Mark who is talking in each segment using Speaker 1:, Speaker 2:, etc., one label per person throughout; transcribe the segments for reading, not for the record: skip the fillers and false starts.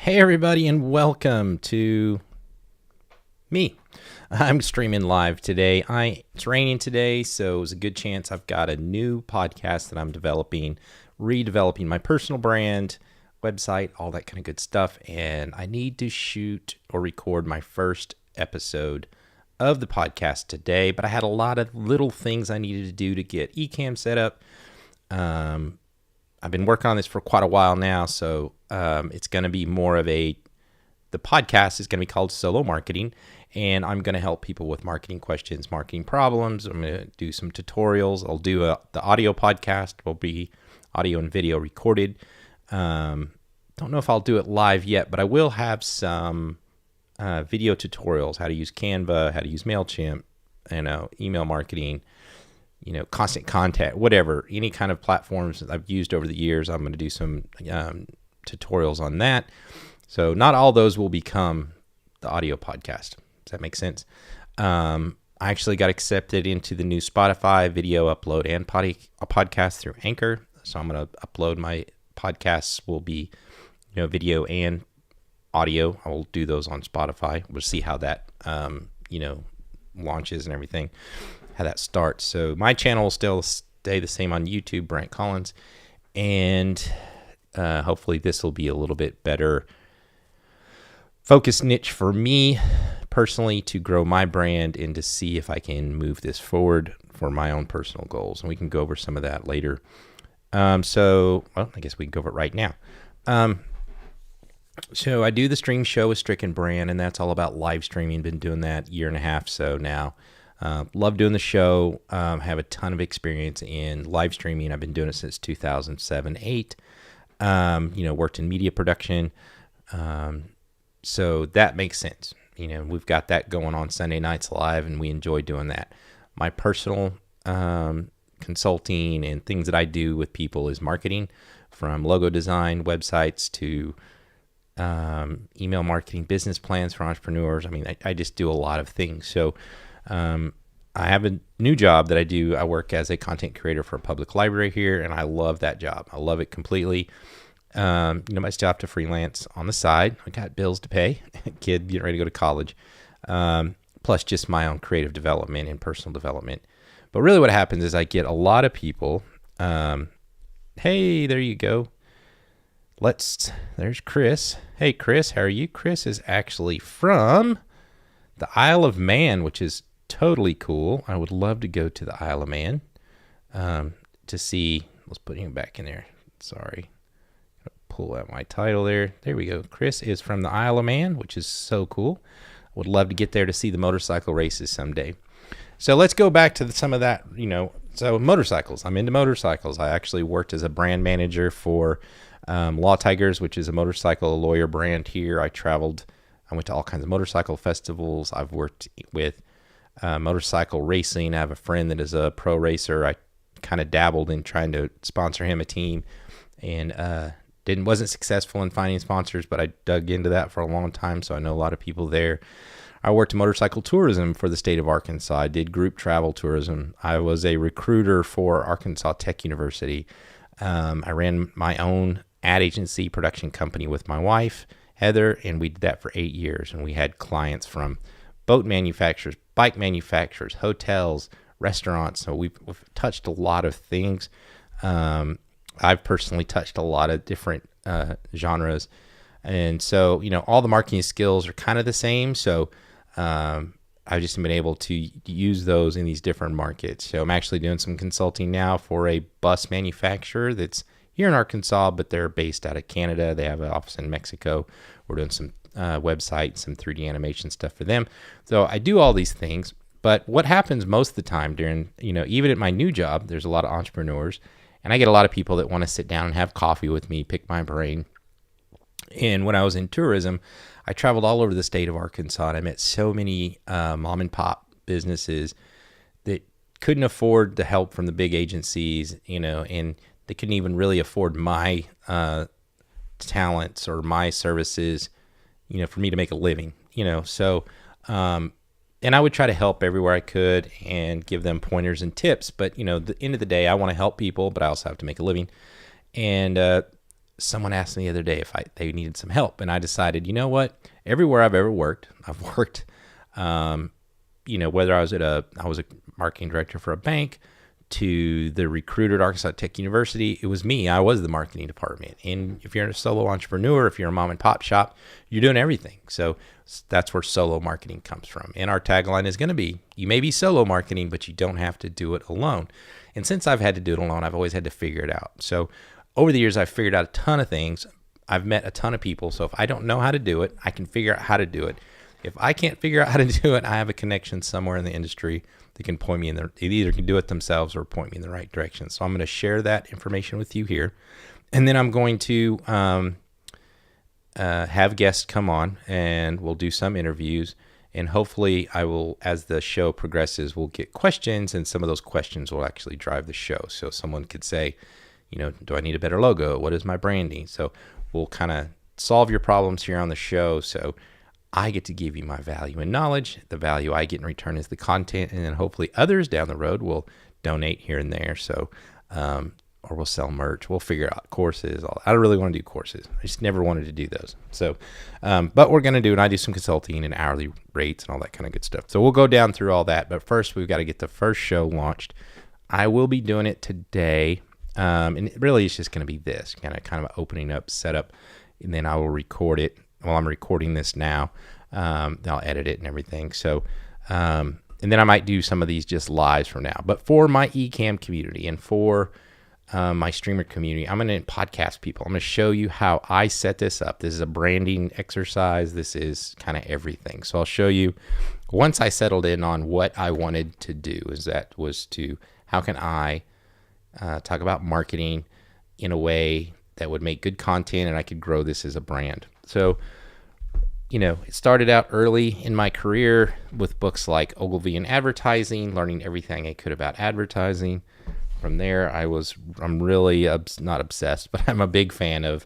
Speaker 1: Hey, everybody, and welcome to me. I'm streaming live today. It's raining today, so it was a good chance I've got a new podcast that I'm developing, redeveloping my personal brand, website, all that kind of good stuff. And I need to shoot or record my first episode of the podcast today, but I had a lot of little things I needed to do to get Ecamm set up. I've been working on this for quite a while now, so it's going to be more of the podcast is going to be called Solo Marketing, and I'm going to help people with marketing questions, marketing problems. I'm going to do some tutorials. I'll do the audio podcast will be audio and video recorded. Don't know if I'll do it live yet, but I will have some video tutorials, how to use Canva, how to use MailChimp, email marketing, constant contact, whatever, any kind of platforms that I've used over the years. I'm going to do some tutorials on that. So not all those will become the audio podcast. Does that make sense? I actually got accepted into the new Spotify video upload and podcast through Anchor. So I'm going to upload my podcasts will be, video and audio. I will do those on Spotify. We'll see how that, launches and everything, how that starts. So my channel will still stay the same on YouTube, Brent Collins, and hopefully this will be a little bit better focus niche for me personally to grow my brand and to see if I can move this forward for my own personal goals. And we can go over some of that later. I guess we can go over it right now. So I do the stream show with Stricken Brand, and that's all about live streaming. Been doing that 1.5 years so now. Love doing the show. Have a ton of experience in live streaming. I've been doing it since 2007-8. Worked in media production. So that makes sense. We've got that going on Sunday nights live, and we enjoy doing that. My personal consulting and things that I do with people is marketing, from logo design, websites to email marketing, business plans for entrepreneurs. I just do a lot of things. So I have a new job that I do. I work as a content creator for a public library here, and I love that job. I love it completely. I still have to freelance on the side. I got bills to pay, kid getting ready to go to college, plus just my own creative development and personal development. But really what happens is I get a lot of people. Hey, there you go. There's Chris. Hey, Chris, how are you? Chris is actually from the Isle of Man, which is totally cool. I would love to go to the Isle of Man to see. Let's put him back in there. Sorry. Pull out my title there. There we go. Chris is from the Isle of Man, which is so cool. Would love to get there to see the motorcycle races someday. So let's go back to some of that, So motorcycles. I'm into motorcycles. I actually worked as a brand manager for Law Tigers, which is a motorcycle lawyer brand here. I went to all kinds of motorcycle festivals. I've worked with motorcycle racing. I have a friend that is a pro racer. I kind of dabbled in trying to sponsor him a team, and wasn't successful in finding sponsors, but I dug into that for a long time, so I know a lot of people there. I worked in motorcycle tourism for the state of Arkansas. I did group travel tourism. I was a recruiter for Arkansas Tech University. I ran my own ad agency production company with my wife, Heather, and we did that for 8 years. And we had clients from boat manufacturers, bike manufacturers, hotels, restaurants. So we've touched a lot of things. I've personally touched a lot of different genres. And so, all the marketing skills are kind of the same. So I've just been able to use those in these different markets. So I'm actually doing some consulting now for a bus manufacturer that's here in Arkansas, but they're based out of Canada. They have an office in Mexico. We're doing some website, some 3D animation stuff for them. So I do all these things. But what happens most of the time during, even at my new job, there's a lot of entrepreneurs, and I get a lot of people that want to sit down and have coffee with me, pick my brain. And when I was in tourism, I traveled all over the state of Arkansas, and I met so many mom and pop businesses that couldn't afford the help from the big agencies, and they couldn't even really afford my talents or my services, for me to make a living, So, and I would try to help everywhere I could and give them pointers and tips. But, at the end of the day, I want to help people, but I also have to make a living. And someone asked me the other day if they needed some help, and I decided, you know what? Everywhere I've ever worked, I've worked, whether I was a marketing director for a bank, to the recruiter at Arkansas Tech University, it was me. I was the marketing department. And if you're a solo entrepreneur, if you're a mom and pop shop, you're doing everything. So that's where solo marketing comes from. And our tagline is going to be, you may be solo marketing, but you don't have to do it alone. And since I've had to do it alone, I've always had to figure it out. So over the years, I've figured out a ton of things. I've met a ton of people. So if I don't know how to do it, I can figure out how to do it. If I can't figure out how to do it, I have a connection somewhere in the industry that can point me in they either can do it themselves or point me in the right direction. So I'm going to share that information with you here. And then I'm going to have guests come on, and we'll do some interviews. And hopefully I will, as the show progresses, we'll get questions, and some of those questions will actually drive the show. So someone could say, do I need a better logo? What is my branding? So we'll kind of solve your problems here on the show. So I get to give you my value and knowledge. The value I get in return is the content, and then hopefully others down the road will donate here and there. So, or we'll sell merch. We'll figure out courses. I don't really want to do courses. I just never wanted to do those. So, but we're going to do it. I do some consulting and hourly rates and all that kind of good stuff. So we'll go down through all that. But first, we've got to get the first show launched. I will be doing it today. And it really is just going to be this kind of opening up, setup, and then I will record it. Well, I'm recording this now. I'll edit it and everything. So, and then I might do some of these just lives from now. But for my Ecamm community and for my streamer community, I'm going to podcast people. I'm going to show you how I set this up. This is a branding exercise. This is kind of everything. So I'll show you once I settled in on what I wanted to do. How can I talk about marketing in a way that would make good content and I could grow this as a brand. So, it started out early in my career with books like Ogilvy and Advertising, learning everything I could about advertising. From there, I'm really not obsessed, but I'm a big fan of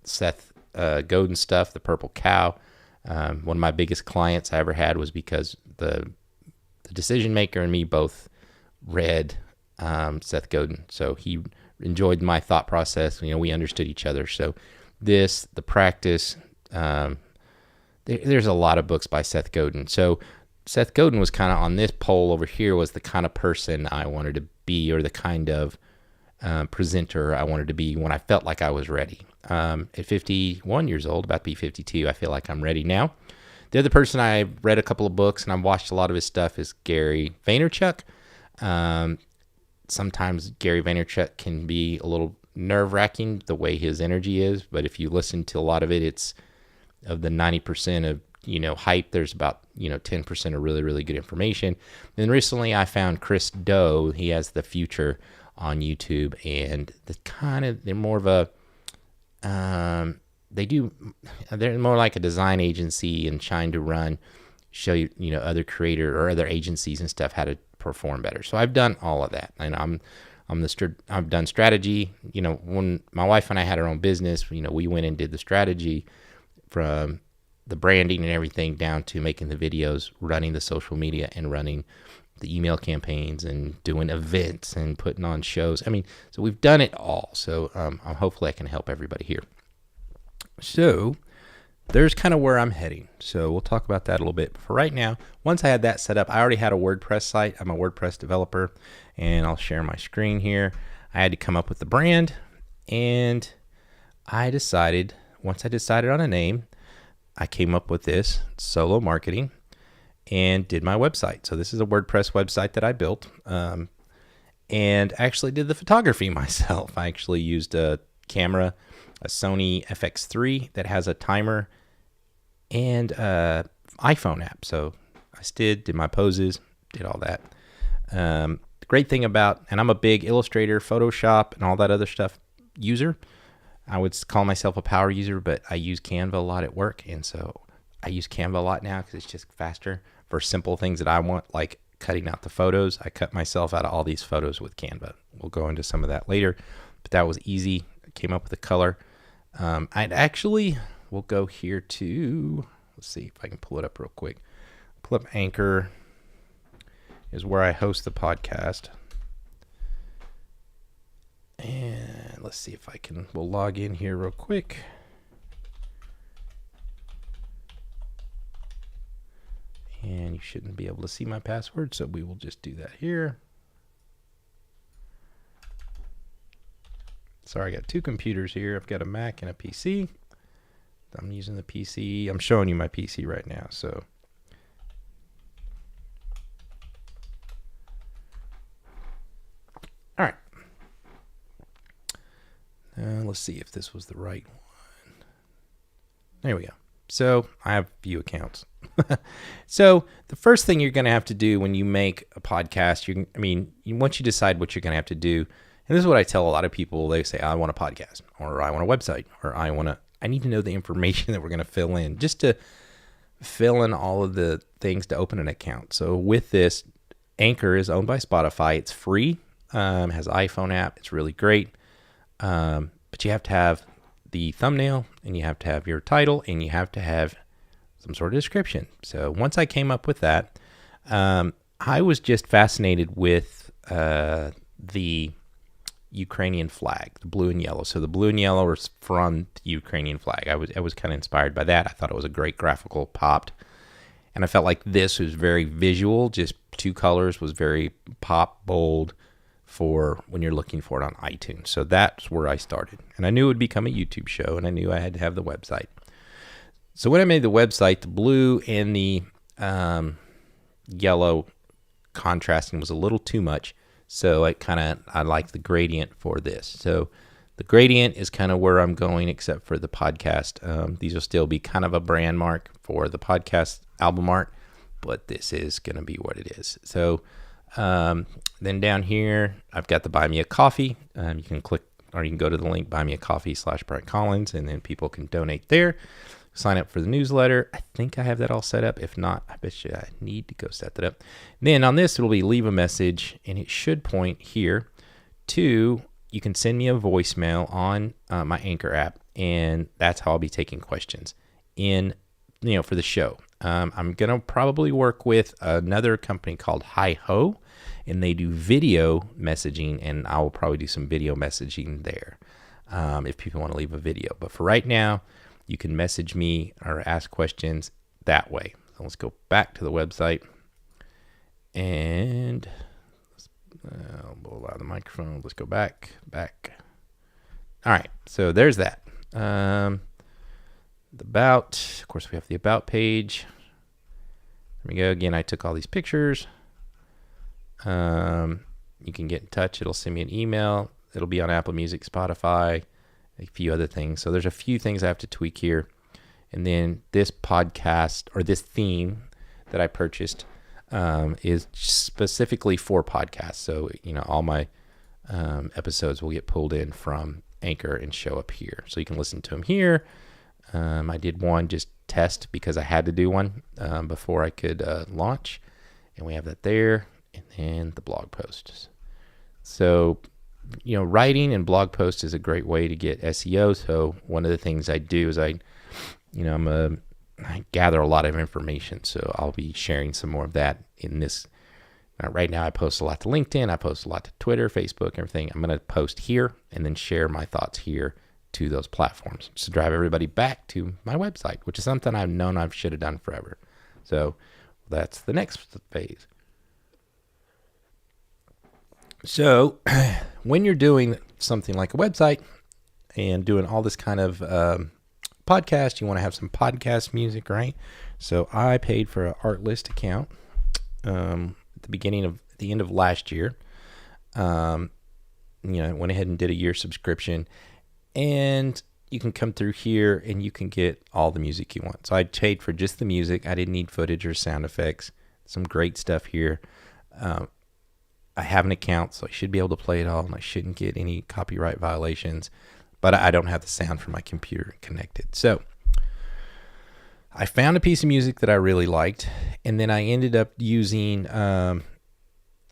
Speaker 1: Seth Godin stuff, The Purple Cow. One of my biggest clients I ever had was because the decision maker and me both read Seth Godin. So he enjoyed my thought process. We understood each other. So the practice, there's a lot of books by Seth Godin. So Seth Godin was kind of on this pole over here, was the kind of person I wanted to be, or the kind of presenter I wanted to be when I felt like I was ready. At 51 years old, about to be 52, I feel like I'm ready now. The other person I read a couple of books and I've watched a lot of his stuff is Gary Vaynerchuk. Sometimes Gary Vaynerchuk can be a little nerve-wracking the way his energy is, but if you listen to a lot of it, it's of the 90% of hype, there's about 10% of really, really good information. Then recently I found Chris Do. He has The Future on YouTube, and they're more of a they're more like a design agency and trying to show you other creator or other agencies and stuff how to perform better. So I've done all of that, and I've done strategy. When my wife and I had our own business, we went and did the strategy from the branding and everything down to making the videos, running the social media, and running the email campaigns and doing events and putting on shows. So we've done it all. So hopefully I can help everybody here. So there's kind of where I'm heading. So we'll talk about that a little bit. But for right now, once I had that set up, I already had a WordPress site. I'm a WordPress developer, and I'll share my screen here. I had to come up with the brand, and once I decided on a name, I came up with this, Solo Marketing, and did my website. So this is a WordPress website that I built, and actually did the photography myself. I actually used a camera, a Sony FX3 that has a timer, and iPhone app. So I did my poses, did all that. The great thing about, and I'm a big Illustrator, Photoshop, and all that other stuff user. I would call myself a power user, but I use Canva a lot at work, and so I use Canva a lot now because it's just faster for simple things that I want, like cutting out the photos. I cut myself out of all these photos with Canva. We'll go into some of that later, but that was easy. I came up with a color. We'll go here to, let's see if I can pull it up real quick. Pull up Anchor is where I host the podcast. And let's see if we'll log in here real quick. And you shouldn't be able to see my password, so we will just do that here. Sorry, I got two computers here. I've got a Mac and a PC. I'm using the PC. I'm showing you my PC right now, so. All right. Let's see if this was the right one. There we go. So I have a few accounts. So the first thing you're going to have to do when you make a podcast, once you decide what you're going to have to do, and this is what I tell a lot of people, they say, I want a podcast, or I want a website, or I need to know the information that we're going to fill in, just to fill in all of the things to open an account. So with this, Anchor is owned by Spotify. It's free, has an iPhone app. It's really great. But you have to have the thumbnail, and you have to have your title, and you have to have some sort of description. So once I came up with that, I was just fascinated with the Ukrainian flag, the blue and yellow. So the blue and yellow is from the Ukrainian flag. I was kind of inspired by that. I thought it was a great graphical popped. And I felt like this was very visual, just two colors, was very pop, bold for when you're looking for it on iTunes. So that's where I started. And I knew it would become a YouTube show, and I knew I had to have the website. So when I made the website, the blue and the yellow contrasting was a little too much. So I like the gradient for this. So the gradient is kind of where I'm going, except for the podcast. These will still be kind of a brand mark for the podcast album art, but this is going to be what it is. So then down here, I've got the Buy Me a Coffee. You can click, or you can go to the link, buymeacoffee.com/Brian Collins, and then people can donate there. Sign up for the newsletter. I think I have that all set up. If not, I bet you I need to go set that up. Then on this, it'll be leave a message, and it should point here to, you can send me a voicemail on my Anchor app, and that's how I'll be taking questions for the show. I'm going to probably work with another company called Hi Ho, and they do video messaging, and I will probably do some video messaging there if people want to leave a video. But for right now, you can message me or ask questions that way. So let's go back to the website, and I'll blow out the microphone. Let's go back. All right, so there's that. The about, of course, we have the about page. There we go. Again, I took all these pictures. You can get in touch. It'll send me an email. It'll be on Apple Music, Spotify, a few other things. So there's a few things I have to tweak here. And then this podcast, or this theme that I purchased, is specifically for podcasts. So, all my episodes will get pulled in from Anchor and show up here. So you can listen to them here. I did one just test because I had to do one before I could launch. And we have that there. And then the blog posts. So, writing and blog posts is a great way to get SEO. So one of the things I do is I gather a lot of information. So I'll be sharing some more of that in this. Right now I post a lot to LinkedIn. I post a lot to Twitter, Facebook, everything. I'm going to post here and then share my thoughts here to those platforms to drive everybody back to my website, which is something I've known I should have done forever. So that's the next phase. So when you're doing something like a website and doing all this kind of podcast, you want to have some podcast music, right? So I paid for an Artlist account at the end of last year. Went ahead and did a year subscription, and you can come through here and you can get all the music you want. So I paid for just the music. I didn't need footage or sound effects. Some great stuff here. I have an account, so I should be able to play it all, and I shouldn't get any copyright violations, but I don't have the sound from my computer connected. So I found a piece of music that I really liked, and then I ended up using, and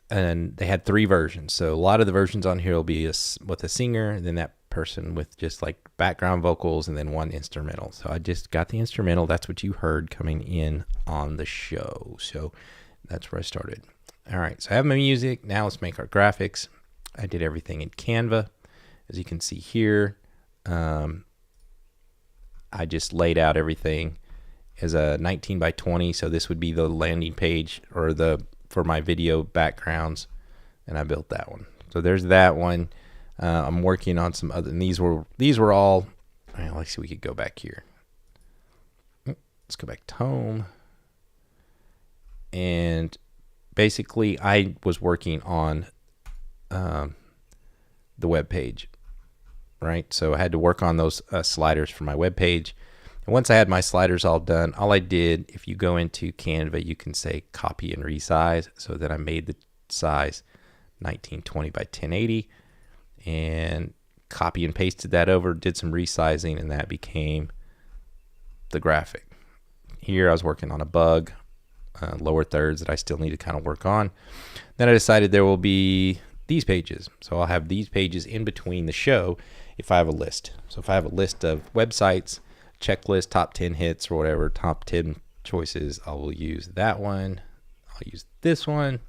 Speaker 1: they had 3 versions. So a lot of the versions on here will be with a singer, and then that person with just like background vocals, and then one instrumental. So I just got the instrumental. That's what you heard coming in on the show. So that's where I started. All right, so I have my music. Now let's make our graphics. I did everything in Canva. As you can see here, I just laid out everything as a 19 by 20. So this would be the landing page or for my video backgrounds. And I built that one. So there's that one. I'm working on some other, and these were all, well, let's see, we could go back here. Let's go back to home. And basically I was working on the web page, right? So I had to work on those sliders for my web page. And once I had my sliders all done, all I did, if you go into Canva, you can say copy and resize. So that I made the size 1920 by 1080 and copy and pasted that over, did some resizing, and that became the graphic. Here I was working on a bug, lower thirds that I still need to kind of work on. Then I decided there will be these pages. So I'll have these pages in between the show if I have a list. So if I have a list of websites, checklist, top 10 hits or whatever, top 10 choices, I will use that one. I'll use this one.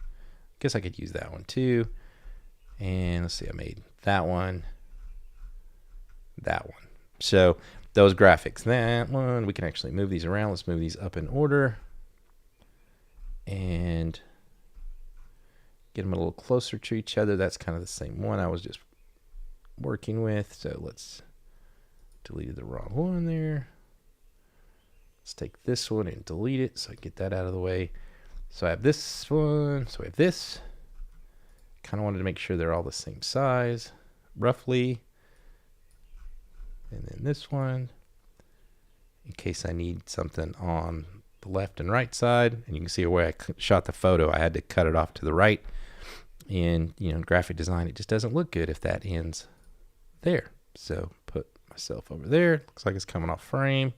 Speaker 1: Guess I could use that one too. And let's see, I made that one, that one. So those graphics, that one, we can actually move these around. Let's move these up in order and get them a little closer to each other. That's kind of the same one I was just working with. So let's delete the wrong one there. Let's take this one and delete it so I get that out of the way. So I have this one, so I have this. Kind of wanted to make sure they're all the same size, roughly. And then this one, in case I need something on the left and right side. And you can see where I shot the photo, I had to cut it off to the right. And, you know, in graphic design, it just doesn't look good if that ends there. So put myself over there. Looks like it's coming off frame.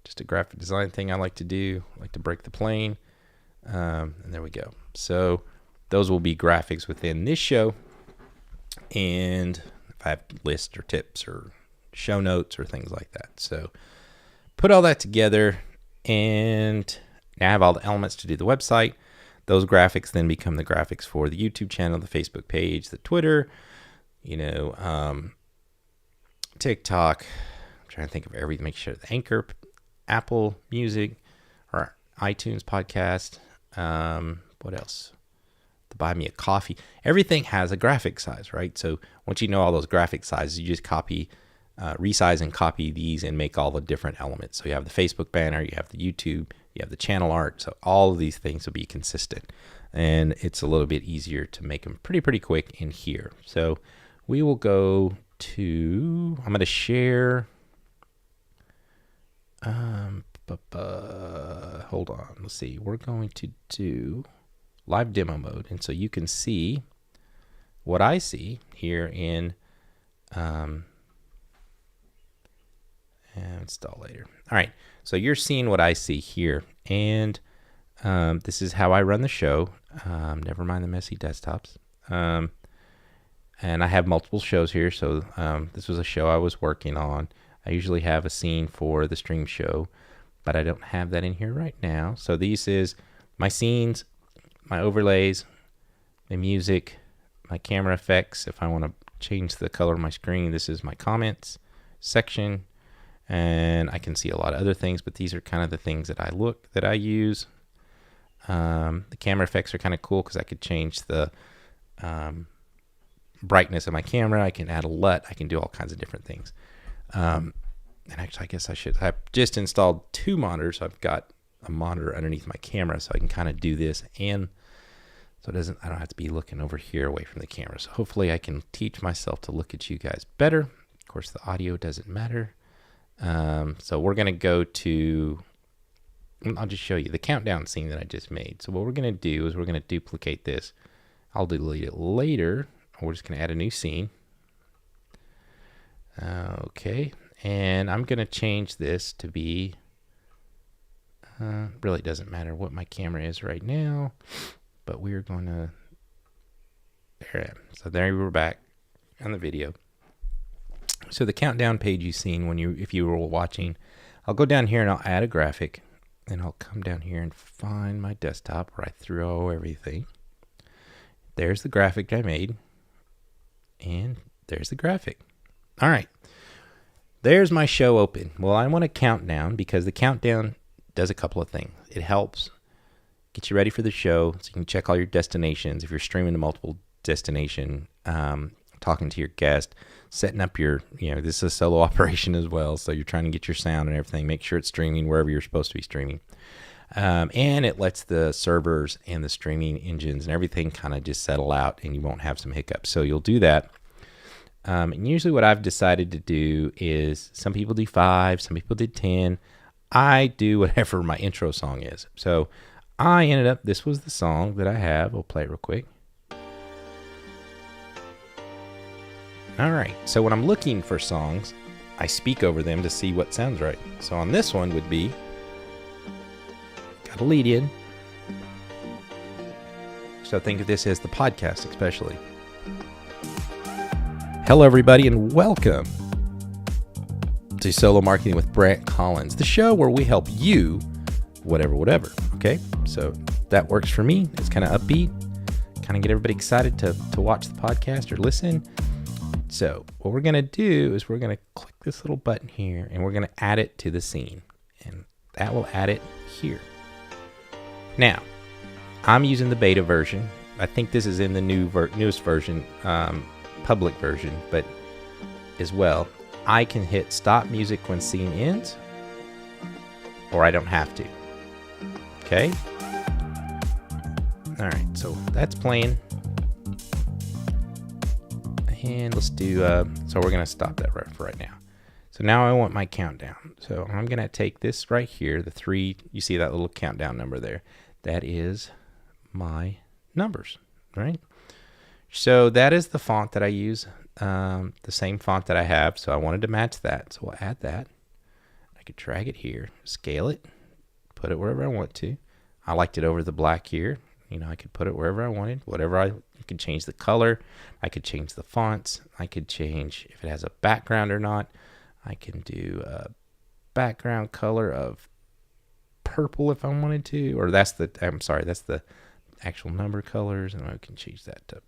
Speaker 1: Just a graphic design thing I like to do. I like to break the plane. And there we go. So those will be graphics within this show. And if I have lists or tips or show notes or things like that. So put all that together, and now I have all the elements to do the website. Those graphics then become the graphics for the YouTube channel, the Facebook page, the Twitter, you know, TikTok. I'm trying to think of everything. Make sure the Anchor, Apple Music, or iTunes podcast. What else? To buy me a coffee. Everything has a graphic size, right? So once you know all those graphic sizes, you just copy, resize and copy these and make all the different elements. So you have the Facebook banner, you have the YouTube, you have the channel art. So all of these things will be consistent, and it's a little bit easier to make them pretty quick in here. So we will go to, I'm going to share, hold on, let's see. We're going to do live demo mode, and so you can see what I see here in install later. All right, so you're seeing what I see here, and this is how I run the show. Never mind the messy desktops. And I have multiple shows here. So this was a show I was working on. I usually have a scene for the stream show, but I don't have that in here right now. So these is my scenes, my overlays, my music, my camera effects. If I want to change the color of my screen, this is my comments section, and I can see a lot of other things, but these are kind of the things that I use. The camera effects are kind of cool because I could change the brightness of my camera. I can add a LUT. I can do all kinds of different things. And actually, I guess I've just installed 2 monitors. I've got a monitor underneath my camera, so I can kind of do this, and so I don't have to be looking over here away from the camera. So hopefully I can teach myself to look at you guys better. Of course, the audio doesn't matter. So we're going to go to, I'll just show you the countdown scene that I just made. So what we're going to do is we're going to duplicate this. I'll delete it later. We're just going to add a new scene. Okay. And I'm going to change this to be, really doesn't matter what my camera is right now, but we're going to, there I am. So there we're back on the video. So the countdown page you've seen if you were watching, I'll go down here and I'll add a graphic, and I'll come down here and find my desktop where I throw everything. There's the graphic I made, and there's the graphic. All right. There's my show open. Well, I want a countdown because the countdown does a couple of things. It helps get you ready for the show so you can check all your destinations. If you're streaming to multiple destination, talking to your guest, setting up your, this is a solo operation as well. So you're trying to get your sound and everything. Make sure it's streaming wherever you're supposed to be streaming. And it lets the servers and the streaming engines and everything kind of just settle out and you won't have some hiccups. So you'll do that. And usually what I've decided to do is some people do 5, some people did 10. I do whatever my intro song is. So I ended up, this was the song that I have. We'll play it real quick. All right. So when I'm looking for songs, I speak over them to see what sounds right. So on this one would be, got a lead in. So think of this as the podcast especially. Hello, everybody, and welcome to Solo Marketing with Brant Collins, the show where we help you, whatever. Okay, so that works for me. It's kind of upbeat, kind of get everybody excited to watch the podcast or listen. So what we're going to do is we're going to click this little button here, and we're going to add it to the scene, and that will add it here. Now, I'm using the beta version. I think this is in the newest version, public version, but as well, I can hit stop music when scene ends, or I don't have to. Okay. All right, so that's playing, and let's do. So we're gonna stop that right for right now. So now I want my countdown. So I'm gonna take this right here, the 3. You see that little countdown number there? That is my numbers, right? So that is the font that I use, the same font that I have. So I wanted to match that. So we'll add that. I could drag it here, scale it, put it wherever I want to. I liked it over the black here. I could put it wherever I wanted, I could change the color. I could change the fonts. I could change if it has a background or not. I can do a background color of purple if I wanted to, or that's the actual number colors. And I can change that to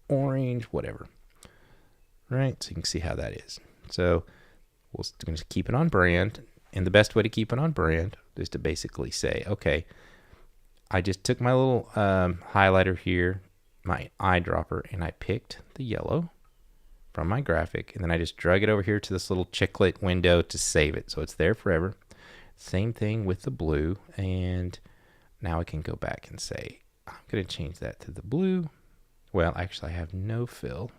Speaker 1: orange, whatever. Right, so you can see how that is. So we'll just keep it on brand, and the best way to keep it on brand is to basically say, okay, I just took my little highlighter here, my eyedropper, and I picked the yellow from my graphic, and then I just drag it over here to this little chiclet window to save it, so it's there forever. Same thing with the blue, and now I can go back and say, I'm going to change that to the blue. Well, actually, I have no fill.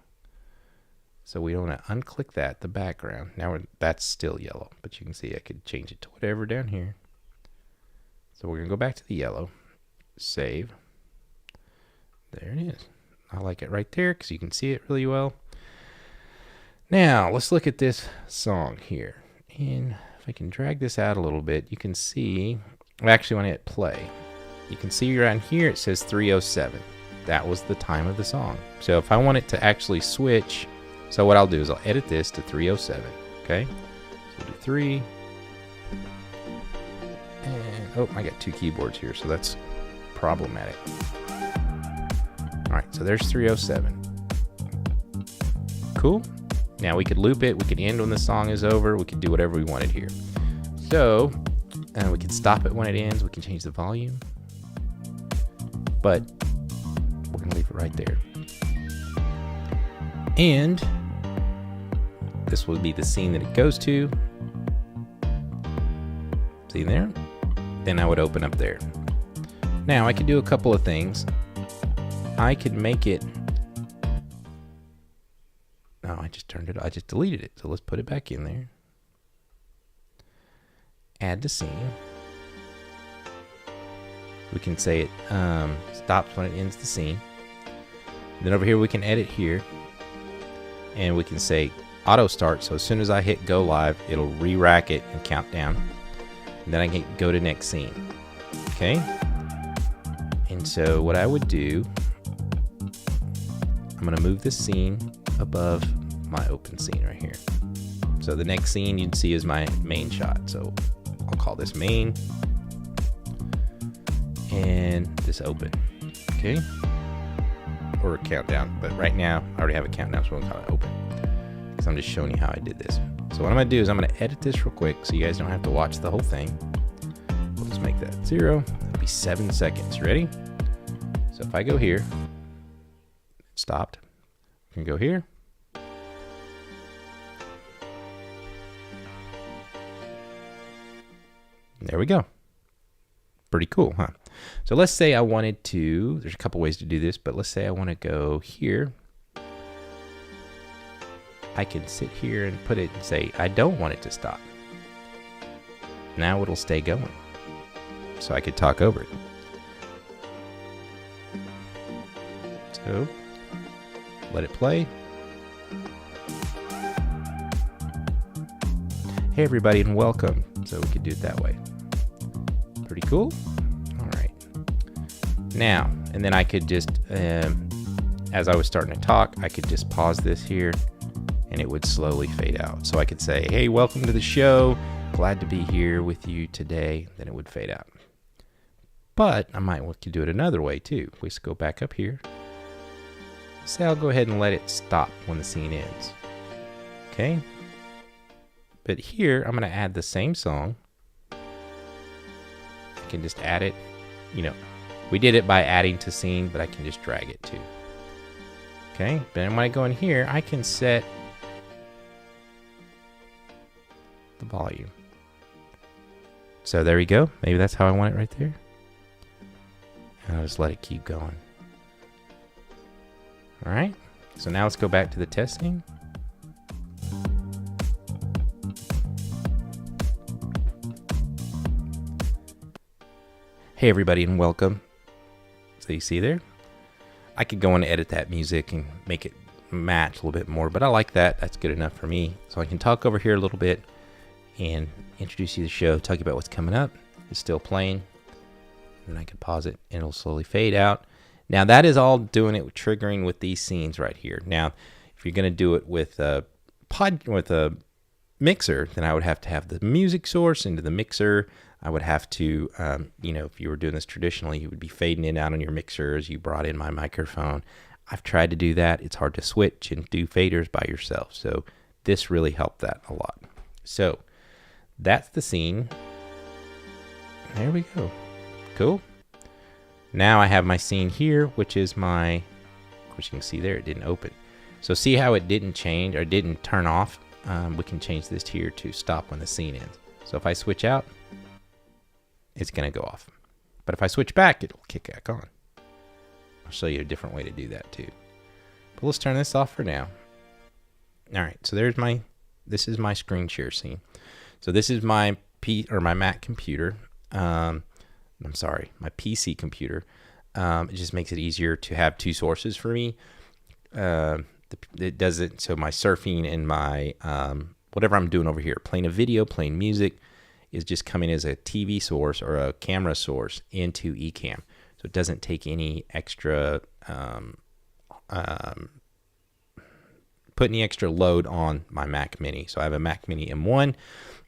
Speaker 1: So we want to unclick that, the background. Now that's still yellow, but you can see I could change it to whatever down here. So we're going to go back to the yellow, save. There it is. I like it right there because you can see it really well. Now, let's look at this song here. And if I can drag this out a little bit, you can see, actually when I hit play, you can see around here it says 3:07. That was the time of the song. So if I want it to actually switch, so what I'll do is I'll edit this to 3:07. Okay, so we'll do 3. And oh, I got 2 keyboards here, so that's problematic. All right, so there's 3:07. Cool. Now we could loop it. We could end when the song is over. We could do whatever we wanted here. So we can stop it when it ends. We can change the volume, but we're going to leave it right there. And this will be the scene that it goes to. See there? Then I would open up there. Now I could do a couple of things. I could make it. No, I just deleted it. So let's put it back in there. Add to scene. We can say it stops when it ends the scene. Then over here we can edit here, and we can say auto start. So as soon as I hit go live, it'll re-rack it and count down. And then I can go to next scene. Okay. And so what I would do, I'm going to move this scene above my open scene right here. So the next scene you'd see is my main shot. So I'll call this main, and this open. Okay. or a countdown, but right now I already have a countdown, so I'm kind of open. So I'm just showing you how I did this. So what I'm gonna do is I'm gonna edit this real quick so you guys don't have to watch the whole thing. We'll just make that 0. It'll be 7 seconds. Ready? So if I go here, it stopped. I can go here. There we go. Pretty cool, huh? So let's say I wanted to, there's a couple ways to do this, but let's say I want to go here. I can sit here and put it and say, I don't want it to stop. Now it'll stay going. So I could talk over it. So let it play. Hey everybody and welcome. So we could do it that way. Pretty cool. All right. Now, and then I could just, as I was starting to talk, I could just pause this here and it would slowly fade out. So I could say, hey, welcome to the show. Glad to be here with you today. Then it would fade out. But I might want to do it another way too. Let's go back up here. Say I'll go ahead and let it stop when the scene ends. Okay. But here I'm going to add the same song. I can just add it. You know, we did it by adding to scene, but I can just drag it too. Okay. Then when I go in here, I can set the volume. So there we go. Maybe that's how I want it right there. And I'll just let it keep going. All right. So now let's go back to the testing. Hey everybody and welcome. So you see there? I could go and edit that music and make it match a little bit more, but I like that. That's good enough for me. So I can talk over here a little bit and introduce you to the show, talk about what's coming up. It's still playing. And I can pause it and it'll slowly fade out. Now that is all doing it with triggering with these scenes right here. Now, if you're going to do it with a mixer, then I would have to have the music source into the mixer. I would have to, you know, if you were doing this traditionally, you would be fading in out on your mixer as you brought in my microphone. I've tried to do that. It's hard to switch and do faders by yourself. So this really helped that a lot. So that's the scene. There we go. Cool. Now I have my scene here, which is my, which you can see there, it didn't open. So see how it didn't change or didn't turn off? We can change this here to stop when the scene ends. So if I switch out, it's going to go off. But if I switch back, it'll kick back on. I'll show you a different way to do that too. But let's turn this off for now. All right, so there's my, this is my screen share scene. So this is my my Mac computer. I'm sorry, my PC computer. It just makes it easier to have two sources for me. It does it so my surfing and my whatever I'm doing over here, playing a video, playing music, is just coming as a TV source or a camera source into Ecamm. So it doesn't take any extra, put any extra load on my Mac Mini. So I have a Mac Mini M1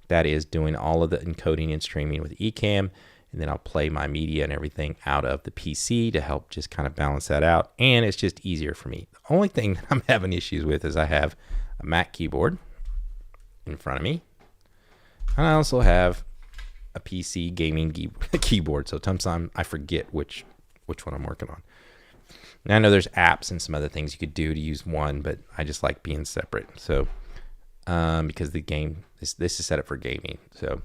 Speaker 1: that is doing all of the encoding and streaming with Ecamm. And then I'll play my media and everything out of the PC to help just kind of balance that out. And it's just easier for me. The only thing that I'm having issues with is I have a Mac keyboard in front of me. And I also have a PC gaming keyboard. So sometimes I forget which one I'm working on. Now I know there's apps and some other things you could do to use one, but I just like being separate. So because the game, this is set up for gaming. So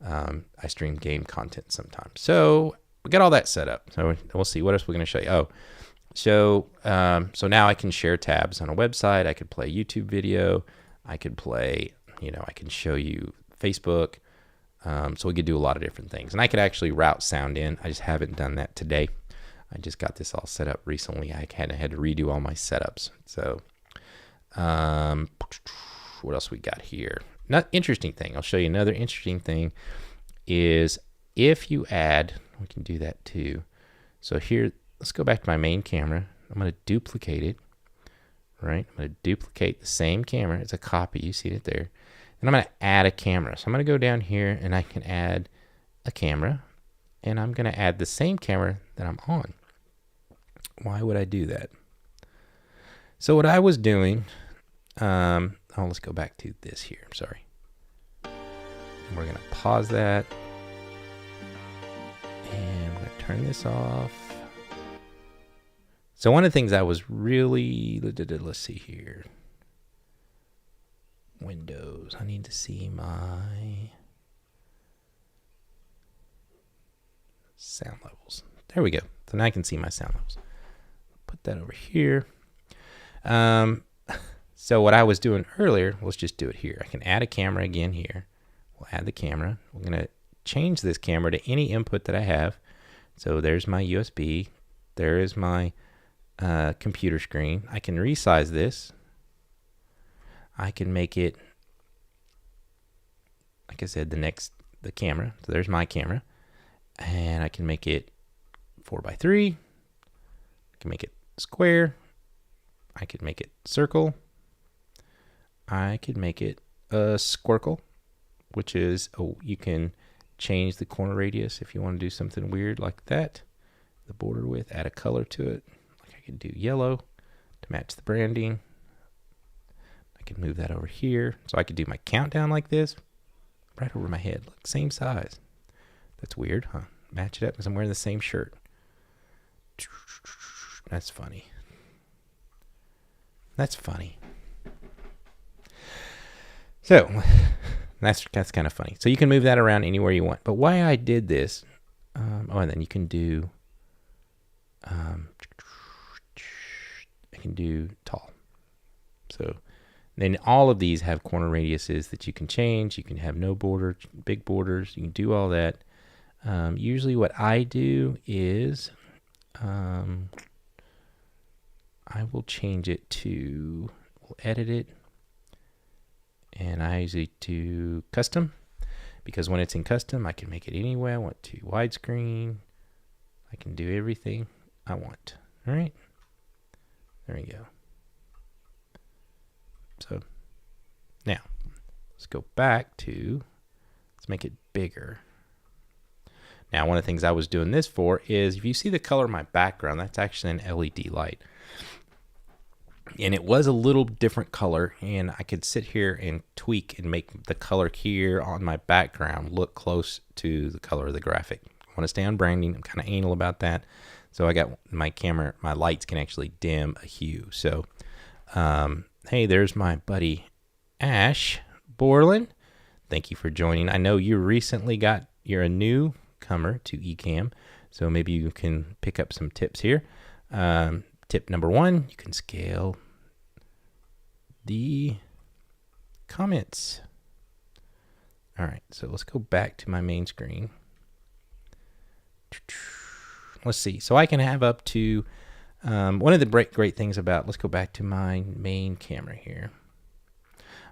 Speaker 1: I stream game content sometimes. So we got all that set up. So we'll see what else we're going to show you. Oh, so now I can share tabs on a website. I could play YouTube video. I could play, you know, I can show you Facebook. So we could do a lot of different things. And I could actually route sound in. I just haven't done that today. I just got this all set up recently. I kind of had to redo all my setups. So what else we got here? Not interesting thing. I'll show you another interesting thing is if you add, we can do that too. So here, let's go back to my main camera. I'm going to duplicate it, right? I'm going to duplicate the same camera. It's a copy. You see it there. And I'm going to add a camera. So I'm going to go down here and I can add a camera. And I'm going to add the same camera that I'm on. Why would I do that? So what I was doing, let's go back to this here. I'm sorry. And we're going to pause that. And we're going to turn this off. So one of the things I was really, let's see here. Windows. I need to see my sound levels. There we go. So now I can see my sound levels. Put that over here. So what I was doing earlier, let's just do it here. I can add a camera again here. We'll add the camera. We're going to change this camera to any input that I have. So there's my USB. There is my computer screen. I can resize this. I can make it, like I said, the camera. So there's my camera. And I can make it 4x3. I can make it square. I could make it circle. I could make it a squircle, which is, you can change the corner radius if you want to do something weird like that. The border width, add a color to it. Like I can do yellow to match the branding. I can move that over here. So I could do my countdown like this, right over my head. Look, same size. That's weird, huh? Match it up because I'm wearing the same shirt. That's funny. That's funny. So that's kind of funny. So you can move that around anywhere you want. But why I did this, and then you can do, I can do tall. So then all of these have corner radiuses that you can change. You can have no border, big borders. You can do all that. Usually what I do is, I will change it to, we'll edit it, and I usually do custom, because when it's in custom, I can make it any way I want to. Widescreen, I can do everything I want. All right, there we go. So now let's go back to, let's make it bigger. Now, one of the things I was doing this for is, if you see the color of my background, that's actually an LED light. And it was a little different color, and I could sit here and tweak and make the color here on my background look close to the color of the graphic. I want to stay on branding. I'm kind of anal about that. So I got my camera, my lights can actually dim a hue. So, hey, there's my buddy Ash Borland. Thank you for joining. I know you recently you're a newcomer to Ecamm, so maybe you can pick up some tips here. Tip number 1, you can scale the comments. All right, so let's go back to my main screen. Let's see. So I can have up to, one of the great things about, let's go back to my main camera here.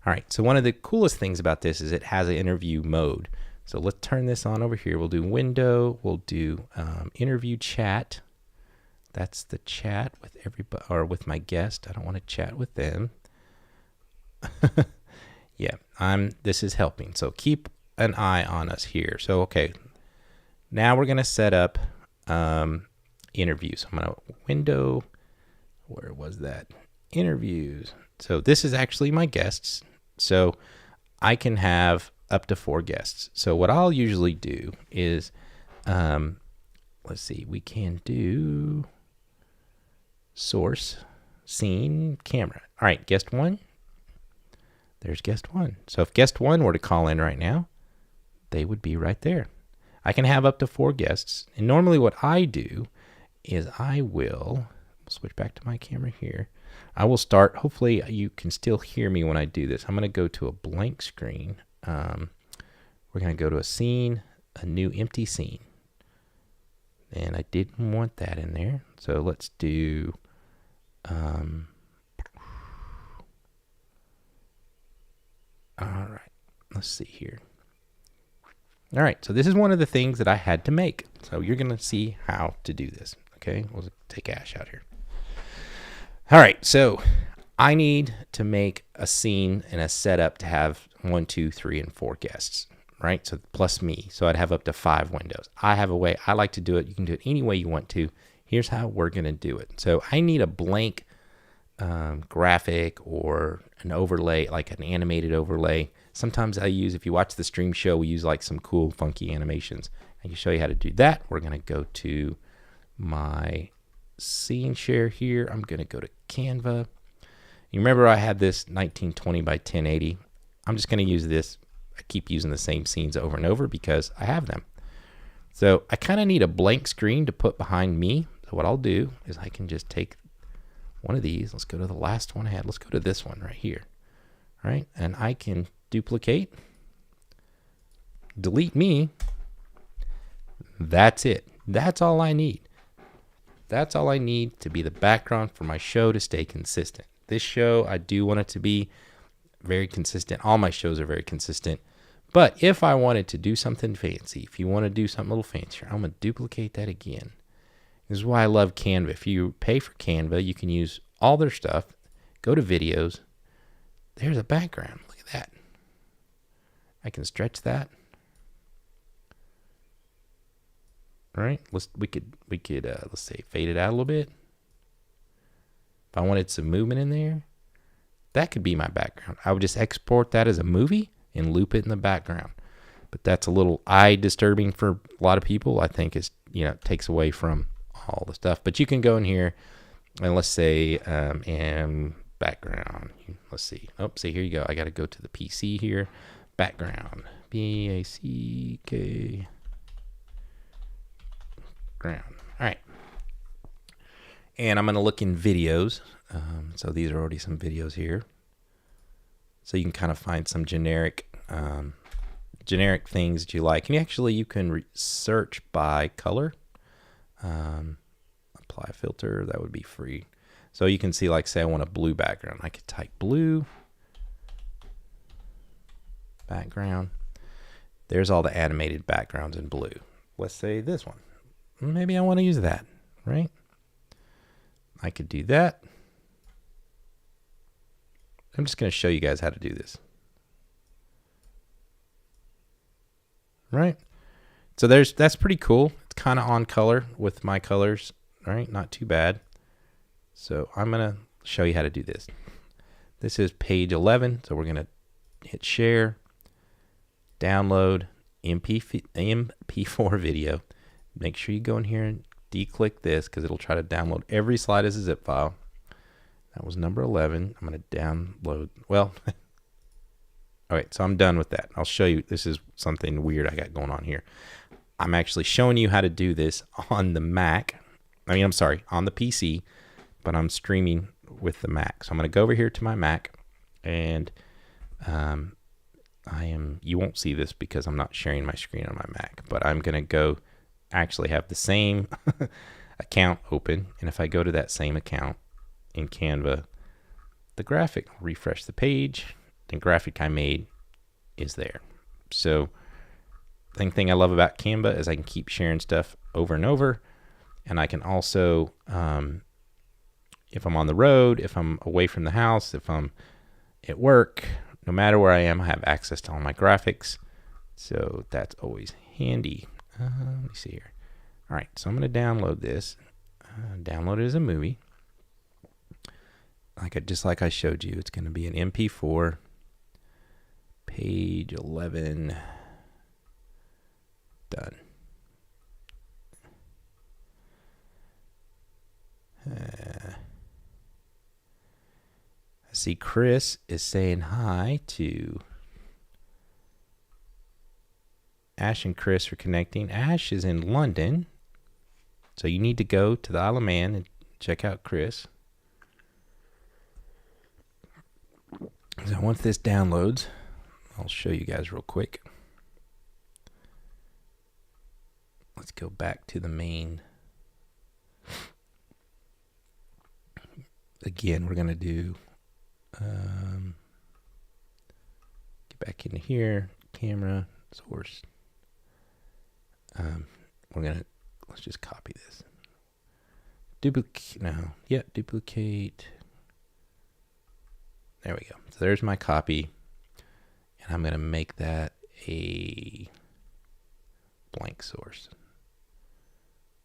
Speaker 1: All right, so one of the coolest things about this is it has an interview mode. So let's turn this on over here. We'll do window, we'll do interview chat. That's the chat with everybody, or with my guest. I don't want to chat with them. Yeah, this is helping. So keep an eye on us here. So, okay, now we're going to set up interviews. I'm going to window, where was that? Interviews. So this is actually my guests. So I can have up to 4 guests. So what I'll usually do is, let's see, we can do source, scene, camera. All right, guest 1. There's guest 1. So if guest 1 were to call in right now, they would be right there. I can have up to 4 guests. And normally what I do is I will switch back to my camera here. I will start, hopefully you can still hear me when I do this. I'm going to go to a blank screen. We're going to go to a scene, a new empty scene. And I didn't want that in there. So let's do, all right, let's see here. All right, so this is one of the things that I had to make. So you're going to see how to do this. Okay, we'll take Ash out here. All right, so I need to make a scene and a setup to have 1, 2, 3, and 4 guests, right? So plus me. So I'd have up to 5 windows. I have a way I like to do it. You can do it any way you want to. Here's how we're going to do it. So I need a blank graphic or an overlay, like an animated overlay. Sometimes I use, if you watch the stream show, we use like some cool, funky animations. I can show you how to do that. We're going to go to my scene share here. I'm going to go to Canva. You remember I had this 1920 by 1080. I'm just going to use this. I keep using the same scenes over and over because I have them. So I kind of need a blank screen to put behind me. So what I'll do is I can just take one of these. Let's go to the last one I had. Let's go to this one right here. All right. And I can duplicate, delete me. That's it. That's all I need. That's all I need to be the background for my show to stay consistent. This show, I do want it to be very consistent. All my shows are very consistent. But if I wanted to do something fancy, if you want to do something a little fancier, I'm going to duplicate that again. This is why I love Canva. If you pay for Canva, you can use all their stuff. Go to videos. There's a background. Look at that. I can stretch that. All right. We could let's say fade it out a little bit. If I wanted some movement in there, that could be my background. I would just export that as a movie and loop it in the background. But that's a little eye disturbing for a lot of people. I think is, takes away from all the stuff. But you can go in here and let's say and background. Let's see. Oh, see, here you go. I got to go to the PC here. Background. BACK. Ground. All right. And I'm going to look in videos. So these are already some videos here. So you can kind of find some generic things that you like. And you can search by color. Apply a filter. That would be free. So you can see, like, say I want a blue background. I could type blue background. There's all the animated backgrounds in blue. Let's say this one. Maybe I want to use that, right? I could do that. I'm just going to show you guys how to do this. Right? So that's pretty cool. It's kind of on color with my colors, right? Not too bad. So I'm going to show you how to do this. This is page 11. So we're going to hit share, download MP4 video. Make sure you go in here and declick this because it'll try to download every slide as a zip file. That was number 11. I'm going to download. Well, all right, so I'm done with that. I'll show you. This is something weird I got going on here. I'm actually showing you how to do this on the Mac. I'm sorry, on the PC, but I'm streaming with the Mac. So I'm going to go over here to my Mac, and you won't see this because I'm not sharing my screen on my Mac, but I'm going to go actually have the same account open. And if I go to that same account in Canva, the graphic, refresh the page, the graphic I made is there. So the thing I love about Canva is I can keep sharing stuff over and over. And I can also, if I'm on the road, if I'm away from the house, if I'm at work, no matter where I am, I have access to all my graphics. So that's always handy. Let me see here. All right, so I'm going to download this. Download it as a movie. Just like I showed you, it's going to be an MP4, page 11, done. I see Chris is saying hi to Ash, and Chris are connecting. Ash is in London, so you need to go to the Isle of Man and check out Chris. So once this downloads, I'll show you guys real quick. Let's go back to the main. Again, we're going to do, get back into here, camera, source. Let's just copy this. Duplicate. There we go. So there's my copy, and I'm going to make that a blank source.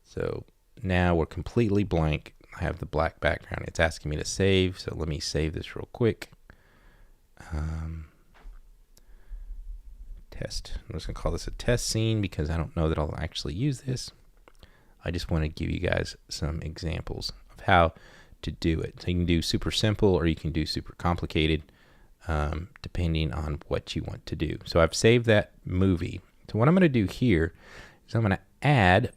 Speaker 1: So now we're completely blank. I have the black background. It's asking me to save, so let me save this real quick. Test. I'm just going to call this a test scene because I don't know that I'll actually use this. I just want to give you guys some examples of how to do it. So you can do super simple or you can do super complicated, depending on what you want to do. So I've saved that movie. So what I'm going to do here is I'm going to add,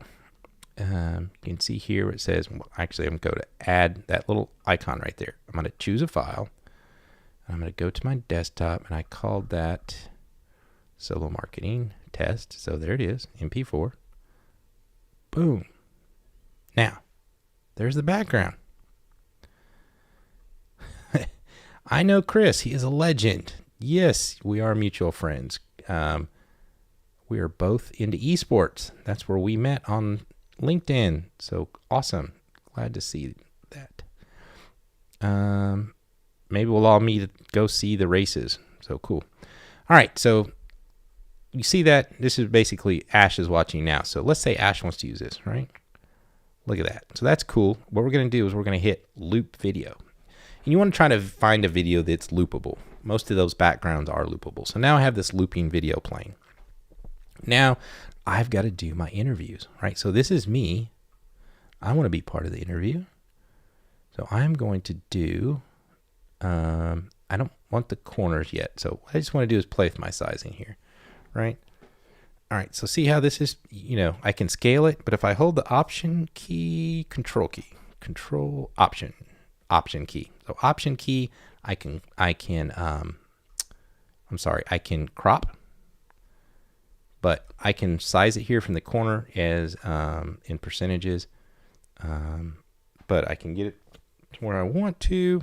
Speaker 1: you can see here where it says, well, actually I'm going to go to add that little icon right there. I'm going to choose a file. I'm going to go to my desktop, and I called that Solo Marketing Test. So there it is, MP4. Boom. Now, there's the background. I know Chris. He is a legend. Yes, we are mutual friends. We are both into esports. That's where we met on LinkedIn. So awesome. Glad to see that. Maybe we'll all meet, go see the races. So cool. All right. So you see that this is basically Ash is watching now. So let's say Ash wants to use this, right? Look at that. So that's cool. What we're going to do is we're going to hit loop video. And you want to try to find a video that's loopable. Most of those backgrounds are loopable. So now I have this looping video playing. Now I've got to do my interviews, right? So this is me. I want to be part of the interview. So I'm going to do, I don't want the corners yet. So what I just want to do is play with my sizing here, right? All right, so see how this is, I can scale it, but if I hold the option key, control key, control option key. So option key, I can crop, but I can size it here from the corner as in percentages, but I can get it to where I want to.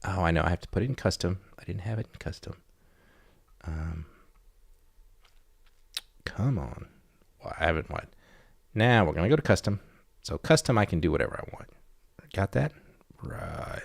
Speaker 1: Oh, I know, I have to put it in custom. I didn't have it in custom. Come on. Well, I haven't what? Now we're going to go to custom. So custom, I can do whatever I want. Got that? Right.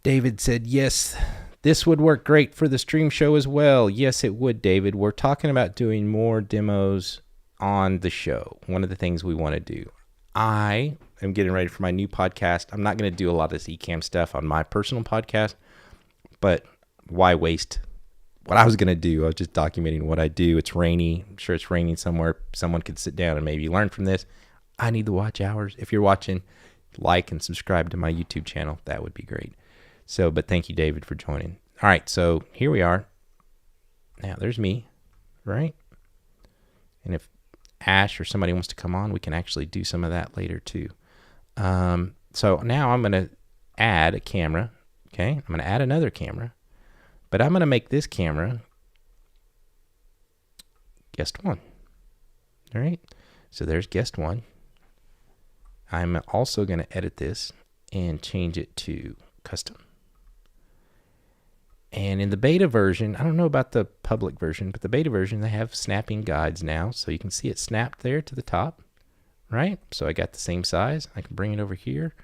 Speaker 1: David said, yes, this would work great for the stream show as well. Yes, it would, David. We're talking about doing more demos on the show. One of the things we want to do. I am getting ready for my new podcast. I'm not going to do a lot of this Ecamm stuff on my personal podcast, but why waste? What I was going to do, I was just documenting what I do. It's rainy. I'm sure it's raining somewhere. Someone could sit down and maybe learn from this. I need the watch hours. If you're watching, like and subscribe to my YouTube channel. That would be great. So, but thank you, David, for joining. All right, so here we are. Now, there's me, right? And if Ash or somebody wants to come on, we can actually do some of that later, too. So now I'm going to add a camera, okay? I'm going to add another camera. But I'm going to make this camera guest one. All right. So there's guest one. I'm also going to edit this and change it to custom. And in the beta version, I don't know about the public version, but the beta version, they have snapping guides now. So you can see it snapped there to the top, right? So I got the same size. I can bring it over here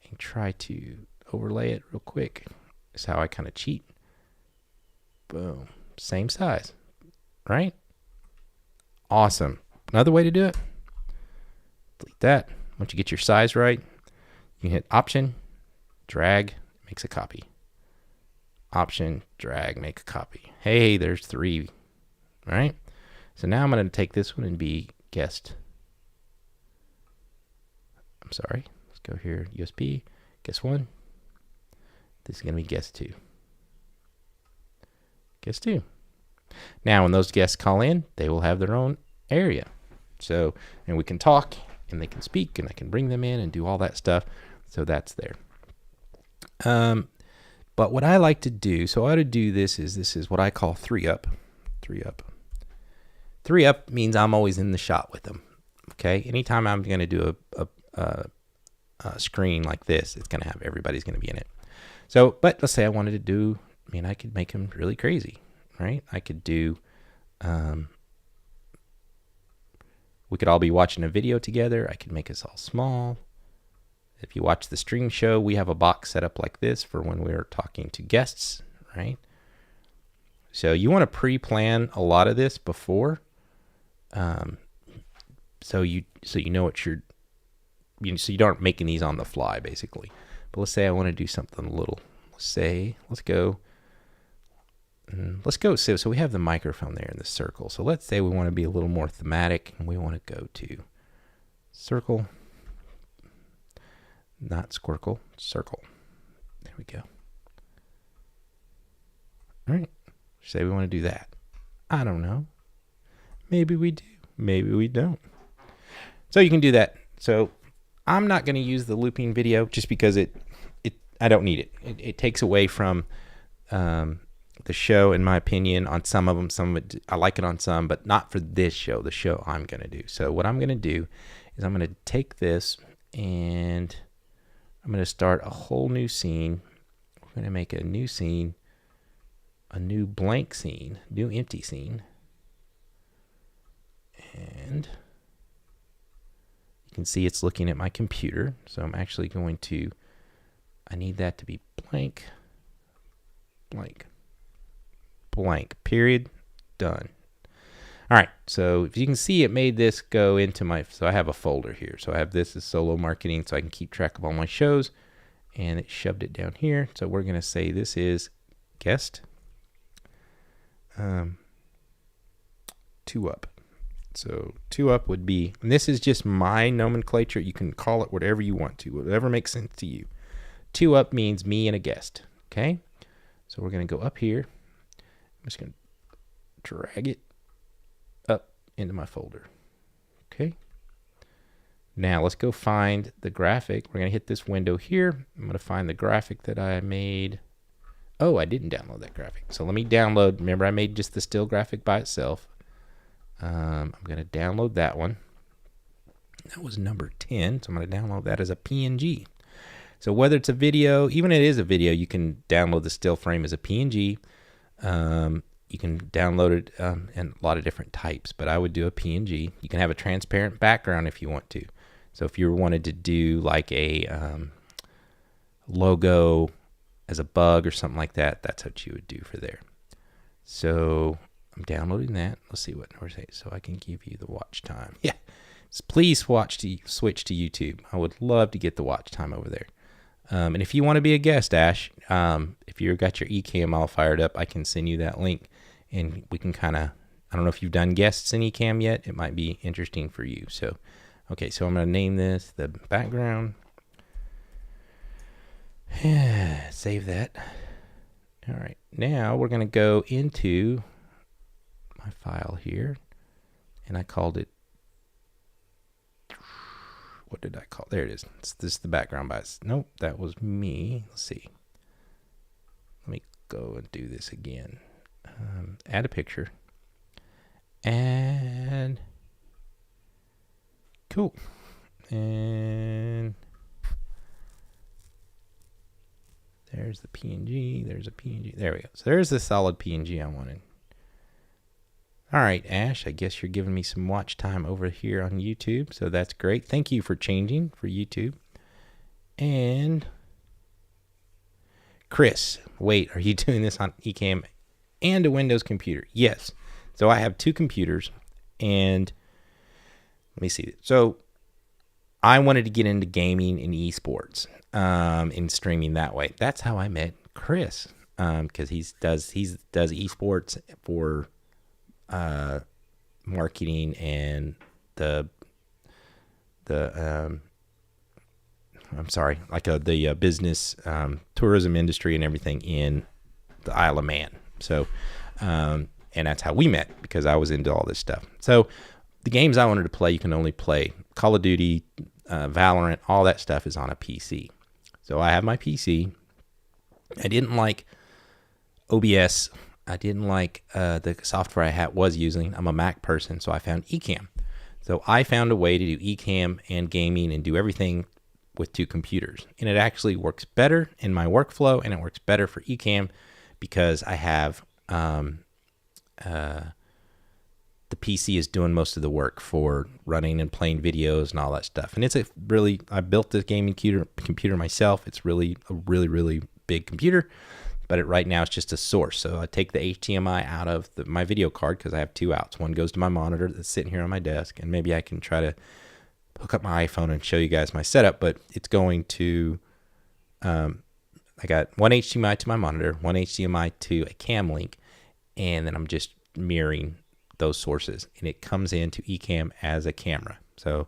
Speaker 1: and try to overlay it real quick. That's how I kind of cheat. Boom. Same size, right? Awesome. Another way to do it, delete that. Once you get your size right, you can hit Option, drag, makes a copy. Option, drag, make a copy. Hey, there's 3, all right? So now I'm going to take this one and be guest. I'm sorry. Let's go here, USB, guest 1. This is going to be guest 2. Guest 2. Now, when those guests call in, they will have their own area. So, and we can talk, and they can speak, and I can bring them in and do all that stuff. So that's there. But what I like to do, so how to do this is what I call 3-up. 3-up. 3-up means I'm always in the shot with them. Okay? Anytime I'm going to do a screen like this, it's going to have everybody's going to be in it. So, but let's say I wanted to do, I could make them really crazy, right? I could do, we could all be watching a video together. I could make us all small. If you watch the stream show, we have a box set up like this for when we're talking to guests, right? So you want to pre-plan a lot of this before. so you know what so you aren't making these on the fly basically. But let's say I want to do something a little. Let's go. So we have the microphone there in the circle. So let's say we want to be a little more thematic, and we want to go to circle, not squircle, circle. There we go. All right. Say we want to do that. I don't know. Maybe we do. Maybe we don't. So you can do that. So I'm not going to use the looping video just because I don't need it. It takes away from the show, in my opinion, on some of them. Some of it, I like it on some, but not for this show, the show I'm going to do. So what I'm going to do is I'm going to take this and I'm going to start a whole new scene. We're going to make a new scene, a new blank scene, new empty scene. And you can see it's looking at my computer. So I'm actually going to, I need that to be blank, blank, blank, period, done. All right, so if you can see, it made this go into my, so I have a folder here. So I have this as solo marketing, so I can keep track of all my shows, and it shoved it down here. So we're gonna say this is guest, 2 up. So 2 up would be, and this is just my nomenclature. You can call it whatever you want to, whatever makes sense to you. 2 up means me and a guest, okay? So we're gonna go up here. I'm just gonna drag it up into my folder, okay? Now let's go find the graphic. We're gonna hit this window here. I'm gonna find the graphic that I made. Oh, I didn't download that graphic. So let me download, remember I made just the still graphic by itself. I'm gonna download that one. That was number 10, so I'm gonna download that as a PNG. So whether it's a video, even if it is a video, you can download the still frame as a PNG. You can download it in a lot of different types, but I would do a PNG. You can have a transparent background if you want to. So if you wanted to do like a logo as a bug or something like that, that's what you would do for there. So I'm downloading that. Let's see what numbers. So I can give you the watch time. Yeah, please switch to YouTube. I would love to get the watch time over there. And if you want to be a guest, Ash, if you've got your Ecamm all fired up, I can send you that link, and we can kind of, I don't know if you've done guests in Ecamm yet. It might be interesting for you. So, okay, so I'm going to name this the background. Save that. All right, now we're going to go into my file here, and I called it, what did I call? There it is. This is the background bias. Nope, that was me. Let's see. Let me go and do this again. Add a picture. And cool. And there's the PNG. There's a PNG. There we go. So there's the solid PNG I wanted. All right, Ash, I guess you're giving me some watch time over here on YouTube, so that's great. Thank you for changing for YouTube. And Chris, wait, are you doing this on Ecamm and a Windows computer? Yes. So I have 2 computers, and let me see. So I wanted to get into gaming and esports, and streaming that way. That's how I met Chris, because he does esports for marketing and the business, tourism industry and everything in the Isle of Man. So, and that's how we met, because I was into all this stuff. So the games I wanted to play, you can only play Call of Duty, Valorant, all that stuff is on a PC. So I have my PC. I didn't like OBS. I didn't like the software I was using. I'm a Mac person, so I found Ecamm. So I found a way to do Ecamm and gaming and do everything with 2 computers. And it actually works better in my workflow, and it works better for Ecamm because I have the PC is doing most of the work for running and playing videos and all that stuff. And it's I built this gaming computer myself. It's really a really big computer. but right now it's just a source. So I take the HDMI out of my video card because I have two outs. One goes to my monitor that's sitting here on my desk, and maybe I can try to hook up my iPhone and show you guys my setup, but it's going to, I got one HDMI to my monitor, one HDMI to a Ecamm link, and then I'm just mirroring those sources, and it comes into Ecamm as a camera. So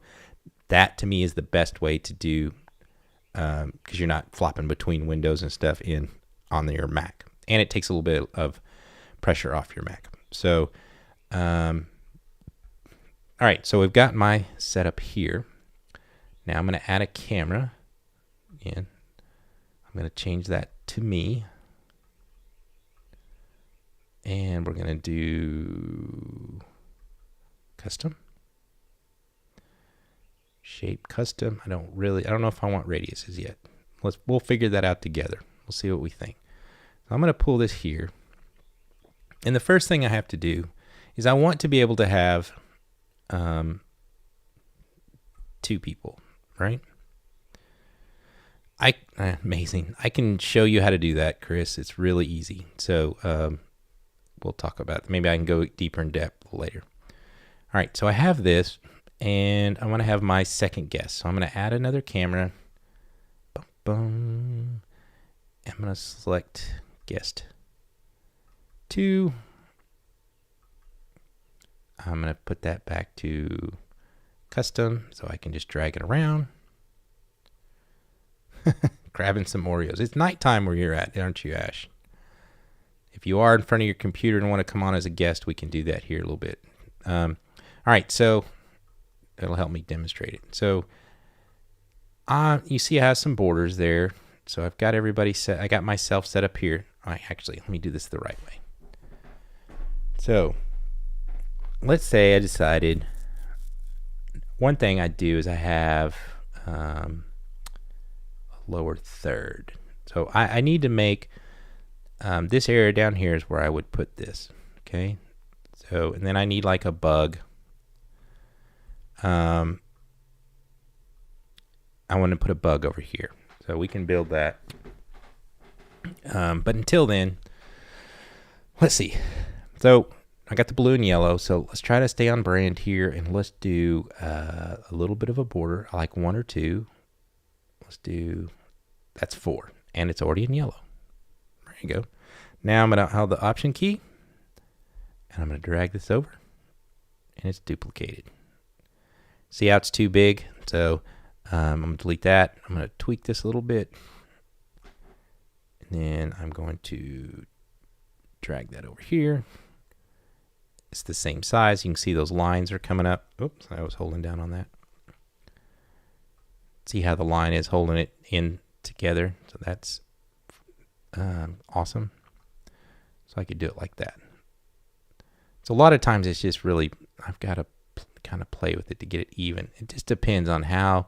Speaker 1: that to me is the best way to do, because you're not flopping between windows and stuff on your Mac, and it takes a little bit of pressure off your Mac. So, all right, so we've got my setup here. Now I'm going to add a camera. Again, I'm going to change that to me. And we're going to do custom. Shape custom. I don't know if I want radiuses yet. We'll figure that out together. We'll see what we think. So I'm going to pull this here. And the first thing I have to do is I want to be able to have two people, right? Amazing. I can show you how to do that, Chris. It's really easy. So we'll talk about it. Maybe I can go deeper in depth later. All right, so I have this, and I want to have my second guest. So I'm going to add another camera. Boom, boom. I'm going to select guest 2. I'm going to put that back to custom so I can just drag it around. Grabbing some Oreos. It's nighttime where you're at, aren't you, Ash? If you are in front of your computer and want to come on as a guest, we can do that here a little bit. All right, so that'll help me demonstrate it. So you see I have some borders there. So I've got everybody set. I got myself set up here. All right, actually, let me do this the right way. So let's say I decided one thing I do is I have a lower third. So I need to make this area down here is where I would put this. Okay. So, and then I need like a bug. I want to put a bug over here. So we can build that. But until then, let's see. So I got the blue and yellow. So let's try to stay on brand here, and let's do a little bit of a border. I like 1 or 2. Let's do, that's 4, and it's already in yellow. There you go. Now I'm going to hold the Option key, and I'm going to drag this over, and it's duplicated. See how it's too big? So I'm going to delete that. I'm going to tweak this a little bit, and then I'm going to drag that over here. It's the same size. You can see those lines are coming up. Oops, I was holding down on that. See how the line is holding it in together. So that's awesome. So I could do it like that. So a lot of times it's just really, I've got to kind of play with it to get it even. It just depends on how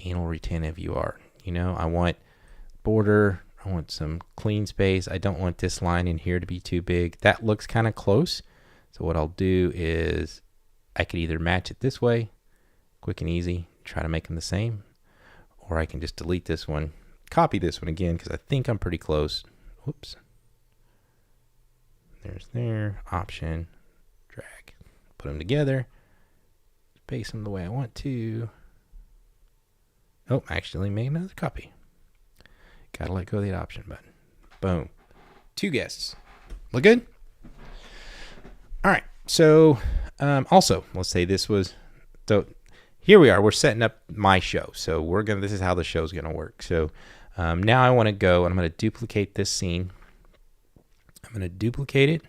Speaker 1: anal retentive you are. You know, I want border, I want some clean space. I don't want this line in here to be too big. That looks kind of close. So what I'll do is I could either match it this way, quick and easy, try to make them the same, or I can just delete this one, copy this one again, because I think I'm pretty close. Whoops. There's there, Option, drag, put them together, space them the way I want to. Oh, actually made another copy. Gotta let go of the Option button. Boom. 2 guests. Look good? All right. So also, let's say this was, so here we are. We're setting up my show. So this is how the show's going to work. So now I want to go and I'm going to duplicate this scene. I'm going to duplicate it.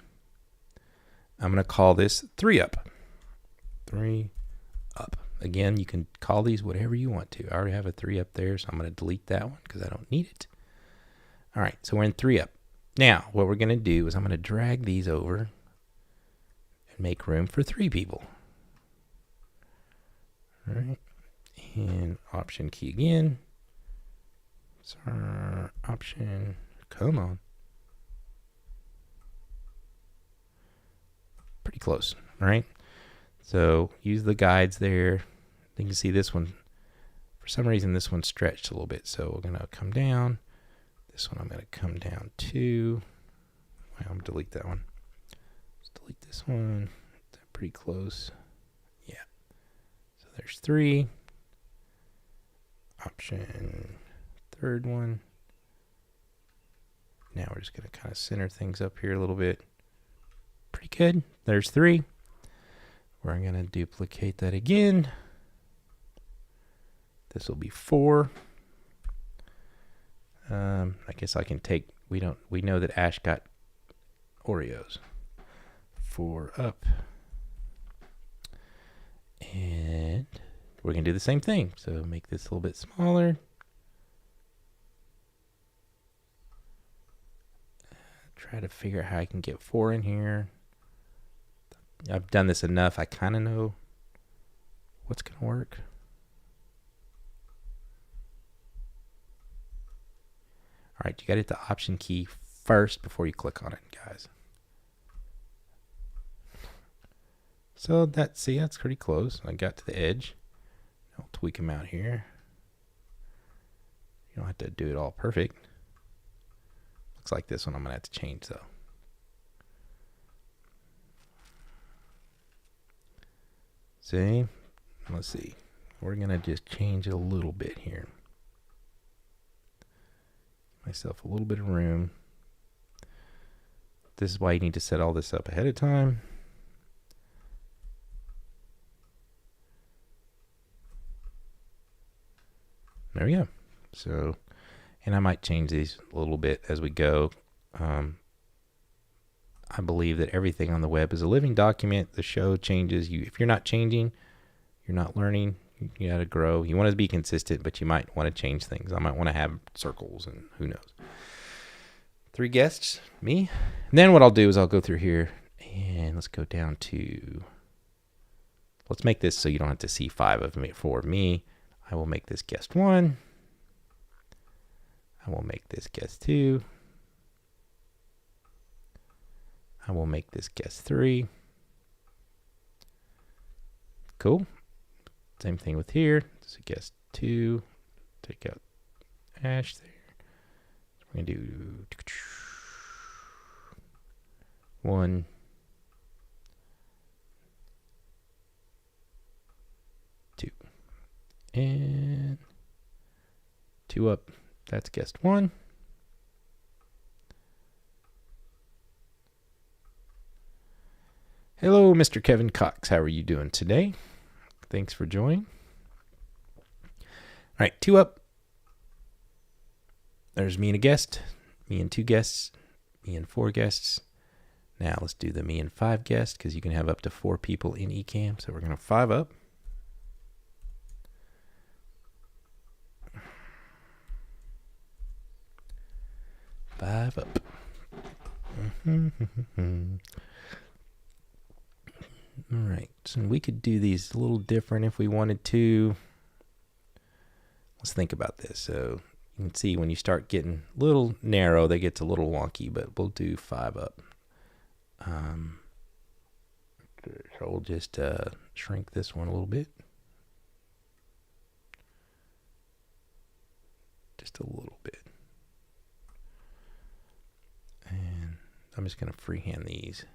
Speaker 1: I'm going to call this 3 up. 3 up. Again, you can call these whatever you want to. I already have a 3 up there, so I'm going to delete that one because I don't need it. All right, so we're in 3 up. Now, what we're going to do is I'm going to drag these over and make room for 3 people. All right, and Option key again. Sorry, Option, come on. Pretty close, all right? So use the guides there. You can see this one, for some reason, this one stretched a little bit. So we're gonna come down. This one I'm going to come down to. I'm going to delete that one. Let's delete this one. They're pretty close. Yeah. So there's 3. Option third one. Now we're just going to kind of center things up here a little bit. Pretty good. There's 3. We're going to duplicate that again. This will be 4. I guess I can take, we know that Ash got Oreos. 4 up. And we're going to do the same thing. So make this a little bit smaller. Try to figure out how I can get 4 in here. I've done this enough. I kind of know what's going to work. All right, you got to hit the Option key first before you click on it, guys. So that's pretty close. I got to the edge. I'll tweak them out here. You don't have to do it all perfect. Looks like this one I'm going to have to change though. See? Let's see. We're going to just change it a little bit here. Myself a little bit of room. This is why you need to set all this up ahead of time. There we go. So, and I might change these a little bit as we go. I believe that everything on the web is a living document. The show changes. If you're not changing, you're not learning. You got to grow. You want to be consistent, but you might want to change things. I might want to have circles and who knows. 3 guests, me. And then what I'll do is I'll go through here and let's go down to, let's make this so you don't have to see 4 of me. I will make this guest 1. I will make this guest 2. I will make this guest 3. Cool. Same thing with here. This is guest 2. Take out Ash there. We're going to do 1. 2. And 2 up. That's guest 1. Hello, Mr. Kevin Cox. How are you doing today? Thanks for joining. All right, 2 up. There's me and a guest, me and 2 guests, me and 4 guests. Now let's do the me and 5 guests because you can have up to 4 people in Ecamm. So we're going to 5 up. Five up. All right, so we could do these a little different if we wanted to. Let's think about this. So you can see when you start getting a little narrow, they get a little wonky, but we'll do 5 up. So we'll just shrink this one a little bit. Just a little bit. And I'm just going to freehand these.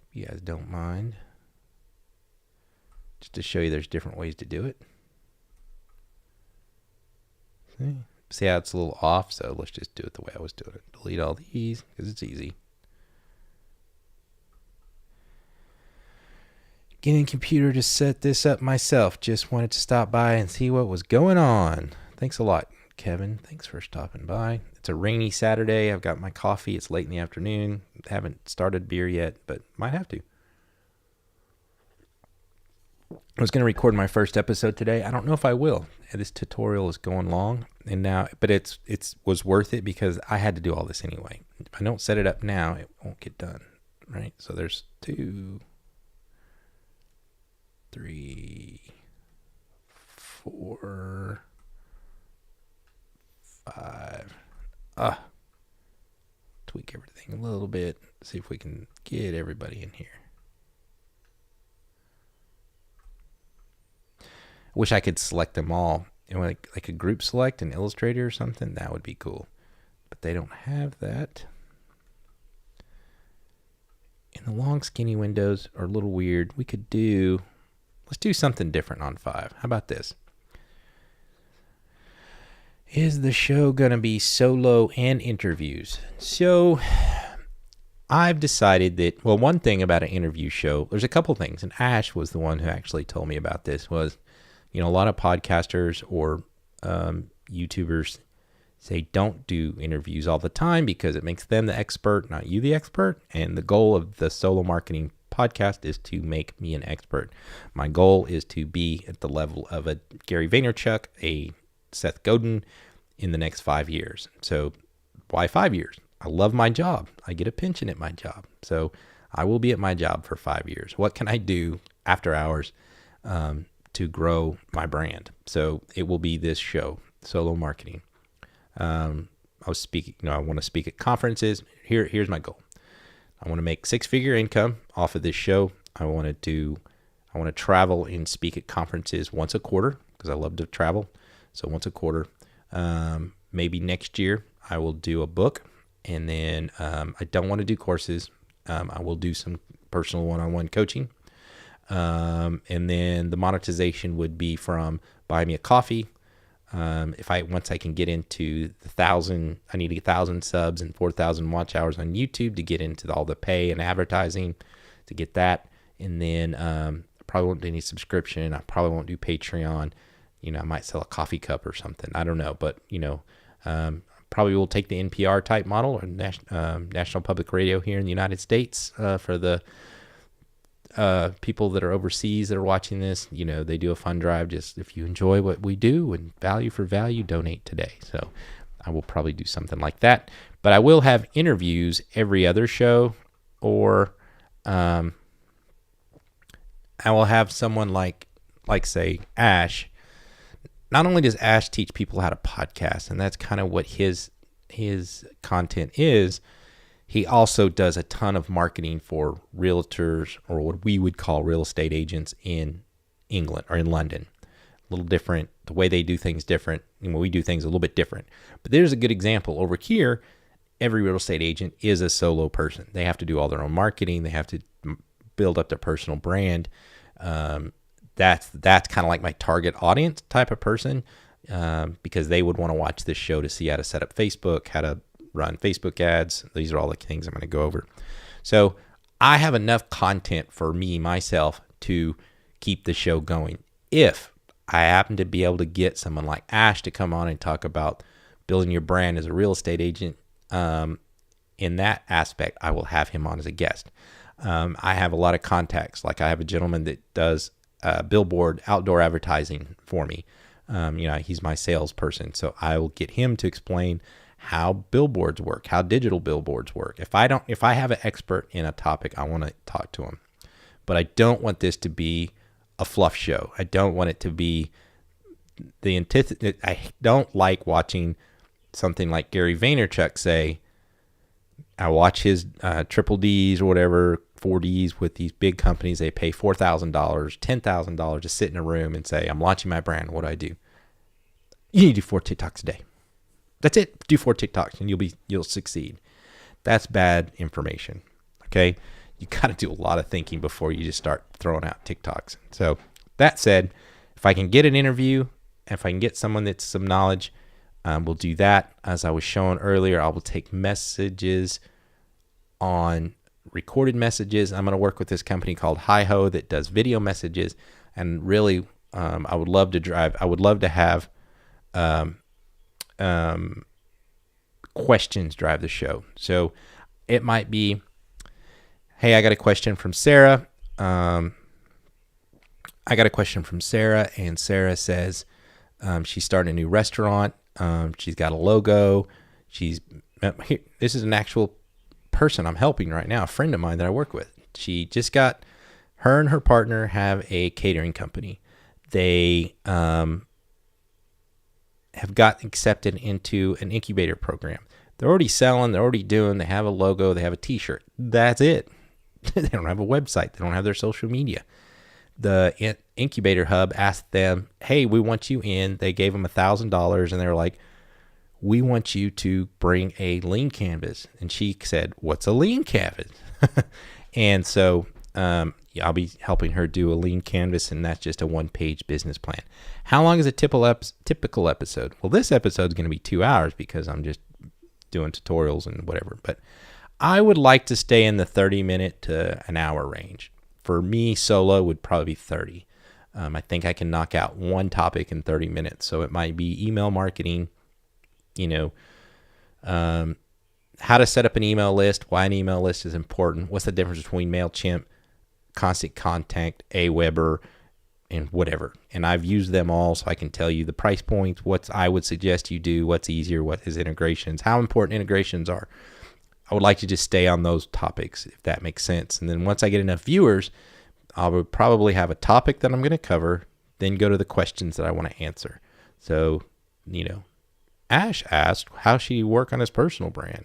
Speaker 1: If you guys don't mind. Just to show you there's different ways to do it. See how it's a little off? So let's just do it the way I was doing it. Delete all these because it's easy. Getting a computer to set this up myself. Just wanted to stop by and see what was going on. Thanks a lot, Kevin. Thanks for stopping by. It's a rainy Saturday. I've got my coffee. It's late in the afternoon. Haven't started beer yet, but might have to. I was going to record my first episode today. I don't know if I will. This tutorial is going long, and now, but it was worth it because I had to do all this anyway. If I don't set it up now, it won't get done, right? So there's 2, 3, 4, 5. Tweak everything a little bit. See if we can get everybody in here. Wish I could select them all like a group select in Illustrator or something. That would be cool. But they don't have that. And the long skinny windows are a little weird. Let's do something different on 5. How about this? Is the show going to be solo and interviews? So I've decided that, well, one thing about an interview show, there's a couple things. And Ash was the one who actually told me about this, was, a lot of podcasters or YouTubers say don't do interviews all the time because it makes them the expert, not you the expert. And the goal of the solo marketing podcast is to make me an expert. My goal is to be at the level of a Gary Vaynerchuk, a Seth Godin in the next 5 years. So why 5 years? I love my job. I get a pension at my job. So I will be at my job for 5 years. What can I do after hours to grow my brand? So it will be this show, solo marketing. I was speaking, I want to speak at conferences. Here's my goal. I want to make 6-figure income off of this show. I want to travel and speak at conferences once a quarter because I love to travel. So once a quarter. Maybe next year I will do a book, and then I don't want to do courses. I will do some personal one-on-one coaching. And then the monetization would be from buy me a coffee. Once I can get into the 1,000, I need 1,000 subs and 4,000 watch hours on YouTube to get into all the pay and advertising to get that. And then probably won't do any subscription. I probably won't do Patreon. I might sell a coffee cup or something. I don't know, but probably will take the NPR type model or National Public Radio here in the United States for the people that are overseas that are watching this. They do a fund drive. Just if you enjoy what we do and value for value, donate today. So I will probably do something like that. But I will have interviews every other show, or I will have someone like say Ash. Not only does Ash teach people how to podcast, and that's kind of what his content is, he also does a ton of marketing for realtors, or what we would call real estate agents in England or in London. A little different. The way they do things different. We do things a little bit different. But there's a good example. Over here, every real estate agent is a solo person. They have to do all their own marketing. They have to build up their personal brand. That's kind of like my target audience type of person, because they would want to watch this show to see how to set up Facebook, how to run Facebook ads. These are all the things I'm going to go over. So I have enough content for myself to keep the show going. If I happen to be able to get someone like Ash to come on and talk about building your brand as a real estate agent, in that aspect, I will have him on as a guest. I have a lot of contacts. Like I have a gentleman that does billboard outdoor advertising for me. He's my salesperson. So I will get him to explain how billboards work, how digital billboards work. If I have an expert in a topic, I want to talk to him. But I don't want this to be a fluff show. I don't want it to be the antithesis. I don't like watching something like Gary Vaynerchuk say. I watch his triple Ds or whatever, 4Ds with these big companies. They pay $4,000, $10,000 to sit in a room and say, I'm launching my brand. What do I do? You need to do 4 TikToks a day. That's it. Do 4 TikToks and you'll succeed. That's bad information. Okay. You got to do a lot of thinking before you just start throwing out TikToks. So that said, if I can get an interview, if I can get someone that's some knowledge, we'll do that. As I was showing earlier, I will take messages on recorded messages. I'm going to work with this company called Hi-Ho that does video messages. And really, I would love to have questions drive the show. So it might be, hey, I got a question from Sarah. And Sarah says she's starting a new restaurant. She's got a logo. This is an actual person I'm helping right now, a friend of mine that I work with. She just got, her and her partner have a catering company. They have got accepted into an incubator program. They're already selling, they're already doing, they have a logo, they have a t-shirt. That's it. They don't have a website. They don't have their social media. the incubator hub asked them, hey, we want you in. They gave them $1,000 and they were like, we want you to bring a lean canvas. And she said, what's a lean canvas? And so yeah, I'll be helping her do a lean canvas, and that's just a 1-page business plan. How long is a typical episode? Well, this episode is going to be 2 hours because I'm just doing tutorials and whatever. But I would like to stay in the 30-minute to an hour range. For me, solo would probably be 30. I think I can knock out one topic in 30 minutes. So it might be email marketing, how to set up an email list, why an email list is important, what's the difference between MailChimp, Constant Contact, Aweber, and whatever. And I've used them all, so I can tell you the price points, what I would suggest you do, what's easier, what is integrations, how important integrations are. I would like to just stay on those topics, if that makes sense. And then once I get enough viewers, I would probably have a topic that I'm going to cover, then go to the questions that I want to answer. So, Ash asked how should he work on his personal brand.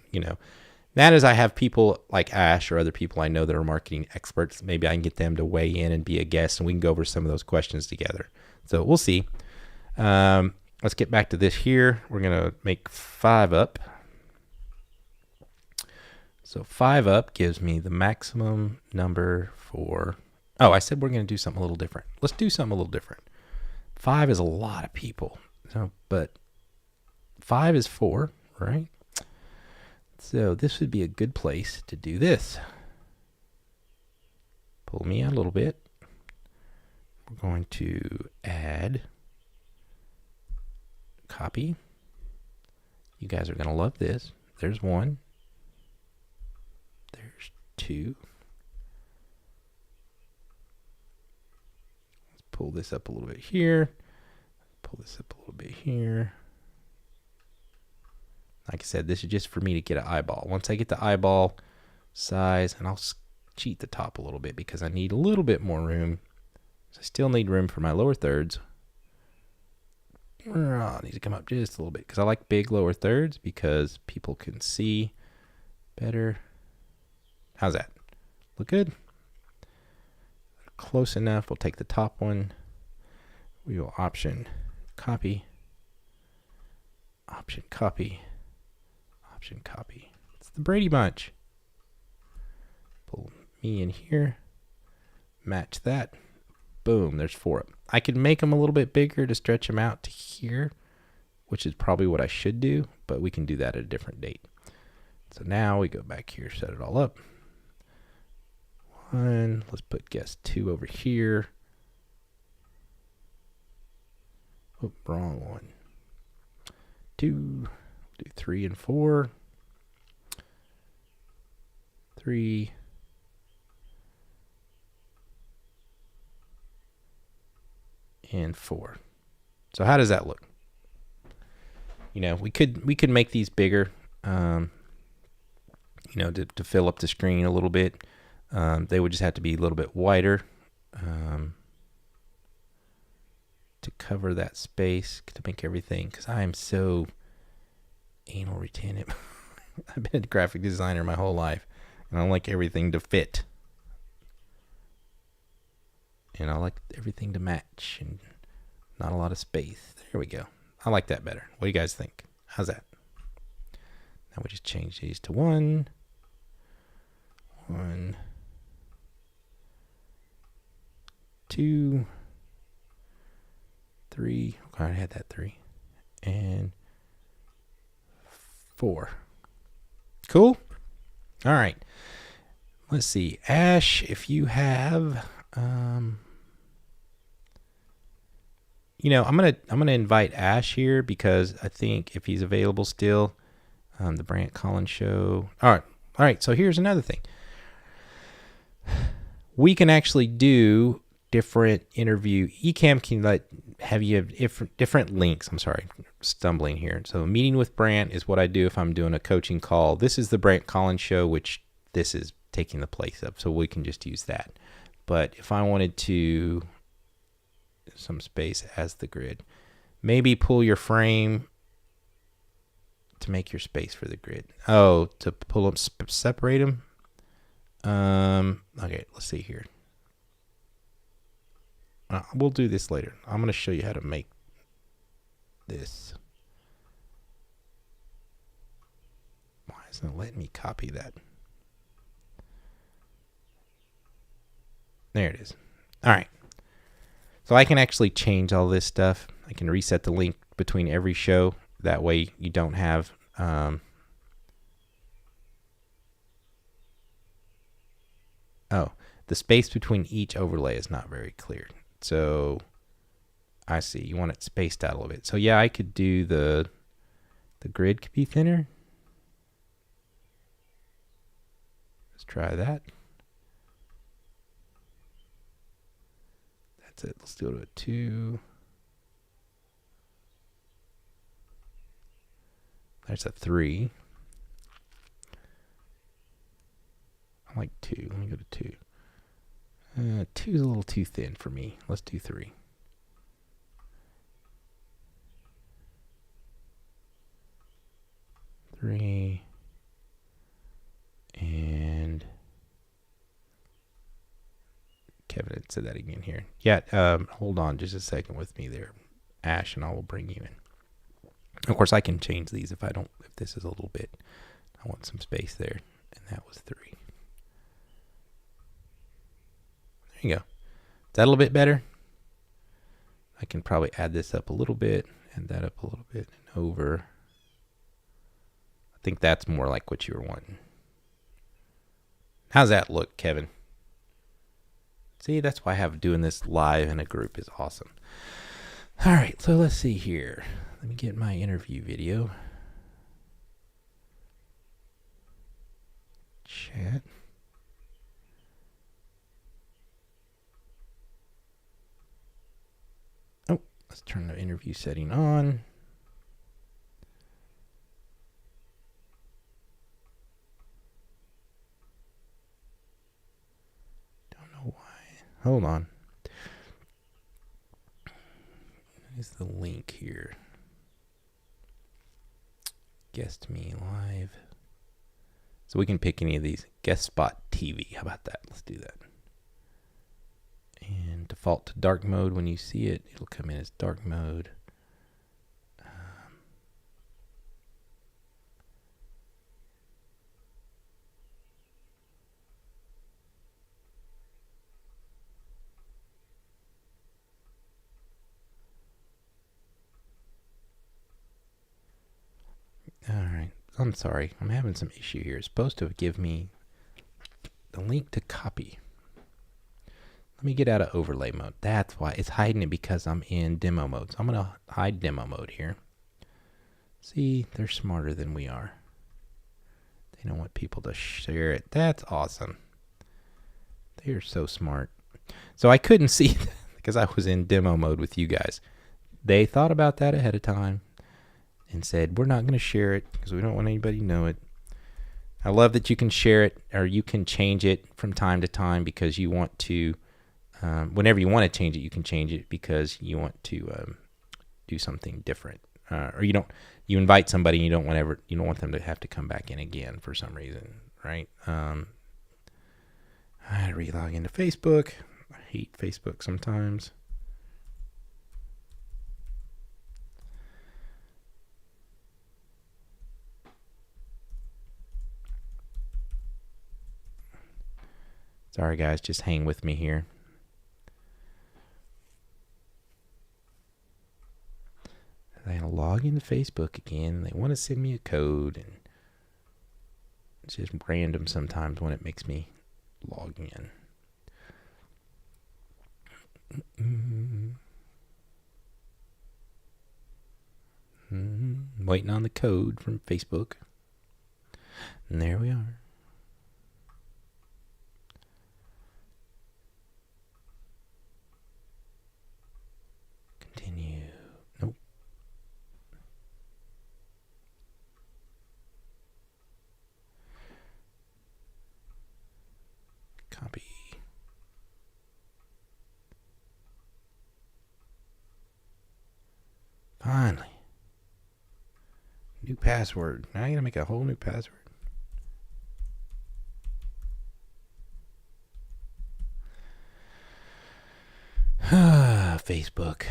Speaker 1: That is, I have people like Ash or other people I know that are marketing experts. Maybe I can get them to weigh in and be a guest, and we can go over some of those questions together. So we'll see. Let's get back to this here. We're going to make 5 up. So 5 up gives me the maximum number for... Oh, I said we're going to do something a little different. Let's do something a little different. 5 is a lot of people. But 5 is 4, right? So this would be a good place to do this. Pull me out a little bit. We're going to add copy. You guys are going to love this. There's 1. There's 2. Let's pull this up a little bit here. Pull this up a little bit here. Like I said, this is just for me to get an eyeball. Once I get the eyeball size, and I'll cheat the top a little bit because I need a little bit more room. So I still need room for my lower thirds. I need to come up just a little bit because I like big lower thirds because people can see better. How's that? Look good? Close enough. We'll take the top one. We will option copy. Option copy. Option copy. It's the Brady Bunch. Pull me in here. Match that. Boom. There's 4. I could make them a little bit bigger to stretch them out to here, which is probably what I should do, but we can do that at a different date. So now we go back here, set it all up. 1. Let's put guest 2 over here. Oh, wrong one. 2. Do 3 and 4. 3. And 4. So how does that look? We could make these bigger, to fill up the screen a little bit. They would just have to be a little bit wider to cover that space, to make everything, because I am so anal retentive. I've been a graphic designer my whole life, and I like everything to fit. And I like everything to match and not a lot of space. There we go. I like that better. What do you guys think? How's that? Now we just change these to 1. 1. 2. 3. Okay, I had that 3. And 4. Cool. All right. Let's see. Ash, if you have... I'm gonna invite Ash here because I think if he's available still, the Brant Collins show. All right. So here's another thing. We can actually do different interview. Ecamm can have you have different links. I'm sorry, stumbling here. So a meeting with Brant is what I do if I'm doing a coaching call. This is the Brant Collins show, which this is taking the place of. So we can just use that. But if I wanted to, some space as the grid, maybe pull your frame to make your space for the grid. Oh, to pull them, separate them. Okay, let's see here. We'll do this later. I'm going to show you how to make this. Why isn't it letting me copy that? There it is. All right. So I can actually change all this stuff. I can reset the link between every show. That way you don't have the space between each overlay is not very clear. So I see. You want it spaced out a little bit. So yeah, I could do the grid could be thinner. Let's try that. That's it. Let's do it at 2. There's a 3. I like 2. Let me go to 2. 2 is a little too thin for me. Let's do 3. And Kevin had said that again here. Yeah, hold on just a second with me there, Ash, and I will bring you in. Of course, I can change these if this is a little bit. I want some space there, and that was 3. There you go. Is that a little bit better? I can probably add this up a little bit, and that up a little bit, and over. I think that's more like what you were wanting. How's that look, Kevin? See, that's why I have doing this live in a group is awesome. All right, so let's see here. Let me get my interview video. Chat. Oh, let's turn the interview setting on. Don't know why. Hold on. Is the link here? Guest me live. So we can pick any of these. Guest spot TV. How about that? Let's do that. And default to dark mode. When you see it, it'll come in as dark mode. All right. I'm sorry. I'm having some issue here. It's supposed to give me the link to copy. Let me get out of overlay mode. That's why it's hiding it, because I'm in demo mode. So I'm going to hide demo mode here. See, they're smarter than we are. They don't want people to share it. That's awesome. They are so smart. So I couldn't see because I was in demo mode with you guys. They thought about that ahead of time and said, we're not going to share it because we don't want anybody to know it. I love that you can share it, or you can change it from time to time because you want to, whenever you want to change it, you can change it because you want to do something different. Or you invite somebody and you don't want them to have to come back in again for some reason, right? I had to re-log into Facebook. I hate Facebook sometimes. Sorry guys, just hang with me here. They log into Facebook again. They want to send me a code, and it's just random sometimes when it makes me log in. Waiting on the code from Facebook. And there we are. Continue. Nope. Copy. Finally. New password. Now I gotta make a whole new password. Facebook.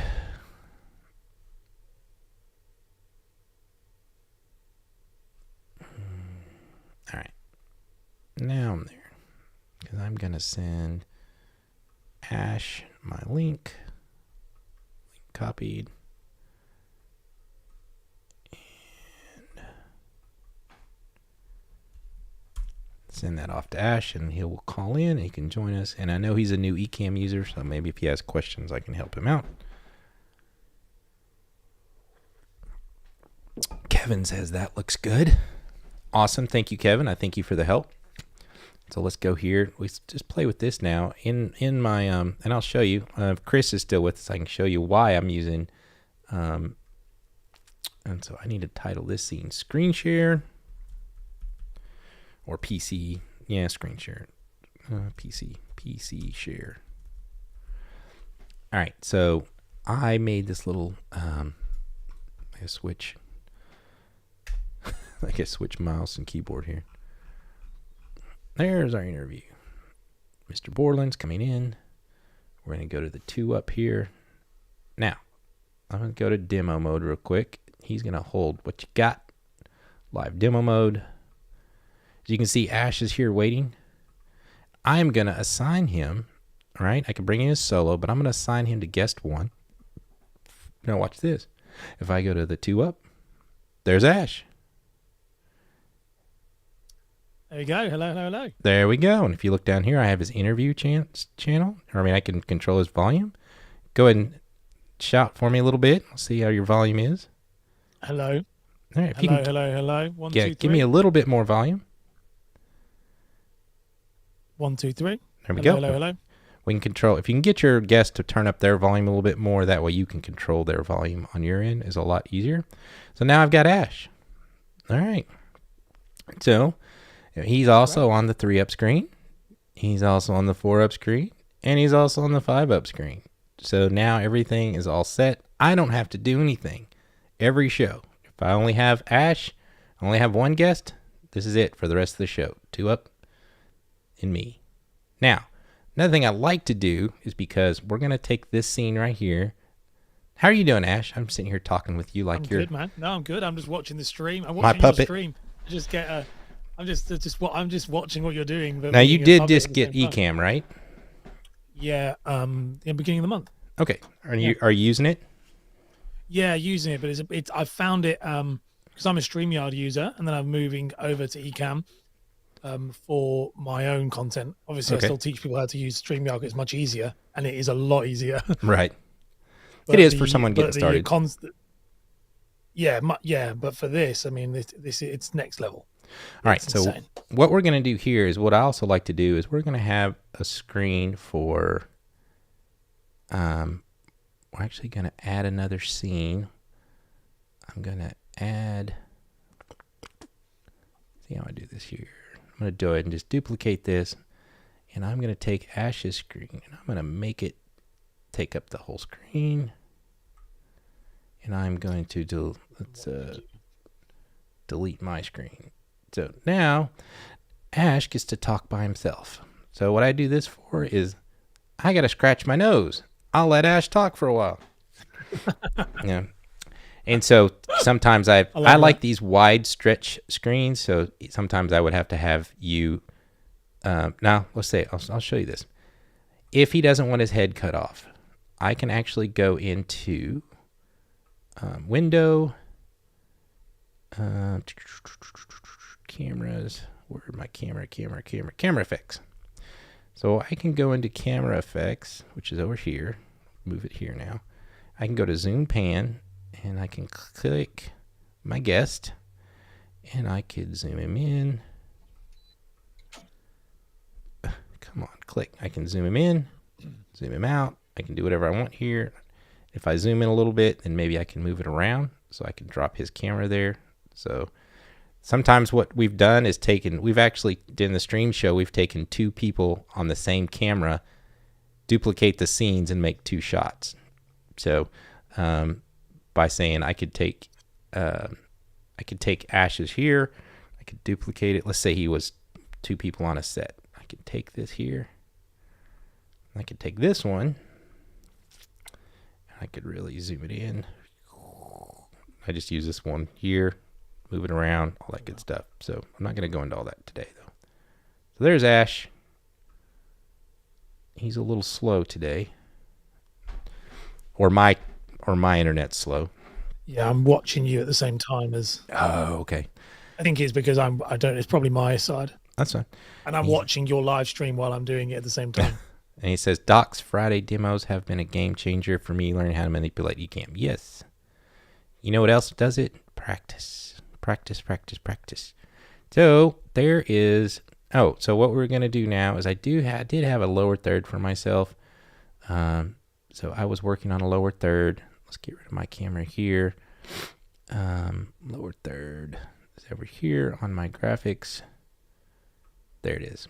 Speaker 1: All right. Now I'm there. Because I'm going to send Ash my link. Copied. And send that off to Ash, and he will call in. He can join us. And I know he's a new Ecamm user, so maybe if he has questions, I can help him out. Kevin says that looks good. Awesome. Thank you, Kevin. I thank you for the help. So let's go here. We just play with this now in my and I'll show you. If Chris is still with us, I can show you why I'm using. And so I need to title this scene "Screen Share" or PC. Yeah, screen share. PC share. All right. So I made this little switch. I guess switch mouse and keyboard here. There's our interview. Mr. Borland's coming in. We're going to go to the 2 up here. Now, I'm going to go to demo mode real quick. He's going to hold what you got. Live demo mode. As you can see, Ash is here waiting. I'm going to assign him. All right, I can bring in his solo, but I'm going to assign him to guest 1. Now watch this. If I go to the 2 up, there's Ash.
Speaker 2: There you go. Hello, hello, hello.
Speaker 1: There we go. And if you look down here, I have his interview channel. I can control his volume. Go ahead and shout for me a little bit. I'll see how your volume is.
Speaker 2: Hello.
Speaker 1: All right.
Speaker 2: Hello. 1, 2, 3.
Speaker 1: Give me a little bit more volume.
Speaker 2: 1, 2, 3.
Speaker 1: There we go.
Speaker 2: Hello.
Speaker 1: We can control. If you can get your guest to turn up their volume a little bit more, that way you can control their volume on your end. Is a lot easier. So now I've got Ash. All right. So he's also on the 3 up screen. He's also on the 4 up screen. And he's also on the 5 up screen. So now everything is all set. I don't have to do anything. Every show. If I only have Ash, I only have one guest, this is it for the rest of the show. 2 up and me. Now, another thing I like to do is because we're going to take this scene right here. How are you doing, Ash? I'm sitting here talking with you like
Speaker 2: I'm
Speaker 1: you're...
Speaker 2: good, man. No, I'm good. I'm just watching the stream. I'm
Speaker 1: my
Speaker 2: watching
Speaker 1: puppet.
Speaker 2: your stream. I just get a... I'm just watching what you're doing.
Speaker 1: Now you did just get Ecamm, right?
Speaker 2: Yeah, in the beginning of the month.
Speaker 1: Okay. Are you using it?
Speaker 2: Yeah, using it, but it's I found it because I'm a StreamYard user, and then I'm moving over to Ecamm for my own content. Obviously,
Speaker 1: okay.
Speaker 2: I still teach people how to use StreamYard. It's much easier, and it is a lot easier.
Speaker 1: Right. It is for someone getting started.
Speaker 2: Yeah, but for this, I mean, this it's next level.
Speaker 1: All right, so what we're going to do here is what I also like to do is we're going to have a screen for, we're actually going to add another scene. I'm going to add, see how I do this here. I'm going to do it and just duplicate this, and I'm going to take Ash's screen, and I'm going to make it take up the whole screen, and I'm going to delete my screen. So now Ash gets to talk by himself. So what I do this for is I got to scratch my nose. I'll let Ash talk for a while. Yeah. And so sometimes I like these wide stretch screens. So sometimes I would have to have you. Now let's say I'll show you this. If he doesn't want his head cut off, I can actually go into window, cameras, where my camera effects. So I can go into camera effects, which is over here. Move it here now. I can go to zoom pan, and I can click my guest, and I could zoom him in. Come on, click. I can zoom him in, zoom him out. I can do whatever I want here. If I zoom in a little bit, then maybe I can move it around, so I can drop his camera there. So sometimes what we've done is we've actually, in the stream show, we've taken 2 people on the same camera, duplicate the scenes, and make 2 shots. So by saying I could take Ash's here, I could duplicate it. Let's say he was 2 people on a set. I could take this here. I could take this one, I could really zoom it in. I just use this one here, move it around, all that good stuff. So I'm not going to go into all that today, though. So there's Ash. He's a little slow today. Or my internet's slow.
Speaker 2: Yeah, I'm watching you at the same time as.
Speaker 1: Oh, okay.
Speaker 2: I think it's because I don't. It's probably my side.
Speaker 1: That's fine.
Speaker 2: And I'm watching your live stream while I'm doing it at the same time.
Speaker 1: And he says, Doc's Friday demos have been a game changer for me learning how to manipulate Ecamm. Yes. You know what else does it? Practice. Practice, practice, practice. So there is... Oh, so what we're going to do now is I did have a lower third for myself. So I was working on a lower third. Let's get rid of my camera here. Lower third is over here on my graphics. There it is.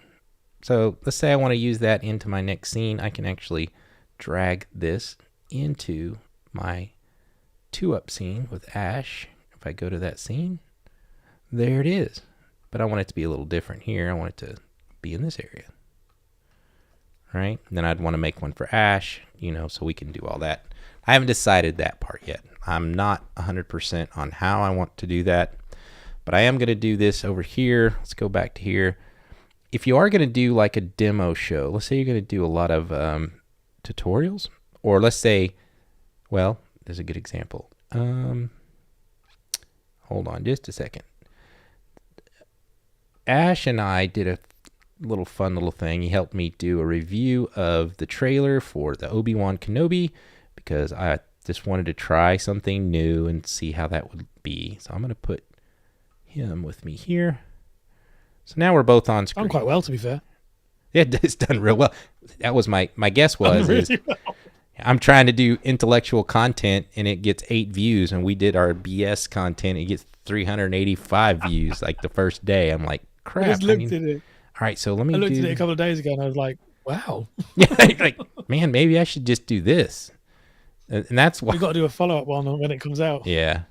Speaker 1: So let's say I want to use that into my next scene. I can actually drag this into my 2-up scene with Ash. If I go to that scene, there it is. But I want it to be a little different here. I want it to be in this area. Right? And then I'd want to make one for Ash, so we can do all that. I haven't decided that part yet. I'm not 100% on how I want to do that. But I am going to do this over here. Let's go back to here. If you are going to do like a demo show, let's say you're going to do a lot of tutorials, or let's say, well, there's a good example. Hold on just a second. Ash and I did a fun little thing. He helped me do a review of the trailer for the Obi-Wan Kenobi because I just wanted to try something new and see how that would be. So I'm going to put him with me here. So now we're both on screen.
Speaker 2: Done quite well, to be fair.
Speaker 1: Yeah, it's done real well. That was my guess was
Speaker 2: Really well.
Speaker 1: I'm trying to do intellectual content and it gets 8 views, and we did our BS content. It gets 385 views like the first day. I'm like, crap.
Speaker 2: I just looked at it.
Speaker 1: All right, so let me.
Speaker 2: I looked at it a couple of days ago and I was like, wow.
Speaker 1: Yeah, like, man, maybe I should just do this. And that's why
Speaker 2: We've got to do a follow-up one when it comes out.
Speaker 1: Yeah.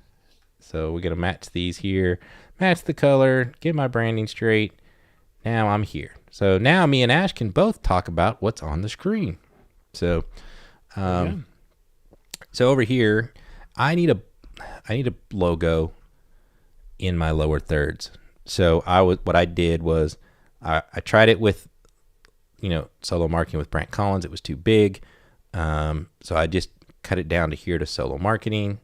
Speaker 1: So we're going to match these here, match the color, get my branding straight. Now I'm here. So now me and Ash can both talk about what's on the screen. So, so over here, I need a logo in my lower thirds. So what I did was I tried it with, solo marketing with Brant Collins. It was too big. So I just cut it down to here to solo marketing.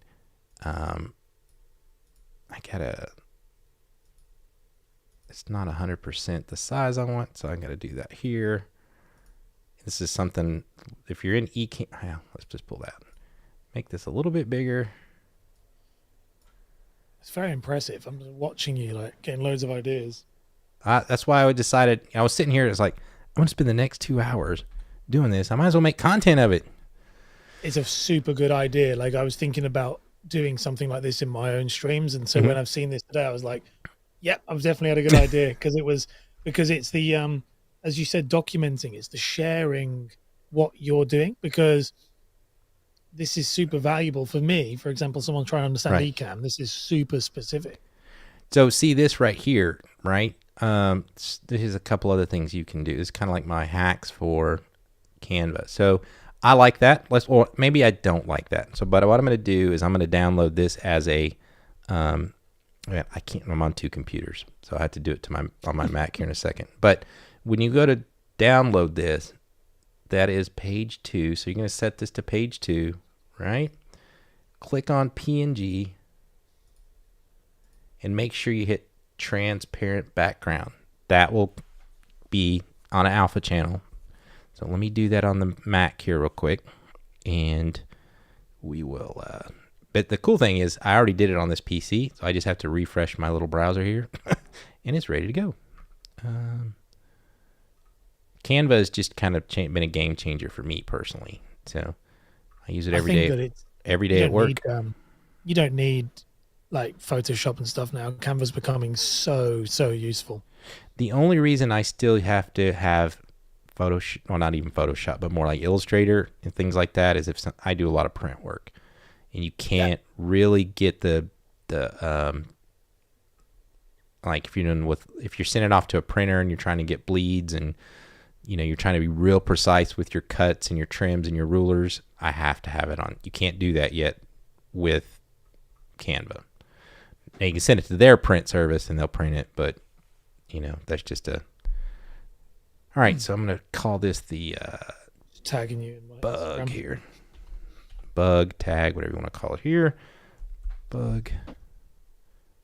Speaker 1: It's not 100% the size I want, so I got to do that here. This is something, if you're in Ecamm, let's just pull that. Make this a little bit bigger.
Speaker 2: It's very impressive. I'm just watching you, like, getting loads of ideas.
Speaker 1: That's why I decided, I was sitting here, it's like, I'm going to spend the next 2 hours doing this. I might as well make content of it.
Speaker 2: It's a super good idea. Like, I was thinking about doing something like this in my own streams, and so when I've seen this today, I was like, yep, I've definitely had a good idea, because it's the as you said, documenting. It's the sharing what you're doing, because this is super valuable for me. For example, someone trying to understand Ecamm, this is super specific.
Speaker 1: So see this right here, right? There's a couple other things you can do. It's kind of like my hacks for Canva. So I like that. Or maybe I don't like that. So, but what I'm going to do is I'm going to download this as a, I'm on 2 computers, so I have to do it on my Mac here in a second. But when you go to download this, that is page 2. So you're going to set this to page 2, right? Click on PNG and make sure you hit transparent background. That will be on an alpha channel. So let me do that on the Mac here real quick, and we will, but the cool thing is I already did it on this PC, so I just have to refresh my little browser here, and it's ready to go. Canva has just kind of been a game changer for me personally. So I use it every day at work.
Speaker 2: You don't need like Photoshop and stuff now. Canva's becoming so useful. The
Speaker 1: only reason I still have to have Photoshop, well, not even Photoshop, but more like Illustrator and things like that, is if I do a lot of print work, and you can't really get the like if you're sending it off to a printer and you're trying to get bleeds and you're trying to be real precise with your cuts and your trims and your rulers, I have to have it on. You can't do that yet with Canva. Now you can send it to their print service and they'll print it, but that's just a. All right, so I'm gonna call this the
Speaker 2: tagging you in my
Speaker 1: bug
Speaker 2: Instagram.
Speaker 1: here. Bug tag, whatever you want to call it here. Bug.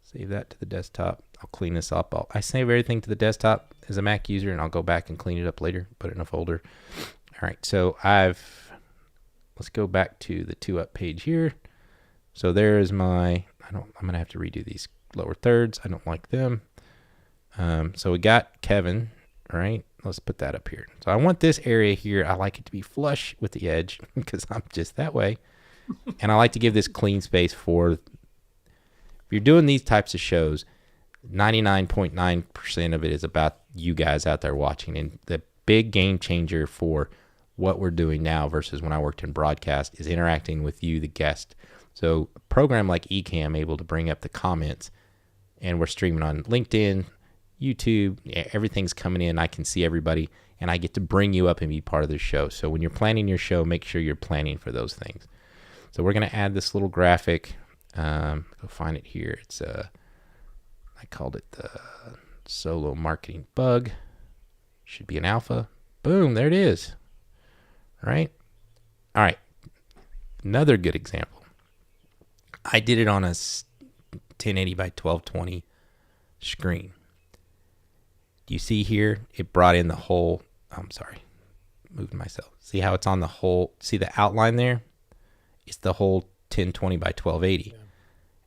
Speaker 1: Save that to the desktop. I'll clean this up. I save everything to the desktop as a Mac user, and I'll go back and clean it up later. Put it in a folder. All right, so let's go back to the 2UP page here. So there is I'm gonna have to redo these lower thirds. I don't like them. So we got Kevin, right? Let's put that up here. So I want this area here. I like it to be flush with the edge because I'm just that way. And I like to give this clean space if you're doing these types of shows, 99.9% of it is about you guys out there watching. And the big game changer for what we're doing now versus when I worked in broadcast is interacting with you, the guest. So a program like Ecamm able to bring up the comments, and we're streaming on LinkedIn, YouTube, everything's coming in. I can see everybody, and I get to bring you up and be part of the show. So when you're planning your show, make sure you're planning for those things. So we're going to add this little graphic. Go find it here. It's I called it the solo marketing bug. Should be an alpha. Boom, there it is. Right? All right. Another good example. I did it on a 1080 by 1220 screen. Do you see here? It brought in the whole, I'm sorry, moved myself. See how it's on the whole, see the outline there? It's the whole 1020 by 1280. Yeah.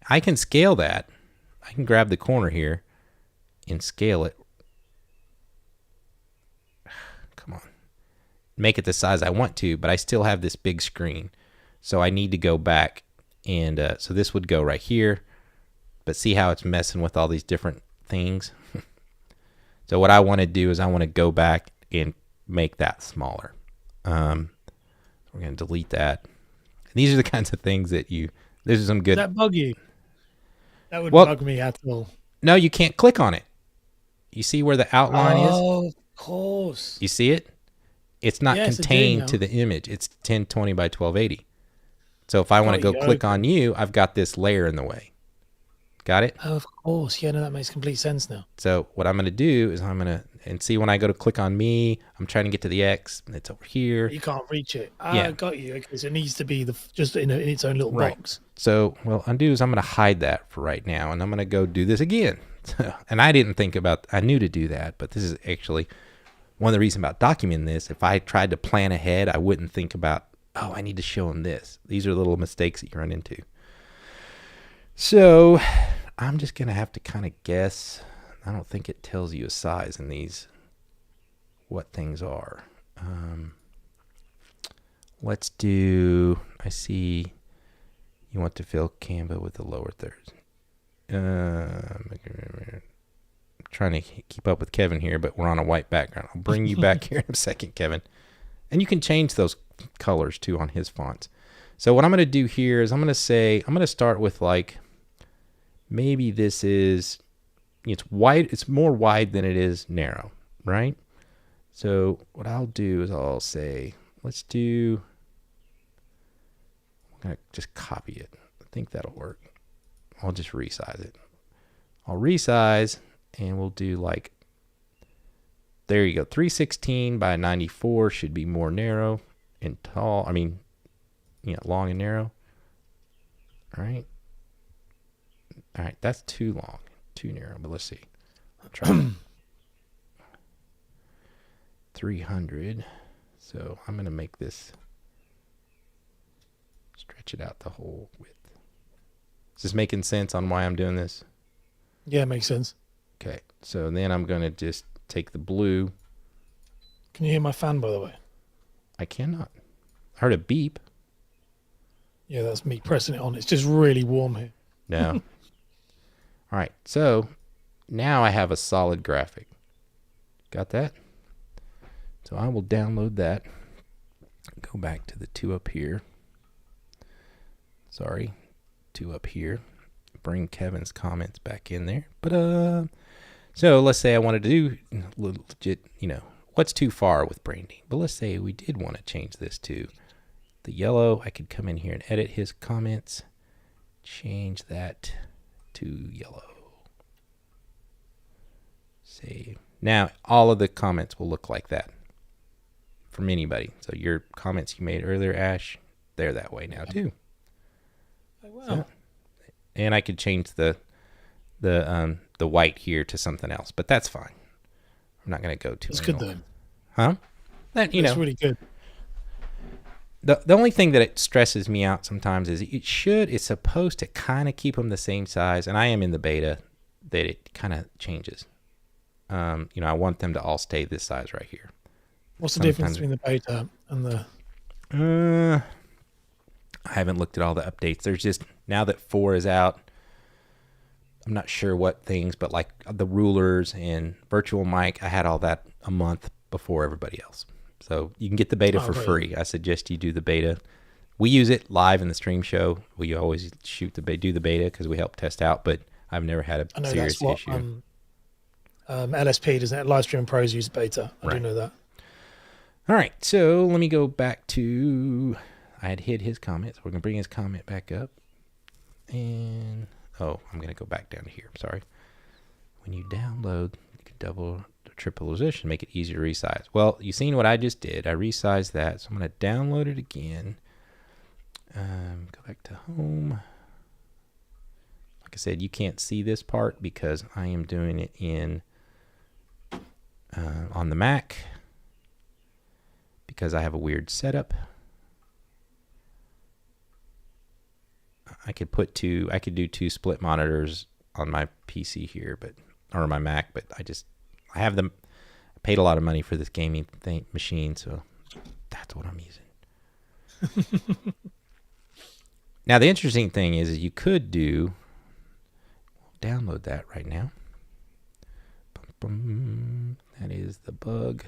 Speaker 1: I can scale that. I can grab the corner here and scale it. Come on. Make it the size I want to, but I still have this big screen. So I need to go back, and so this would go right here. But see how it's messing with all these different things? So what I want to do is I want to go back and make that smaller. We're going to delete that. And these are the kinds of things that there's some good.
Speaker 2: Does that bug you? That wouldn't bug me at all.
Speaker 1: No, you can't click on it. You see where the outline is?
Speaker 2: Oh, of course.
Speaker 1: You see it? It's not contained to the image. It's 1020 by 1280. So if I want to go click on you, I've got this layer in the way. Got it?
Speaker 2: Oh, of course. Yeah, no, that makes complete sense now.
Speaker 1: So what I'm going to do is and see when I go to click on me, I'm trying to get to the X, and it's over here.
Speaker 2: You can't reach it. I got you. Okay, so it needs to be just in its own little box.
Speaker 1: So, undo is I'm going to hide that for right now, and I'm going to go do this again. And I knew to do that, but this is actually one of the reasons about documenting this. If I tried to plan ahead, I wouldn't think about, I need to show them this. These are little mistakes that you run into. So I'm just going to have to kind of guess. I don't think it tells you a size in these, what things are. Let's do, I see you want to fill Canva with the lower thirds. I'm trying to keep up with Kevin here, but we're on a white background. I'll bring you back here in a second, Kevin. And you can change those colors too on his fonts. So what I'm going to do here is I'm going to start with maybe this is, it's wide, it's more wide than it is narrow, right? So what I'll do is I'll say, I'm going to just copy it. I think that'll work. I'll just resize it. I'll resize, and we'll do there you go. 316 by 94 should be more narrow and tall. Long and narrow. All right. All right, that's too long, too narrow, but let's see. I'll try 300. So I'm going to make this, stretch it out the whole width. Is this making sense on why I'm doing this?
Speaker 2: Yeah, it makes sense.
Speaker 1: Okay, so then I'm going to just take the blue.
Speaker 2: Can you hear my fan, by the way?
Speaker 1: I cannot. I heard a beep.
Speaker 2: Yeah, that's me pressing it on. It's just really warm here.
Speaker 1: No. All right, so now I have a solid graphic. Got that? So I will download that. Go back to the 2UP here. Sorry, 2UP here. Bring Kevin's comments back in there. But so let's say I wanted to do legit, what's too far with branding? But let's say we did want to change this to the yellow. I could come in here and edit his comments, change that to yellow. Save. Now all of the comments will look like that from anybody. So your comments you made earlier, Ash, they're that way now too.
Speaker 2: Oh, wow.
Speaker 1: So, and I could change the white here to something else, but that's fine. I'm not going to go too.
Speaker 2: It's good though.
Speaker 1: Huh? That,
Speaker 2: It's really good.
Speaker 1: The only thing that it stresses me out sometimes is it's supposed to kind of keep them the same size, and I am in the beta that it kind of changes. I want them to all stay this size right here.
Speaker 2: What's the difference between the beta and the?
Speaker 1: I haven't looked at all the updates. There's just, now that 4 is out, I'm not sure what things, but like the rulers and virtual mic, I had all that a month before everybody else. So you can get the beta for free. I suggest you do the beta. We use it live in the stream show. We always do the beta because we help test out, but I've never had a serious issue.
Speaker 2: LSP, doesn't it? Livestream Pros use beta. I do know that.
Speaker 1: All right, so let me go back to, I had hid his comments. We're going to bring his comment back up. And, I'm going to go back down to here. Sorry. When you download, you can double or triple resolution, make it easier to resize. Well, you seen what I just did. I resized that, so I'm going to download it again. Go back to home. Like I said, you can't see this part because I am doing it in on the Mac because I have a weird setup. I could do 2 split monitors on my PC here, or my Mac, but I have them. I paid a lot of money for this gaming machine, so that's what I'm using. Now, the interesting thing is you could download that right now. That is the bug.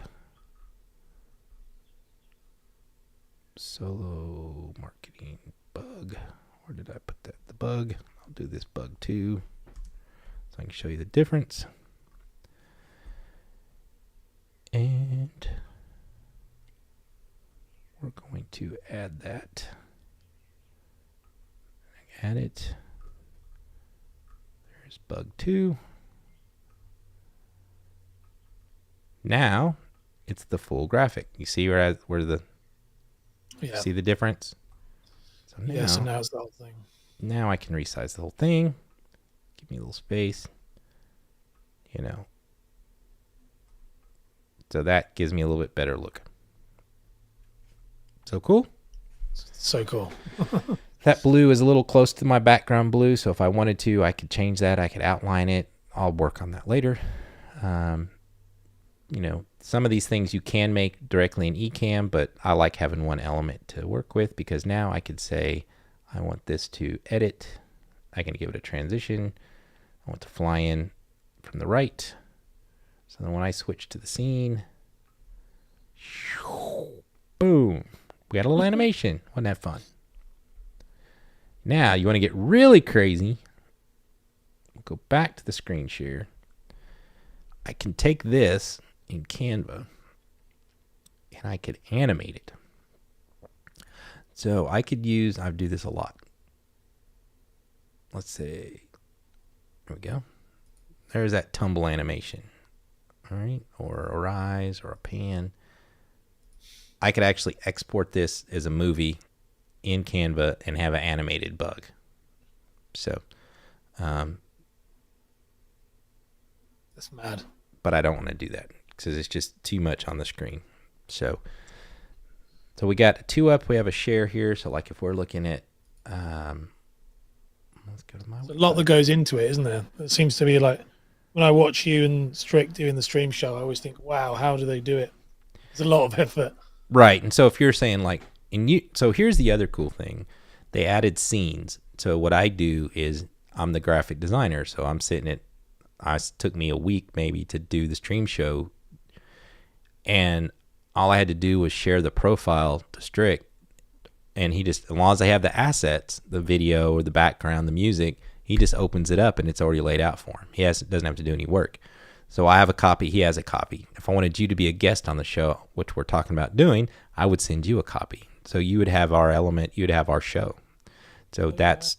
Speaker 1: Solo marketing bug. Where did I put that? The bug. I'll do this bug too, so I can show you the difference. And we're going to add that. Add it. There's bug 2. Now it's the full graphic. You see where see the difference? So now,
Speaker 2: so now it's the whole thing.
Speaker 1: Now I can resize the whole thing. Give me a little space. So that gives me a little bit better look. So cool?
Speaker 2: So cool.
Speaker 1: That blue is a little close to my background blue, so if I wanted to, I could change that. I could outline it. I'll work on that later. Some of these things you can make directly in Ecamm, but I like having one element to work with because now I could say, I want this to edit. I can give it a transition. I want to fly in from the right. So then when I switch to the scene, boom, we got a little animation. Wasn't that fun? Now you want to get really crazy. We'll go back to the screen share. I can take this in Canva and I could animate it. So I do this a lot. Let's say, there we go. There's that tumble animation. All right, or a rise or a pan. I could actually export this as a movie in Canva and have an animated bug. So,
Speaker 2: that's mad.
Speaker 1: But I don't want to do that because it's just too much on the screen. So we got a 2 up. We have a share here. So like if we're looking at, let's go to my.
Speaker 2: There's a lot that goes into it, isn't there? It seems to be like when I watch you and Strick doing the stream show, I always think, wow, how do they do it? There's a lot of effort. Right.
Speaker 1: And so if you're saying like, so here's the other cool thing. They added scenes. So what I do is I'm the graphic designer. So I'm sitting it took me a week maybe to do the stream show. And all I had to do was share the profile to Strick. And he just, as long as I have the assets, the video or the background, the music, he just opens it up and it's already laid out for him. He doesn't have to do any work. So I have a copy. He has a copy. If I wanted you to be a guest on the show, which we're talking about doing, I would send you a copy. So you would have our element. You'd have our show. So that's,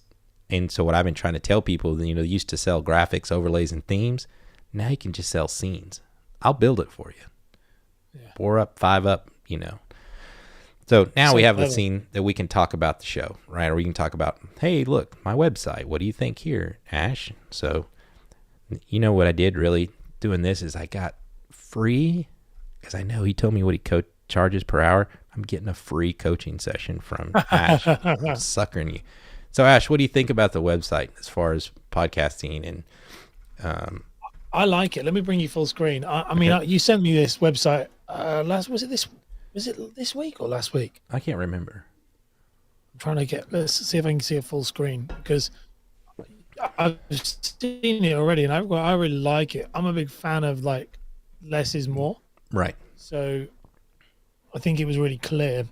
Speaker 1: and so what I've been trying to tell people, they used to sell graphics, overlays, and themes. Now you can just sell scenes. I'll build it for you.
Speaker 2: Yeah.
Speaker 1: 4 up, 5 up, So now
Speaker 2: So
Speaker 1: we have the
Speaker 2: clever.
Speaker 1: scene that we can talk about the show, right? Or we can talk about, hey, look, my website. What do you think here, Ash? So, what I did really doing this is I got free, because I know he told me what he charges per hour. I'm getting a free coaching session from Ash. I'm suckering you. So, Ash, what do you think about the website as far as podcasting? And
Speaker 2: I like it. Let me bring you full screen. I mean,
Speaker 1: okay.
Speaker 2: you sent me this website was it this week or last week?
Speaker 1: I can't remember.
Speaker 2: I'm trying to let's see if I can see a full screen, because I've seen it already and I really like it. I'm a big fan of like less is more.
Speaker 1: Right.
Speaker 2: So I think it was really clear.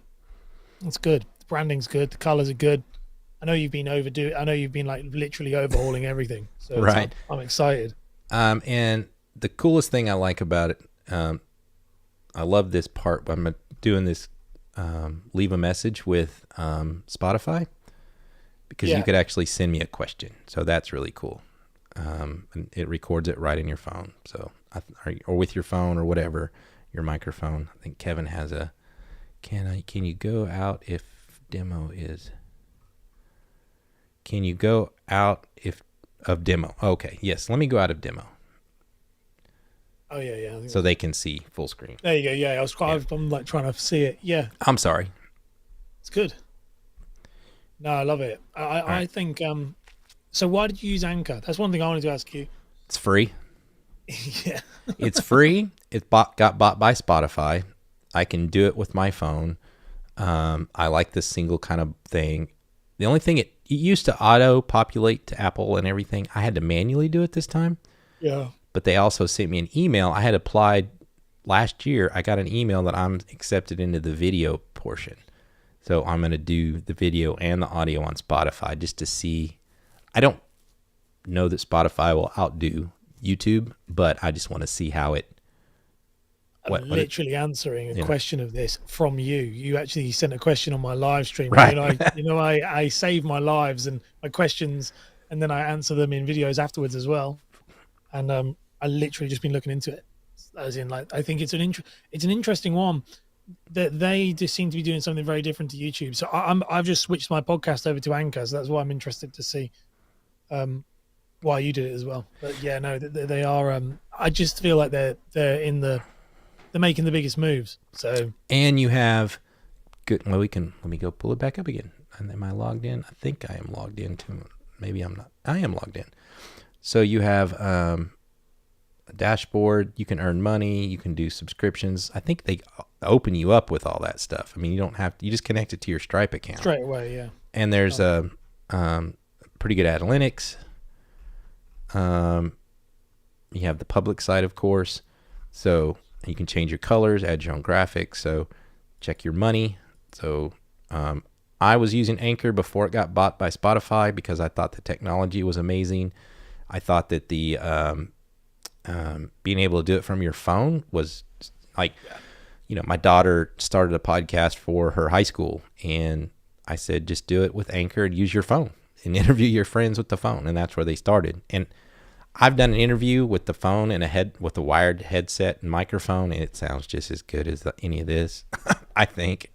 Speaker 2: It's good. The branding's good. The colors are good. I know you've been like literally overhauling everything. So
Speaker 1: Right.
Speaker 2: I'm excited.
Speaker 1: And the coolest thing I like about it, I love this part. I'm doing this leave a message with Spotify, because you could actually send me a question. So that's really cool. And it records it right in your phone. So or with your phone or whatever, your microphone. I think Kevin has a. Can you go out if demo is? Can you go out if of demo? Okay, yes. Let me go out of demo.
Speaker 2: Oh yeah. I think
Speaker 1: So they can see full screen.
Speaker 2: there you go. Yeah, I'm like trying to see it. Yeah,
Speaker 1: I'm sorry.
Speaker 2: it's good. No, I love it. I
Speaker 1: right.
Speaker 2: think. So why did you use Anchor? That's one thing I wanted to ask you.
Speaker 1: It's free.
Speaker 2: Yeah.
Speaker 1: It's free. It got bought by Spotify. I can do it with my phone. I like this single kind of thing. The only thing it used to auto populate to Apple and everything. I had to manually do it this time.
Speaker 2: Yeah.
Speaker 1: But they also sent me an email. I had applied last year. I got an email that I'm accepted into the video portion. So I'm going to do the video and the audio on Spotify just to see. I don't know that Spotify will outdo YouTube, but I just want to see how it.
Speaker 2: I'm literally answering a question of this from you. You actually sent a question on my live stream.
Speaker 1: Right.
Speaker 2: I save my lives and my questions, and then I answer them in videos afterwards as well. And I literally just been looking into it, as in like I think it's an interesting one. That they just seem to be doing something very different to YouTube. So I've just switched my podcast over to Anchor, so that's why I'm interested to see why you did it as well. But yeah, no, they are. I just feel like they're making the biggest moves. So
Speaker 1: and you have good. Well, let me go pull it back up again. And am I logged in? I think I am logged in too. Maybe I'm not. I am logged in. So you have a dashboard. You can earn money. You can do subscriptions. I think they open you up with all that stuff. I mean, you don't have to. You just connect it to your Stripe account
Speaker 2: straight away. Yeah.
Speaker 1: And there's a pretty good analytics. You have the public side, of course. So you can change your colors, add your own graphics. So check your money. So I was using Anchor before it got bought by Spotify because I thought the technology was amazing. I thought that the being able to do it from your phone was like, my daughter started a podcast for her high school, and I said, just do it with Anchor and use your phone and interview your friends with the phone. And that's where they started. And I've done an interview with the phone and with a wired headset and microphone, and it sounds just as good as any of this. I think,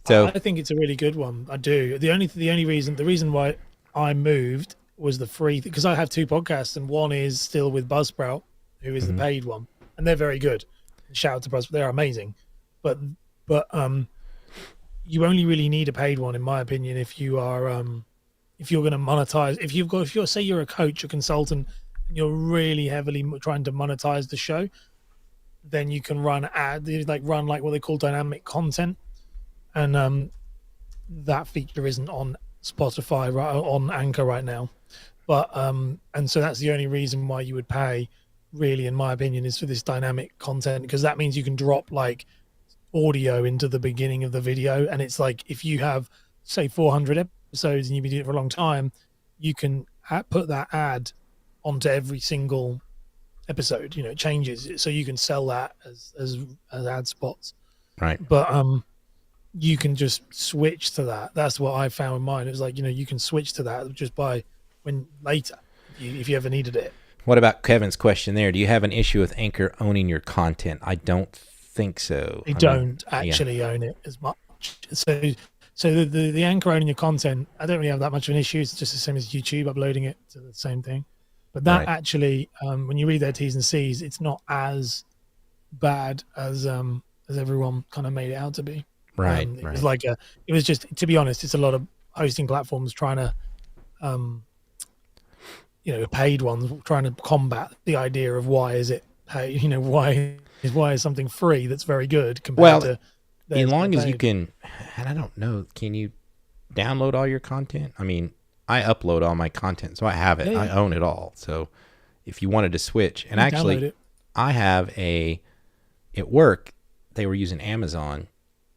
Speaker 1: So
Speaker 2: I think it's a really good one. I do. The reason why I moved was the free, because I have two podcasts, and one is still with Buzzsprout, who is the paid one, and they're very good. Shout out to Buzzsprout, they're amazing. But you only really need a paid one, in my opinion, if you are if you're going to monetize. If you're say you're a coach, a consultant, and you're really heavily trying to monetize the show, then you can run what they call dynamic content, and that feature isn't on Spotify on Anchor right now. But and so that's the only reason why you would pay, really, in my opinion, is for this dynamic content, because that means you can drop like audio into the beginning of the video, and it's like if you have say 400 episodes and you've been doing it for a long time, you can put that ad onto every single episode. It changes, so you can sell that as ad spots.
Speaker 1: Right.
Speaker 2: But you can just switch to that. That's what I found in mine. It was like, you can switch to that just by when later if you ever needed it.
Speaker 1: What about Kevin's question there? Do you have an issue with Anchor owning your content? I don't think so.
Speaker 2: They don't actually own it as much. So the Anchor owning your content, I don't really have that much of an issue. It's just the same as YouTube uploading it to the same thing. But that actually, when you read their T's and C's, it's not as bad as everyone kind of made it out to be.
Speaker 1: Right.
Speaker 2: It was like it was just, to be honest, it's a lot of hosting platforms trying to, paid ones trying to combat the idea of why is it, why is something free that's very good compared to.
Speaker 1: As long as you can, and I don't know, can you download all your content? I mean, I upload all my content, so I have it. Yeah. I own it all. So if you wanted to switch, and actually, I have at work, they were using Amazon,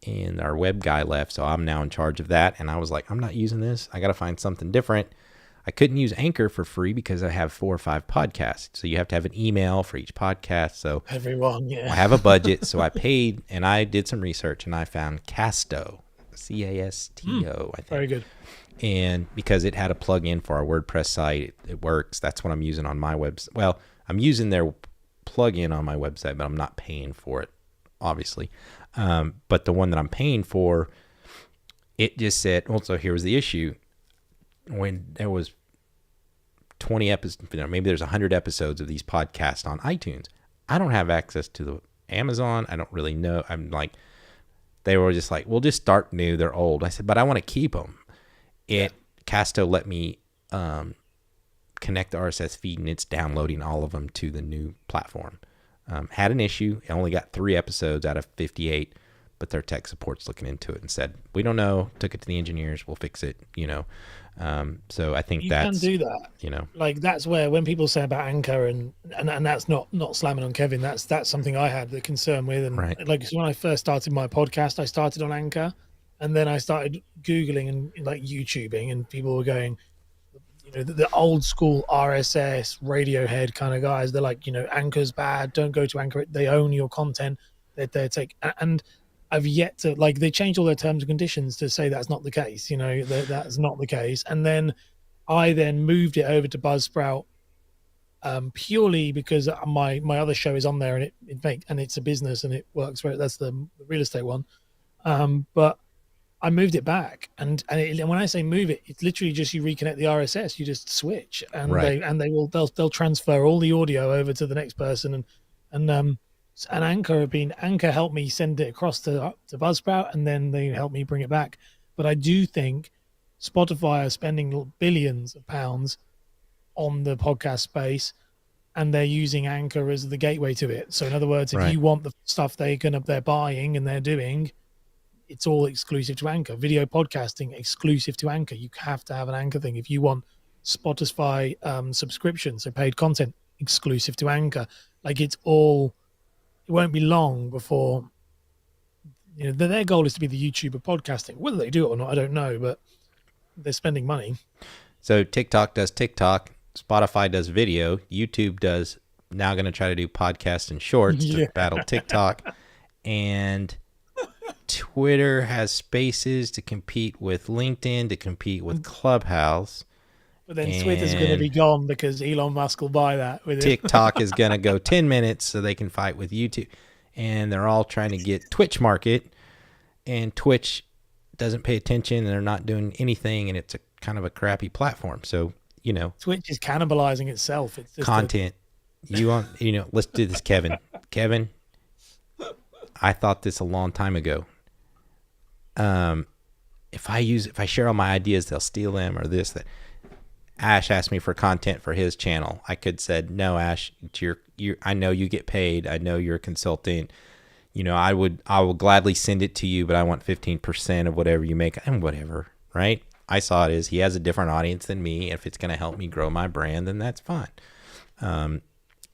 Speaker 1: and our web guy left, so I'm now in charge of that. And I was like, I'm not using this. I got to find something different. I couldn't use Anchor for free because I have 4 or 5 podcasts. So you have to have an email for each podcast. So
Speaker 2: everyone,
Speaker 1: I have a budget. So I paid, and I did some research, and I found Casto, Casto, I think.
Speaker 2: Very good.
Speaker 1: And because it had a plug-in for our WordPress site, it works. That's what I'm using on my website. Well, I'm using their plug-in on my website, but I'm not paying for it, obviously. But the one that I'm paying for, it just said, well, so here was the issue. When there was 20 episodes, maybe there's 100 episodes of these podcasts on iTunes. I don't have access to the Amazon. I don't really know. I'm like, they were just like, we'll just start new. They're old. I said, but I want to keep them. Casto let me connect the RSS feed, and it's downloading all of them to the new platform. Had an issue. I only got 3 episodes out of 58, but their tech support's looking into it and said, we don't know. Took it to the engineers. We'll fix it, So I think you can
Speaker 2: do that. Like that's where when people say about Anchor and that's not slamming on Kevin. That's something I had the concern with. And like when I first started my podcast, I started on Anchor, and then I started Googling and like YouTubing, and people were going, the old school RSS Radiohead kind of guys. They're like, Anchor's bad. Don't go to Anchor. They own your content. They take and. I've yet to they changed all their terms and conditions to say that's not the case. That's not the case. And then I moved it over to Buzzsprout purely because my other show is on there, and and it's a business and it works. That's the real estate one. But I moved it back, and when I say move it, it's literally just you reconnect the RSS, you just switch, and they'll transfer all the audio over to the next person, and Anchor helped me send it across to Buzzsprout, and then they helped me bring it back. But I do think Spotify are spending billions of pounds on the podcast space, and they're using Anchor as the gateway to it. So in other words, if you want the stuff they're buying and they're doing, it's all exclusive to Anchor. Video podcasting exclusive to Anchor. You have to have an Anchor thing. If you want Spotify subscription, so paid content, exclusive to Anchor. Like it won't be long before their goal is to be the YouTuber podcasting. Whether they do it or not, I don't know, but they're spending money.
Speaker 1: So TikTok does TikTok, Spotify does video, YouTube does now going to try to do podcasts and shorts to battle TikTok, and Twitter has Spaces to compete with LinkedIn, to compete with Clubhouse.
Speaker 2: But then Twitter's going to be gone because Elon Musk will buy that with it.
Speaker 1: TikTok is going to go 10 minutes so they can fight with YouTube. And they're all trying to get Twitch market. And Twitch doesn't pay attention, and they're not doing anything. And it's a kind of a crappy platform. So,
Speaker 2: Twitch is cannibalizing itself. It's just
Speaker 1: content. Let's do this, Kevin. Kevin, I thought this a long time ago. If I share all my ideas, they'll steal them or this, that. Ash asked me for content for his channel. I could said, no, Ash, I know you get paid. I know you're a consultant. I will gladly send it to you, but I want 15% of whatever you make, and whatever, right? I saw it as he has a different audience than me. If it's going to help me grow my brand, then that's fine.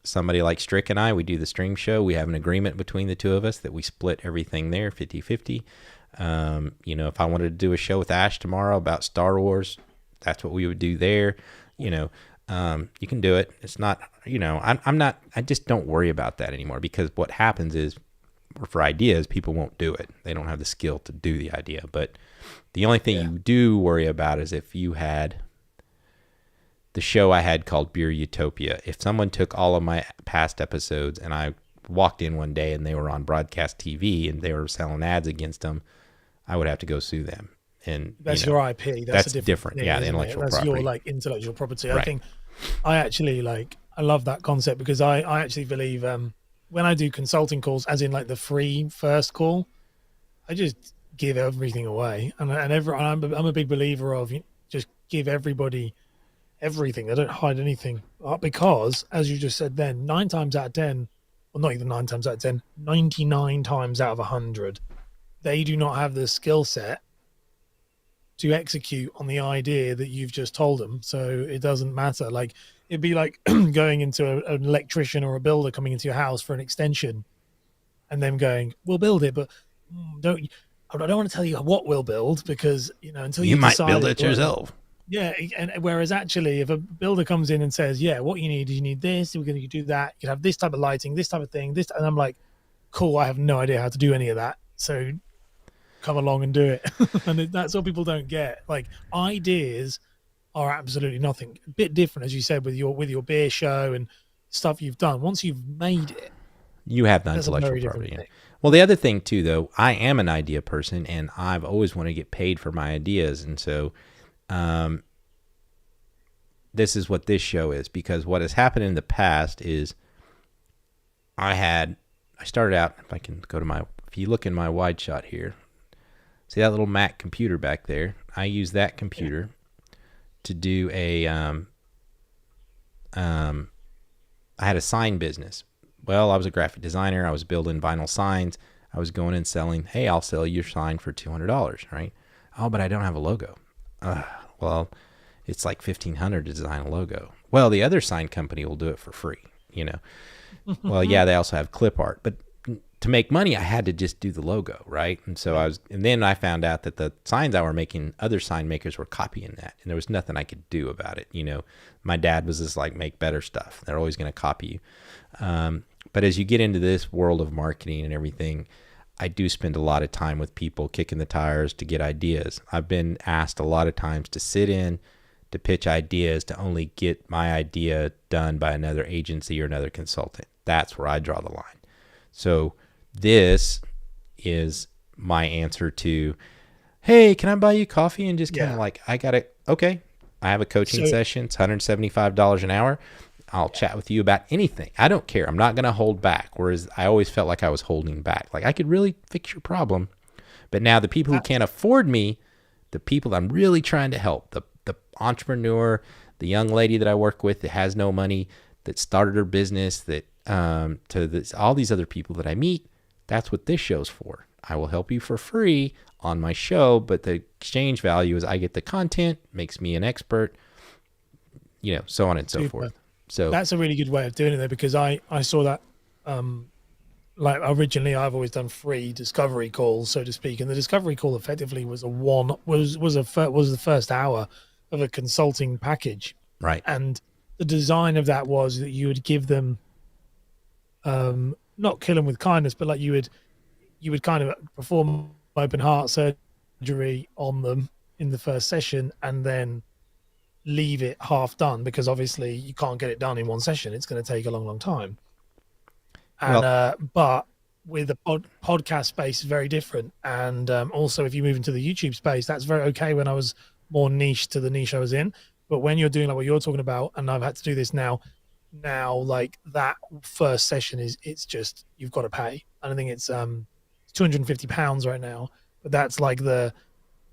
Speaker 1: Somebody like Strick and I, we do the stream show. We have an agreement between the two of us that we split everything there 50-50. If I wanted to do a show with Ash tomorrow about Star Wars, that's what we would do there. You can do it. It's not, I'm not, I just don't worry about that anymore, because what happens is, for ideas, people won't do it. They don't have the skill to do the idea. But the only thing
Speaker 2: Yeah.
Speaker 1: you do worry about is if you had the show I had called Beer Utopia. If someone took all of my past episodes and I walked in one day and they were on broadcast TV and they were selling ads against them, I would have to go sue them. And
Speaker 2: That's your IP. That's a
Speaker 1: that's
Speaker 2: different
Speaker 1: different.
Speaker 2: thing,
Speaker 1: Yeah, the
Speaker 2: isn't it?
Speaker 1: intellectual
Speaker 2: That's your
Speaker 1: property.
Speaker 2: like intellectual property. I
Speaker 1: Right.
Speaker 2: think I actually I love that concept because I actually believe when I do consulting calls, as in like the free first call, I just give everything away, and I'm a big believer of just give everybody everything. I don't hide anything because, as you just said, then 9 times out of 10, well, not even 9 times out of 10, 99 times out of 100, they do not have the skill set to execute on the idea that you've just told them. So it doesn't matter. Like it'd be like going into an electrician or a builder coming into your house for an extension, and them going, "We'll build it, but don't." I don't want to tell you what we'll build because until
Speaker 1: You
Speaker 2: you've
Speaker 1: might build
Speaker 2: decided.
Speaker 1: it yourself.
Speaker 2: Yeah, and whereas actually, if a builder comes in and says, "Yeah, what you need is you need this, we're going to do that. You can have this type of lighting, this type of thing, this," and I'm like, "Cool, I have no idea how to do any of that, so come along and do it." And that's what people don't get. Like ideas are absolutely nothing. A bit different, as you said, with your beer show and stuff you've done. Once you've made it,
Speaker 1: You have the
Speaker 2: that's a
Speaker 1: intellectual
Speaker 2: very different
Speaker 1: property. Yeah.
Speaker 2: thing.
Speaker 1: Well, the other thing too, though, I am an idea person, and I've always wanted to get paid for my ideas, and so this is what this show is. Because what has happened in the past is I started out. If I can go to if you look in my wide shot here, see that little Mac computer back there? I use that computer to do I had a sign business. Well, I was a graphic designer. I was building vinyl signs. I was going and selling, hey, I'll sell your sign for $200, right? Oh, but I don't have a logo. Well, it's like $1,500 to design a logo. Well, the other sign company will do it for free, Well, yeah, they also have clip art, but to make money, I had to just do the logo, right? And so and then I found out that the signs I were making, other sign makers were copying that, and there was nothing I could do about it. My dad was just like, make better stuff. They're always going to copy you. But as you get into this world of marketing and everything, I do spend a lot of time with people kicking the tires to get ideas. I've been asked a lot of times to sit in to pitch ideas to only get my idea done by another agency or another consultant. That's where I draw the line. So this is my answer to, hey, can I buy you coffee? And just kind of like, I got it. Okay. I have a coaching session. It's $175 an hour. I'll chat with you about anything. I don't care. I'm not going to hold back. Whereas I always felt like I was holding back. Like I could really fix your problem. But now the people who can't afford me, the people I'm really trying to help, the entrepreneur, the young lady that I work with that has no money, that started her business, that all these other people that I meet, that's what this show's for. I will help you for free on my show, but the exchange value is I get the content, makes me an expert, so on and so forth. So
Speaker 2: that's a really good way of doing it though, because I saw that like originally I've always done free discovery calls, so to speak, and the discovery call effectively was the first hour of a consulting package.
Speaker 1: Right.
Speaker 2: And the design of that was that you would give them not kill them with kindness, but like you would kind of perform open heart surgery on them in the first session and then leave it half done, because obviously you can't get it done in one session. It's going to take a long time. And but with the podcast space is very different. And also if you move into the YouTube space, that's very okay when I was more niche to the niche I was in. But when you're doing like what you're talking about, and I've had to do this now like that first session it's just, you've got to pay. And I think it's £250 right now, but that's like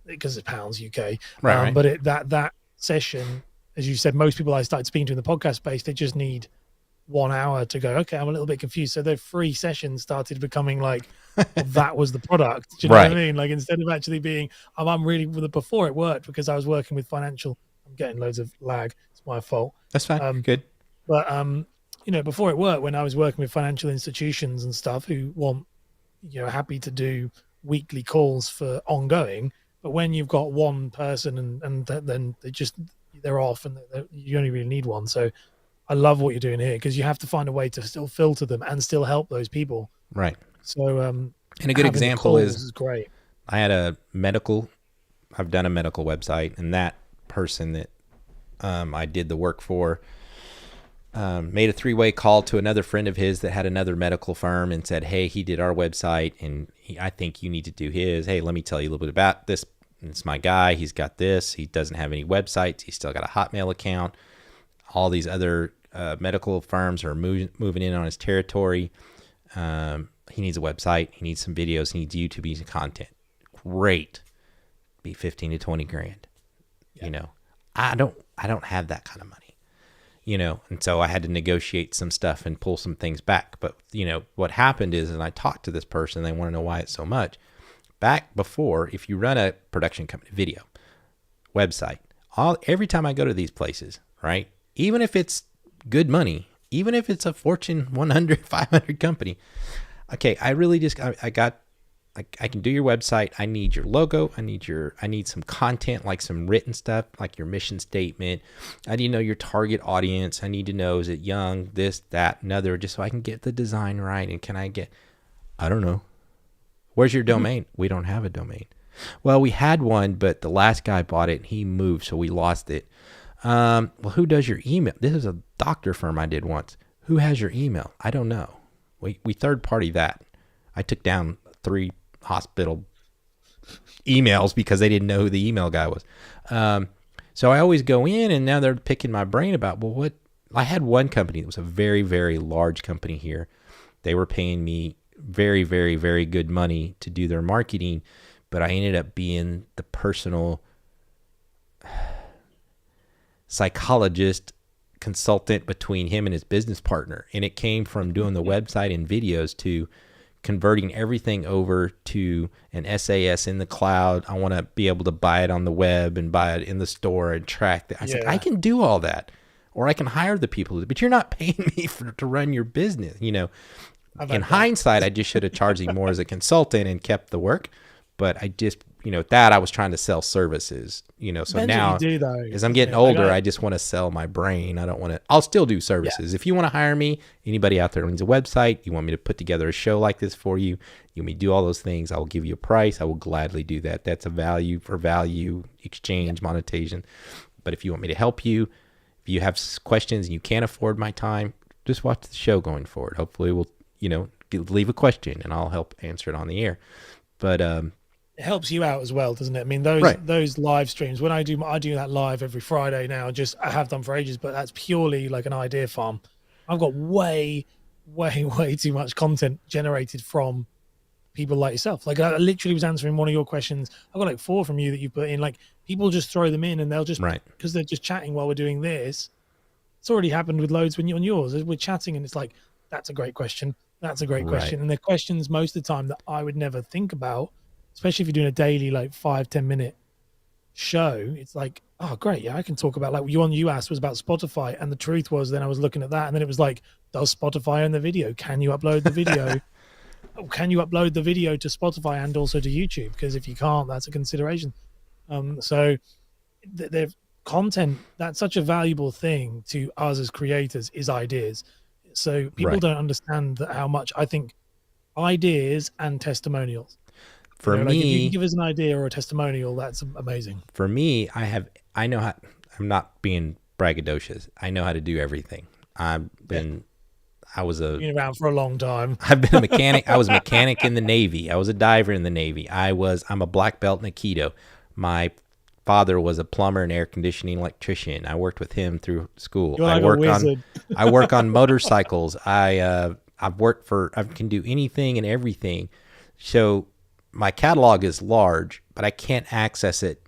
Speaker 2: because it's pounds UK.
Speaker 1: Right.
Speaker 2: But that session, as you said, most people I started speaking to in the podcast space, they just need 1 hour to go, okay, I'm a little bit confused. So their free sessions started becoming like, well, that was the product. Do you know what I mean? Like instead of actually being, I'm really, before it worked because I was working with financial, I'm getting loads of lag. It's my fault.
Speaker 1: That's fine. Good.
Speaker 2: But, before it worked, when I was working with financial institutions and stuff who want, happy to do weekly calls for ongoing, but when you've got one person and then they just, they're off, and you only really need one. So I love what you're doing here, because you have to find a way to still filter them and still help those people.
Speaker 1: Right.
Speaker 2: So
Speaker 1: And a good
Speaker 2: having the
Speaker 1: example
Speaker 2: calls is great.
Speaker 1: I've done a medical website, and that person that I did the work for made a 3-way call to another friend of his that had another medical firm and said, hey, he did our website, and I think you need to do his. Hey, let me tell you a little bit about this. It's my guy. He's got this. He doesn't have any websites. He's still got a Hotmail account. All these other medical firms are moving in on his territory. He needs a website. He needs some videos. He needs YouTube. He needs content. Great. Be 15 to 20 grand. Yeah. You know, I don't have that kind of money, you know, and so I had to negotiate some stuff and pull some things back. But, you know, what happened is, and I talked to this person, they want to know why it's so much. Back before, if you run a production company, video, website, every time I go to these places, right, even if it's good money, even if it's a Fortune 100, 500 company, okay, I really just, I can do your website. I need your logo. I need some content, like some written stuff, like your mission statement. I need to know your target audience. I need to know, is it young, this, that, another, just so I can get the design right. And I don't know. Where's your domain? We don't have a domain. Well, we had one, but the last guy bought it and he moved, so we lost it. Well, who does your email? This is a doctor firm I did once. Who has your email? I don't know. We third party that. I took down 3 hospital emails because they didn't know who the email guy was. So I always go in, and now they're picking my brain about, well, what? I had one company that was a very, very large company here. They were paying me very, very, very good money to do their marketing, but I ended up being the personal psychologist consultant between him and his business partner. And it came from doing the website and videos to converting everything over to an SAS in the cloud. I want to be able to buy it on the web and buy it in the store and track that. I said, I can do all that, or I can hire the people, but you're not paying me to run your business. You know, in hindsight, I just should have charged him more as a consultant and kept the work. But I just, you know, I was trying to sell services, you know, so now as I'm getting older, I just want to sell my brain. I don't want to, I'll still do services. If you want to hire me, anybody out there who needs a website, you want me to put together a show like this for you, you want me to do all those things, I will give you a price. I will gladly do that. That's a value for value exchange, monetization. But if you want me to help you, if you have questions and you can't afford my time, just watch the show going forward. Hopefully we'll, you know, leave a question and I'll help answer it on the air. But,
Speaker 2: it helps you out as well, doesn't it? I mean, those live streams, when I do that live every Friday now, I have done for ages, but that's purely like an idea farm. I've got way too much content generated from people like yourself. Like, I literally was answering one of your questions. I've got like 4 from you that you put in. Like, people just throw them in and they'll just, because they're just chatting while we're doing this. It's already happened with loads when you're on yours. We're chatting and it's like, that's a great question. That's a great question. And they're questions most of the time that I would never think about, especially if you're doing a daily, like 5-10 minute show. It's like, oh, great. Yeah, I can talk about, like, one you asked was about Spotify. And the truth was, then I was looking at that and then it was like, does Spotify own the video? Can you upload the video? Can you upload the video to Spotify and also to YouTube? Because if you can't, that's a consideration. So the content, that's such a valuable thing to us as creators, is ideas. So people don't understand how much, I think, ideas and testimonials.
Speaker 1: For me,
Speaker 2: like, if you can give us an idea or a testimonial, that's amazing.
Speaker 1: For me, I know how, I'm not being braggadocious. I know how to do everything. You've been around for a long time. I've been a mechanic. I was a mechanic in the Navy. I was a diver in the Navy. I'm a black belt in Aikido. My father was a plumber and air conditioning electrician. I worked with him through school.
Speaker 2: You're like a wizard.
Speaker 1: I work on motorcycles. I can do anything and everything. So my catalog is large, but I can't access it.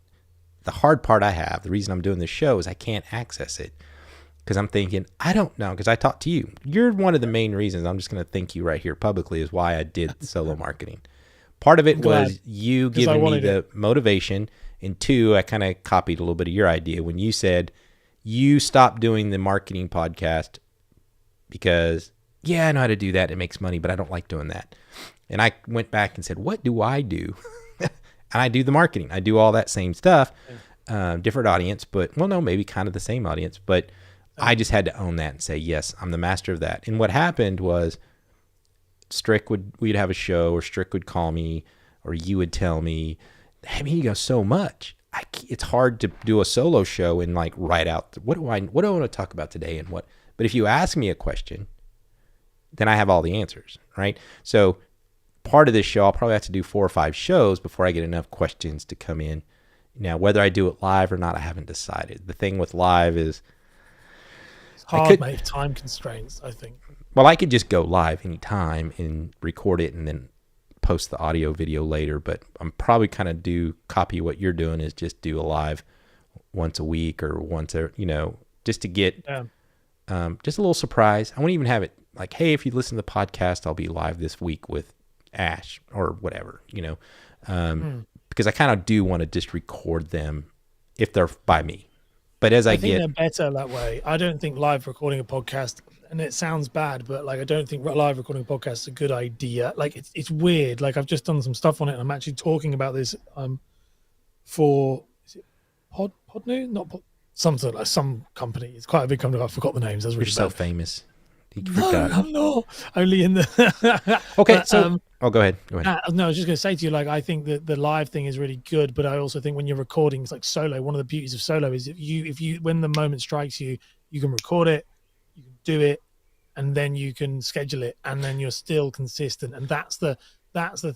Speaker 1: The hard part the reason I'm doing this show is I can't access it because I'm thinking, I don't know, because I talked to you. You're one of the main reasons, I'm just going to thank you right here publicly, is why I did solo marketing. Part of it was you giving me the motivation, and 2, I kind of copied a little bit of your idea when you said you stopped doing the marketing podcast because, I know how to do that. It makes money, but I don't like doing that. And I went back and said, what do I do? And I do the marketing. I do all that same stuff. different audience, but well, no, maybe kind of the same audience. But I just had to own that and say, yes, I'm the master of that. And what happened was we'd have a show, or Strick would call me, or you would tell me, hey, you go so much. It's hard to do a solo show and like write out what do I want to talk about today and what. But if you ask me a question, then I have all the answers, right? So part of this show, I'll probably have to do 4 or 5 shows before I get enough questions to come in. Now, whether I do it live or not, I haven't decided. The thing with live is
Speaker 2: it's hard, mate. Time constraints, I think.
Speaker 1: Well, I could just go live anytime and record it and then post the audio video later, but I'm probably kind of copy what you're doing, is just do a live once a week or just to get just a little surprise. I won't even have it like, hey, if you listen to the podcast, I'll be live this week with Ash or whatever, because I kind of do want to just record them if they're by me. But I think
Speaker 2: they're better that way. I don't think live recording a podcast, and it sounds bad, but like I don't think live recording a podcast is a good idea. Like it's weird. Like I've just done some stuff on it, and I'm actually talking about this for is it Podnew? Not something like some company. It's quite a big company. I forgot the names. That's really
Speaker 1: You're
Speaker 2: bad.
Speaker 1: So famous.
Speaker 2: No, I'm not. Only in the
Speaker 1: okay. But, so go ahead.
Speaker 2: No, I was just going to say to you, like, I think that the live thing is really good, but I also think when you're recording, it's like solo. One of the beauties of solo is if you when the moment strikes you, you can record it, you can do it, and then you can schedule it, and then you're still consistent. And that's the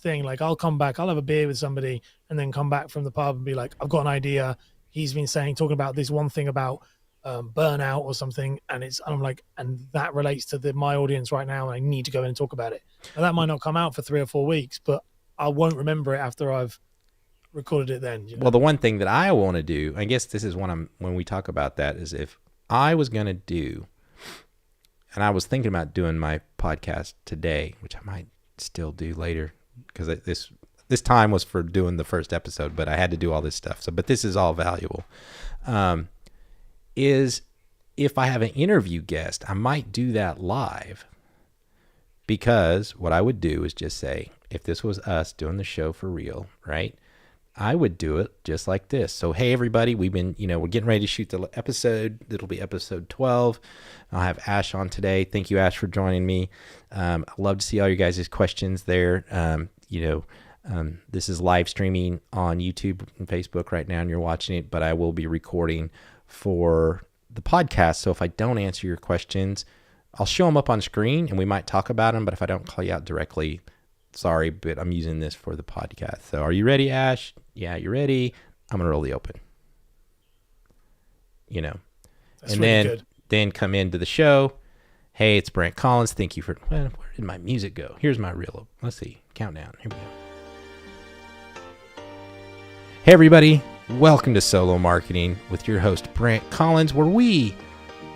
Speaker 2: thing. Like, I'll come back, I'll have a beer with somebody, and then come back from the pub and be like, I've got an idea. He's been talking about this one thing about burnout or something, and I'm like, and that relates to my audience right now, and I need to go in and talk about it. Now, that might not come out for 3 or 4 weeks, but I won't remember it after I've recorded it then.
Speaker 1: Well, the one thing that I want to do, I guess this is when we talk about that, is if I was going to do, and I was thinking about doing my podcast today, which I might still do later, because this time was for doing the first episode, but I had to do all this stuff. But this is all valuable. Is if I have an interview guest, I might do that live, because what I would do is just say, if this was us doing the show for real, right? I would do it just like this. So, hey, everybody, we're getting ready to shoot the episode. It'll be episode 12. I'll have Ash on today. Thank you, Ash, for joining me. I'd love to see all your guys' questions there. This is live streaming on YouTube and Facebook right now, and you're watching it, but I will be recording for the podcast. So if I don't answer your questions, I'll show them up on screen and we might talk about them. But if I don't call you out directly, sorry, but I'm using this for the podcast. So are you ready, Ash? Yeah, you're ready. I'm going to roll the open.
Speaker 2: That's
Speaker 1: and
Speaker 2: really
Speaker 1: then come into the show. Hey, it's Brent Collins. Thank you for, where did my music go? Here's my reel. Let's see. Countdown. Here we go. Hey, everybody. Welcome to Solo Marketing with your host, Brent Collins, where we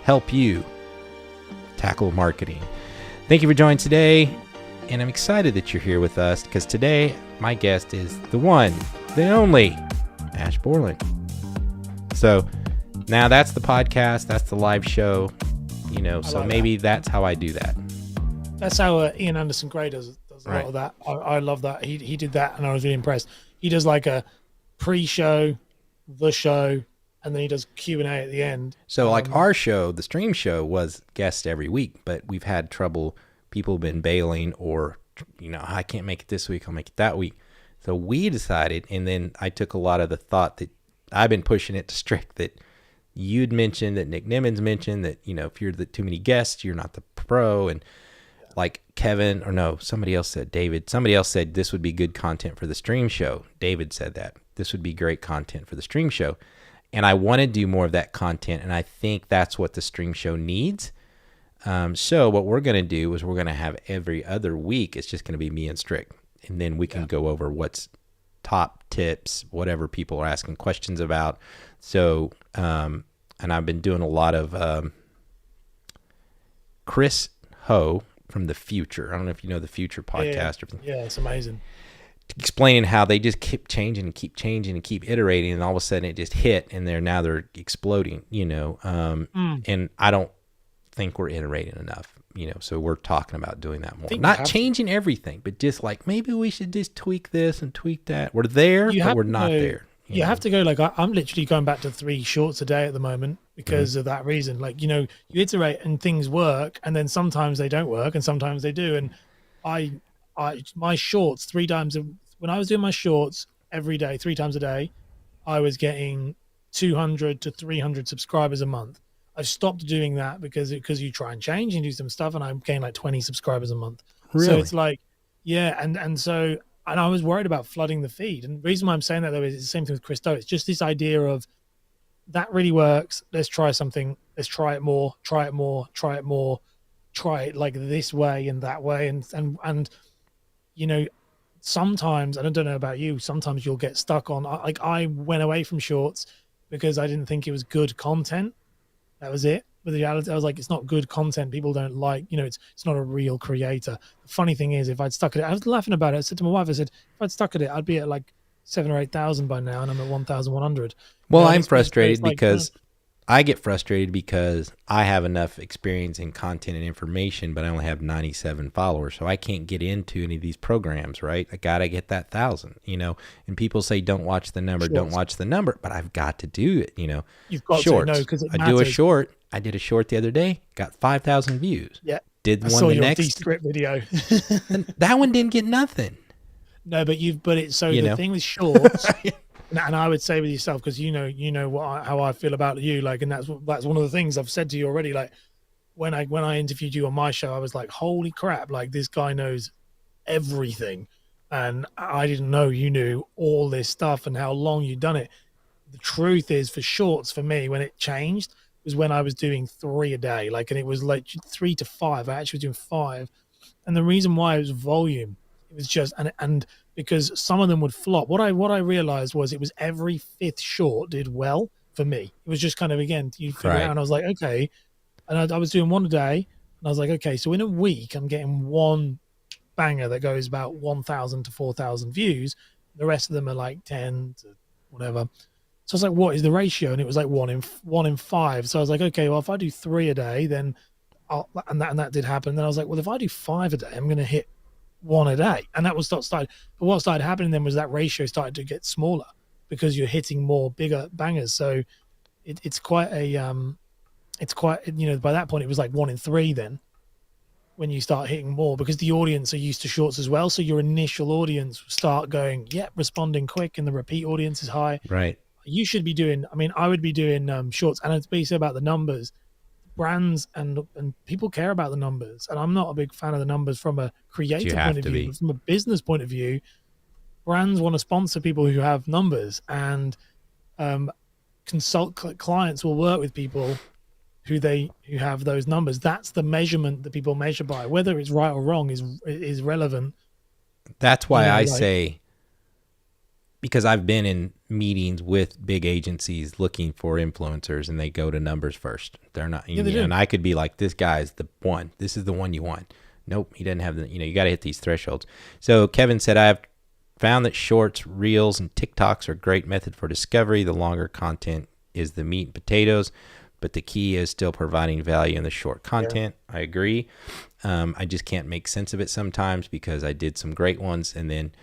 Speaker 1: help you tackle marketing. Thank you for joining today, and I'm excited that you're here with us, because today my guest is the one, the only, Ash Borland. So now that's the podcast, that's the live show, so maybe that's how I do that.
Speaker 2: That's how Ian Anderson Gray does a lot of that. I love that. He did that, and I was really impressed. He does like a pre-show, the show, and then he does Q&A at the end.
Speaker 1: So like our show, the stream show, was guests every week, but we've had trouble. People have been bailing, or, I can't make it this week, I'll make it that week. So we decided, and then I took a lot of the thought that I've been pushing it to Strick, that you'd mentioned, that Nick Nimmons mentioned, that, if you're too many guests, you're not the pro. And like Kevin, or no, somebody else said this would be good content for the stream show. David said that. This would be great content for the stream show. And I want to do more of that content, and I think that's what the stream show needs. So what we're going to do is we're going to have every other week, it's just going to be me and Strick. And then we can go over what's top tips, whatever people are asking questions about. So, and I've been doing a lot of Chris Ho from The Future. I don't know if you know The Future podcast.
Speaker 2: Yeah, it's amazing.
Speaker 1: Explaining how they just keep changing and keep iterating, and all of a sudden it just hit, and they're exploding, and I don't think we're iterating enough, so we're talking about doing that more. Not changing everything, but just like, maybe we should just tweak this and tweak that. We're there, but we're not there. you
Speaker 2: You have
Speaker 1: know.
Speaker 2: to go like I'm literally going back to 3 shorts a day at the moment
Speaker 1: Mhm.
Speaker 2: because of that reason. Like, you iterate and things work, and then sometimes they don't work, and sometimes they do. And I, my shorts 3 times when I was doing my shorts every day, 3 times a day, I was getting 200 to 300 subscribers a month. I've stopped doing that because you try and change and do some stuff, and I'm getting like 20 subscribers a month. So it's
Speaker 1: Really?
Speaker 2: like, yeah, and I was worried about flooding the feed. And the reason why I'm saying that though is it's the same thing with Christo. It's just this idea of that really works. Let's try something. Let's try it more. Try it more. Try it more. Try it like this way and that way. And you know, sometimes, and I don't know about you, sometimes you'll get stuck on. Like I went away from shorts because I didn't think it was good content. That was it. But the reality, I was like, it's not good content. People don't like, it's not a real creator. The funny thing is, if I'd stuck at it, I was laughing about it. I said to my wife, I said, if I'd stuck at it, I'd be at like 7 or 8,000 by now, and I'm at 1,100.
Speaker 1: Well,
Speaker 2: And
Speaker 1: I'm
Speaker 2: so it's
Speaker 1: frustrated
Speaker 2: like,
Speaker 1: because I get frustrated because I have enough experience in content and information, but I only have 97 followers. So I can't get into any of these programs, right? I got to get that 1,000. And people say, don't watch the number, don't
Speaker 2: shorts.
Speaker 1: watch the number, but I've got to do it.
Speaker 2: You've got to know
Speaker 1: Shorts.
Speaker 2: because it
Speaker 1: I do a
Speaker 2: matters.
Speaker 1: short. I did a short the other day, got 5,000 views.
Speaker 2: Yeah.
Speaker 1: Did
Speaker 2: I
Speaker 1: one
Speaker 2: saw
Speaker 1: the
Speaker 2: your
Speaker 1: next,
Speaker 2: Descript video.
Speaker 1: and that one didn't get nothing,
Speaker 2: No, but it's so
Speaker 1: you
Speaker 2: the
Speaker 1: know?
Speaker 2: thing with shorts, and I would say with yourself, because how I feel about you, like, and that's one of the things I've said to you already. Like when I interviewed you on my show, I was like, holy crap, like this guy knows everything, and I didn't know you knew all this stuff and how long you'd done it. The truth is, for shorts, for me, when it changed was when I was doing 3 a day, like, and it was like 3 to 5. I actually was doing 5, and the reason why it was volume. It was just and because some of them would flop. What I realized was it was every fifth short did well for me. It was just kind of, again, you figure it out.
Speaker 1: Right.
Speaker 2: And I was like, okay, and I was doing one a day, and I was like, okay, so in a week I'm getting one banger that goes about 1,000 to 4,000 views. The rest of them are like 10 to whatever. So I was like, what is the ratio? And it was like one in 5. So I was like, okay, well, if I do 3 a day, then and that did happen. Then I was like, well, if I do 5 a day, I'm going to hit one a day. And that was what started. But what started happening then was that ratio started to get smaller because you're hitting more bigger bangers. So it's quite by that point it was like 1 in 3 then when you start hitting more because the audience are used to shorts as well. So your initial audience start going, yeah, responding quick, and the repeat audience is high.
Speaker 1: Right.
Speaker 2: You should be doing, I mean, I would be doing shorts, and it's basically about the numbers. Brands and people care about the numbers, and I'm not a big fan of the numbers from a
Speaker 1: But you
Speaker 2: creator point
Speaker 1: have
Speaker 2: of
Speaker 1: to
Speaker 2: view,
Speaker 1: be.
Speaker 2: but from a business point of view, brands want to sponsor people who have numbers, and um, clients will work with people who have those numbers. That's the measurement that people measure by. Whether it's right or wrong is relevant.
Speaker 1: That's why I
Speaker 2: Like,
Speaker 1: say, because I've been in meetings with big agencies looking for influencers and they go to numbers first. They're not,
Speaker 2: yeah, they do.
Speaker 1: and I could be like, this guy's the one. This is the one you want. Nope, he doesn't have the, you got to hit these thresholds. So Kevin said, I have found that shorts, reels, and TikToks are a great method for discovery. The longer content is the meat and potatoes, but the key is still providing value in the short content. Yeah. I agree. I just can't make sense of it sometimes because I did some great ones and then,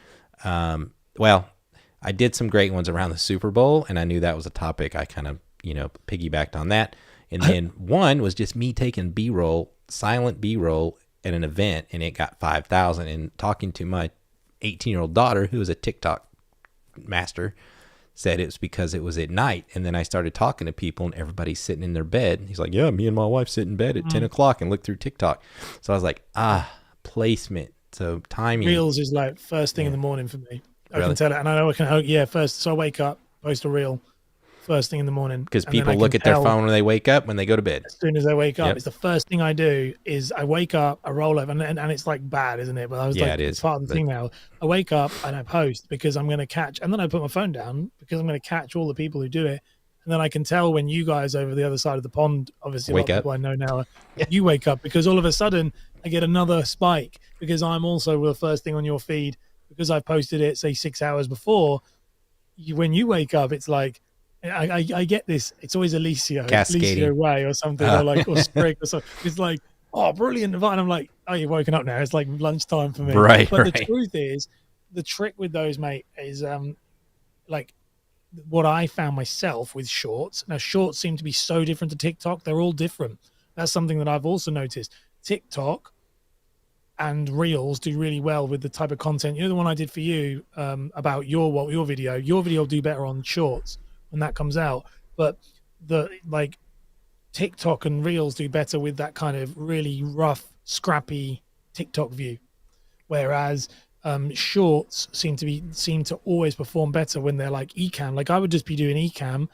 Speaker 1: I did some great ones around the Super Bowl, and I knew that was a topic. I kind of, piggybacked on that. And then one was just me taking B-roll, silent B-roll at an event, and it got 5,000. And talking to my 18-year-old daughter, who was a TikTok master, said it was because it was at night. And then I started talking to people, and everybody's sitting in their bed. And he's like, yeah, me and my wife sit in bed at 10 o'clock and look through TikTok. So I was like, placement. So timing.
Speaker 2: Reels is like first thing in the morning for me. I
Speaker 1: Really?
Speaker 2: can tell it, and I know I can. Yeah, first. So I wake up, post a reel, first thing in the morning,
Speaker 1: Because
Speaker 2: and then
Speaker 1: people
Speaker 2: I
Speaker 1: look
Speaker 2: can
Speaker 1: at their
Speaker 2: tell
Speaker 1: phone when they wake up, when they go to bed.
Speaker 2: as soon as I wake up.
Speaker 1: Yep.
Speaker 2: It's the first thing I do. Is I wake up, I roll over, and it's like bad, isn't it? But I was
Speaker 1: Yeah,
Speaker 2: like,
Speaker 1: it is,
Speaker 2: it's part of the thing now. I wake up and I post because I'm going to catch, and then I put my phone down because I'm going to catch all the people who do it, and then I can tell when you guys over the other side of the pond, obviously a lot of people I know now, you wake up because all of a sudden I get another spike because I'm also the first thing on your feed because I posted it say 6 hours before. When you wake up, it's like I get this. It's always
Speaker 1: Cascading.
Speaker 2: Alicio Way or something, or Sprig or something. It's like, oh, brilliant! And I'm like, oh, you're woken up now. It's like lunchtime for me.
Speaker 1: Right,
Speaker 2: But
Speaker 1: right.
Speaker 2: the truth is, the trick with those, mate, is like what I found myself with shorts. Now, shorts seem to be so different to TikTok. They're all different. That's something that I've also noticed. TikTok and Reels do really well with the type of content. You know, the one I did for you about your video. Your video will do better on shorts when that comes out. But the like TikTok and Reels do better with that kind of really rough, scrappy TikTok view. Whereas shorts seem to always perform better when they're like Ecamm. Like I would just be doing Ecamm,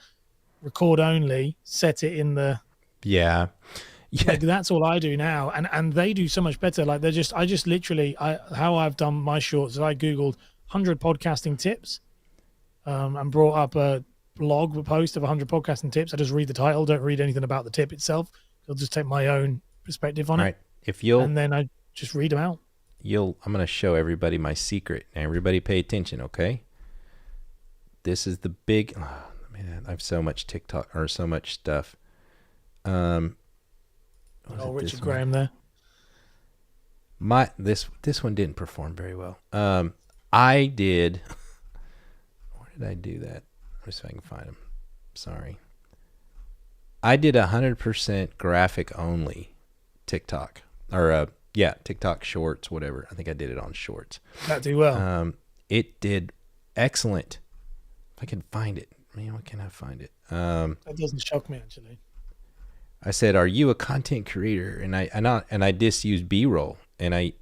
Speaker 2: record only, set it in the
Speaker 1: Yeah. Yeah.
Speaker 2: like that's all I do now, and they do so much better. Like I just literally how I've done my shorts is I googled 100 podcasting tips, and brought up a blog post of 100 podcasting tips. I just read the title, don't read anything about the tip itself. I'll just take my own perspective on
Speaker 1: All
Speaker 2: it,
Speaker 1: right. If you'll,
Speaker 2: and then I just read them out.
Speaker 1: I'm going to show everybody my secret. Now, everybody pay attention, okay? This is the big, oh, man, I have so much TikTok or so much stuff.
Speaker 2: Oh, Richard Graham there.
Speaker 1: This one didn't perform very well. I did. Where did I do that? Let me see if I can find them. Sorry. I did 100% graphic only TikTok or TikTok shorts, whatever. I think I did it on shorts.
Speaker 2: That do well.
Speaker 1: It did excellent. If I can find it, man, why can't I find it?
Speaker 2: That doesn't shock me actually.
Speaker 1: I said, "Are you a content creator?" And I just used B-roll, and I'm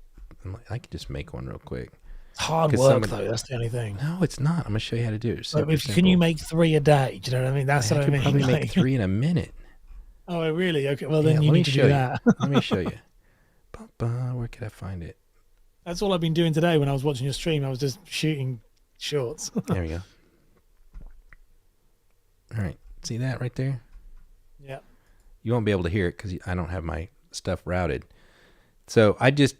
Speaker 1: like, I could just make one real quick.
Speaker 2: It's hard work though. That's the only thing.
Speaker 1: No, it's not. I'm gonna show you how to do it.
Speaker 2: Like, can you make 3 a day? Do you know what I mean? That's what I mean.
Speaker 1: Probably make 3 in a minute.
Speaker 2: Oh, really? Okay. Well, then you
Speaker 1: let me
Speaker 2: need to
Speaker 1: show
Speaker 2: do
Speaker 1: you.
Speaker 2: that.
Speaker 1: Let me show you. Where could I find it?
Speaker 2: That's all I've been doing today when I was watching your stream. I was just shooting shorts.
Speaker 1: There we go. All right. See that right there?
Speaker 2: Yeah.
Speaker 1: You won't be able to hear it because I don't have my stuff routed. So I just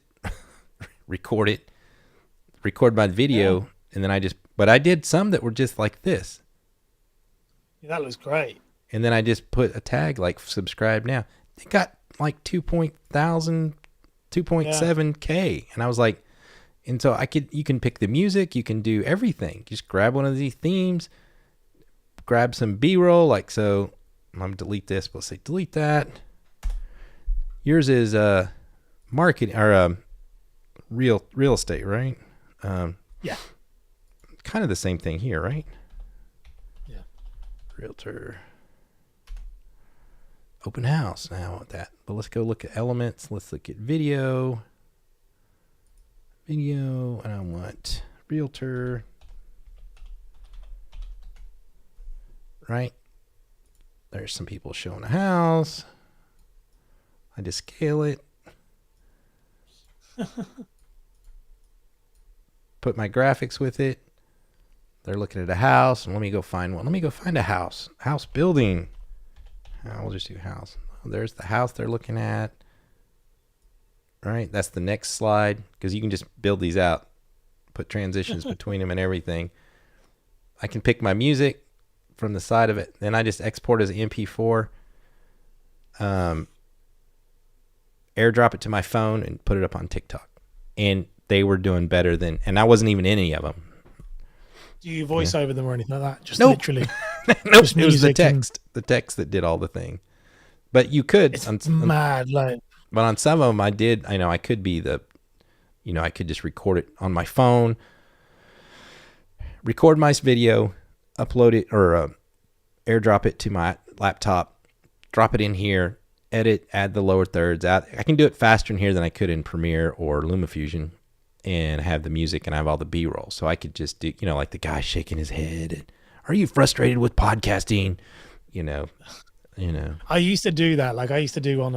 Speaker 1: record my video, and then but I did some that were just like this.
Speaker 2: Yeah, that looks great.
Speaker 1: And then I just put a tag like subscribe now. It got like 2.7K. And I was like, and so you can pick the music, you can do everything. Just grab one of these themes, grab some B-roll, like so. I'm gonna delete this, but let's say delete that. Yours is marketing or real estate, right?
Speaker 2: Yeah.
Speaker 1: Kind of the same thing here, right?
Speaker 2: Yeah.
Speaker 1: Realtor. Open house. Now I want that. But let's go look at elements. Let's look at video. And I want realtor. Right? There's some people showing a house. I just scale it. Put my graphics with it. They're looking at a house. And let me go find one. Let me go find a house. House building. We'll just do house. There's the house they're looking at. All right. That's the next slide. Because you can just build these out. Put transitions between them and everything. I can pick my music from the side of it. Then I just export as MP4, airdrop it to my phone, and put it up on TikTok. And they were doing better than, and I wasn't even in any of them.
Speaker 2: Do you voice over them or anything like that? Just
Speaker 1: nope.
Speaker 2: literally.
Speaker 1: Nope. It was the text that did all the thing. But you could.
Speaker 2: It's mad. Like,
Speaker 1: but on some of them I did, I could be I could just record it on my phone, record my video, upload it or airdrop it to my laptop, drop it in here, edit, add the lower thirds. I can do it faster in here than I could in Premiere or LumaFusion, and have the music and I have all the B-roll. So I could just do, like the guy shaking his head. And, are you frustrated with podcasting?
Speaker 2: I used to do that. Like I used to do on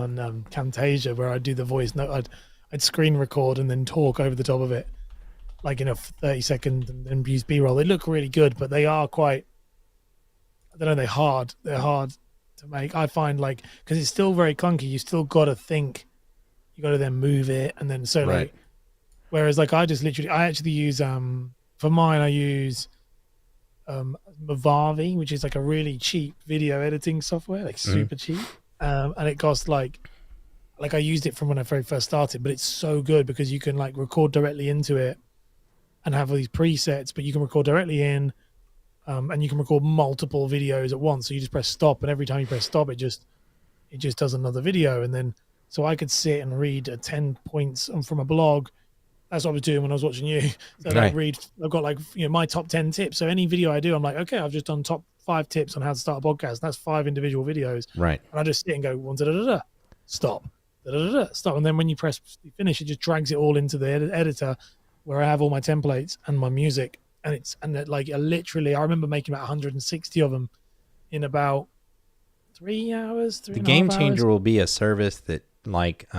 Speaker 2: Camtasia where I'd do the voice note. I'd screen record and then talk over the top of it, like in a 30-second, and then use B-roll. They look really good, but they are quite, I don't know, they're hard to make. I find like, because it's still very clunky, you still got to think, you got to then move it. And then so
Speaker 1: right.
Speaker 2: like, whereas like I actually use, for mine, I use Mavavi, which is like a really cheap video editing software, like super cheap. And it costs like I used it from when I very first started, but it's so good because you can like record directly into it and have all these presets, but you can record directly in, and you can record multiple videos at once. So you just press stop, and every time you press stop, it just does another video. And then so I could sit and read 10 points from a blog. That's what I was doing when I was watching you. So like
Speaker 1: Right.
Speaker 2: read, I've got like my top 10 tips. So any video I do, I'm like, okay, I've just done top 5 tips on how to start a podcast. That's 5 individual videos,
Speaker 1: Right.
Speaker 2: and I just sit and go one da da da stop, da da da stop, and then when you press finish, it just drags it all into the editor where I have all my templates and my music, and like literally, I remember making about 160 of them in about 3 hours, three
Speaker 1: The
Speaker 2: and a half
Speaker 1: game
Speaker 2: hours.
Speaker 1: changer will be a service that like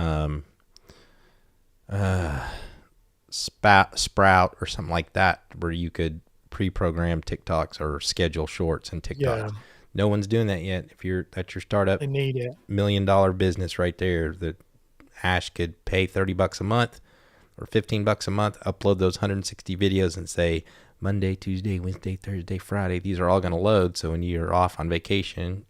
Speaker 1: Sprout or something like that, where you could pre-program TikToks or schedule shorts and TikToks.
Speaker 2: Yeah,
Speaker 1: No one's doing that yet. If you're that's your
Speaker 2: they
Speaker 1: startup
Speaker 2: need it.
Speaker 1: $1 million business right there, that Ash could pay $30 a month or $15 a month, upload those 160 videos and say Monday, Tuesday, Wednesday, Thursday, Friday. These are all going to load. So when you're off on vacation,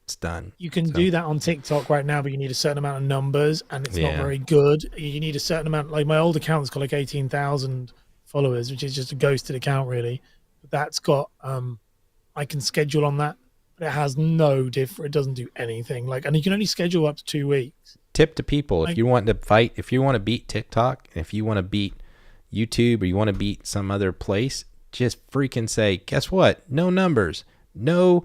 Speaker 1: it's done.
Speaker 2: You can
Speaker 1: So,
Speaker 2: do that on TikTok right now, but you need a certain amount of numbers, and it's not
Speaker 1: yeah.
Speaker 2: very good. You need a certain amount. Like my old account's got like 18,000 followers, which is just a ghosted account, really. But that's got I can schedule on that, but it has no different. It doesn't do anything. Like, and you can only schedule up to 2 weeks.
Speaker 1: Tip to people: if
Speaker 2: Like,
Speaker 1: you want to fight, if you want to beat TikTok, if you want to beat YouTube, or you want to beat some other place, just freaking say, guess what? No numbers, no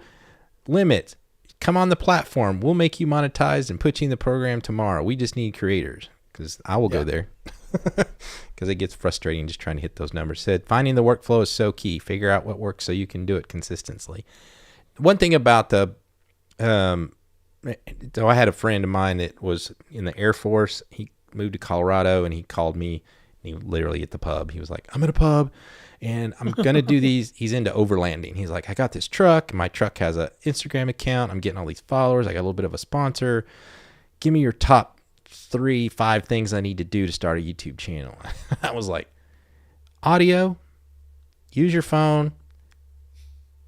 Speaker 1: limits. Come on the platform. We'll make you monetized and put you in the program tomorrow. We just need creators, because I will go there, because it gets frustrating just trying to hit those numbers. Said finding the workflow is so key. Figure out what works so you can do it consistently. One thing about the so I had a friend of mine that was in the Air Force. He moved to Colorado, and he called me. And he literally at the pub. He was like, "I'm at a pub, and I'm gonna do these." He's into overlanding. He's like, "I got this truck. My truck has an Instagram account. I'm getting all these followers. I got a little bit of a sponsor. Give me your top 5 things I need to do to start a YouTube channel." I was like, "Audio, use your phone,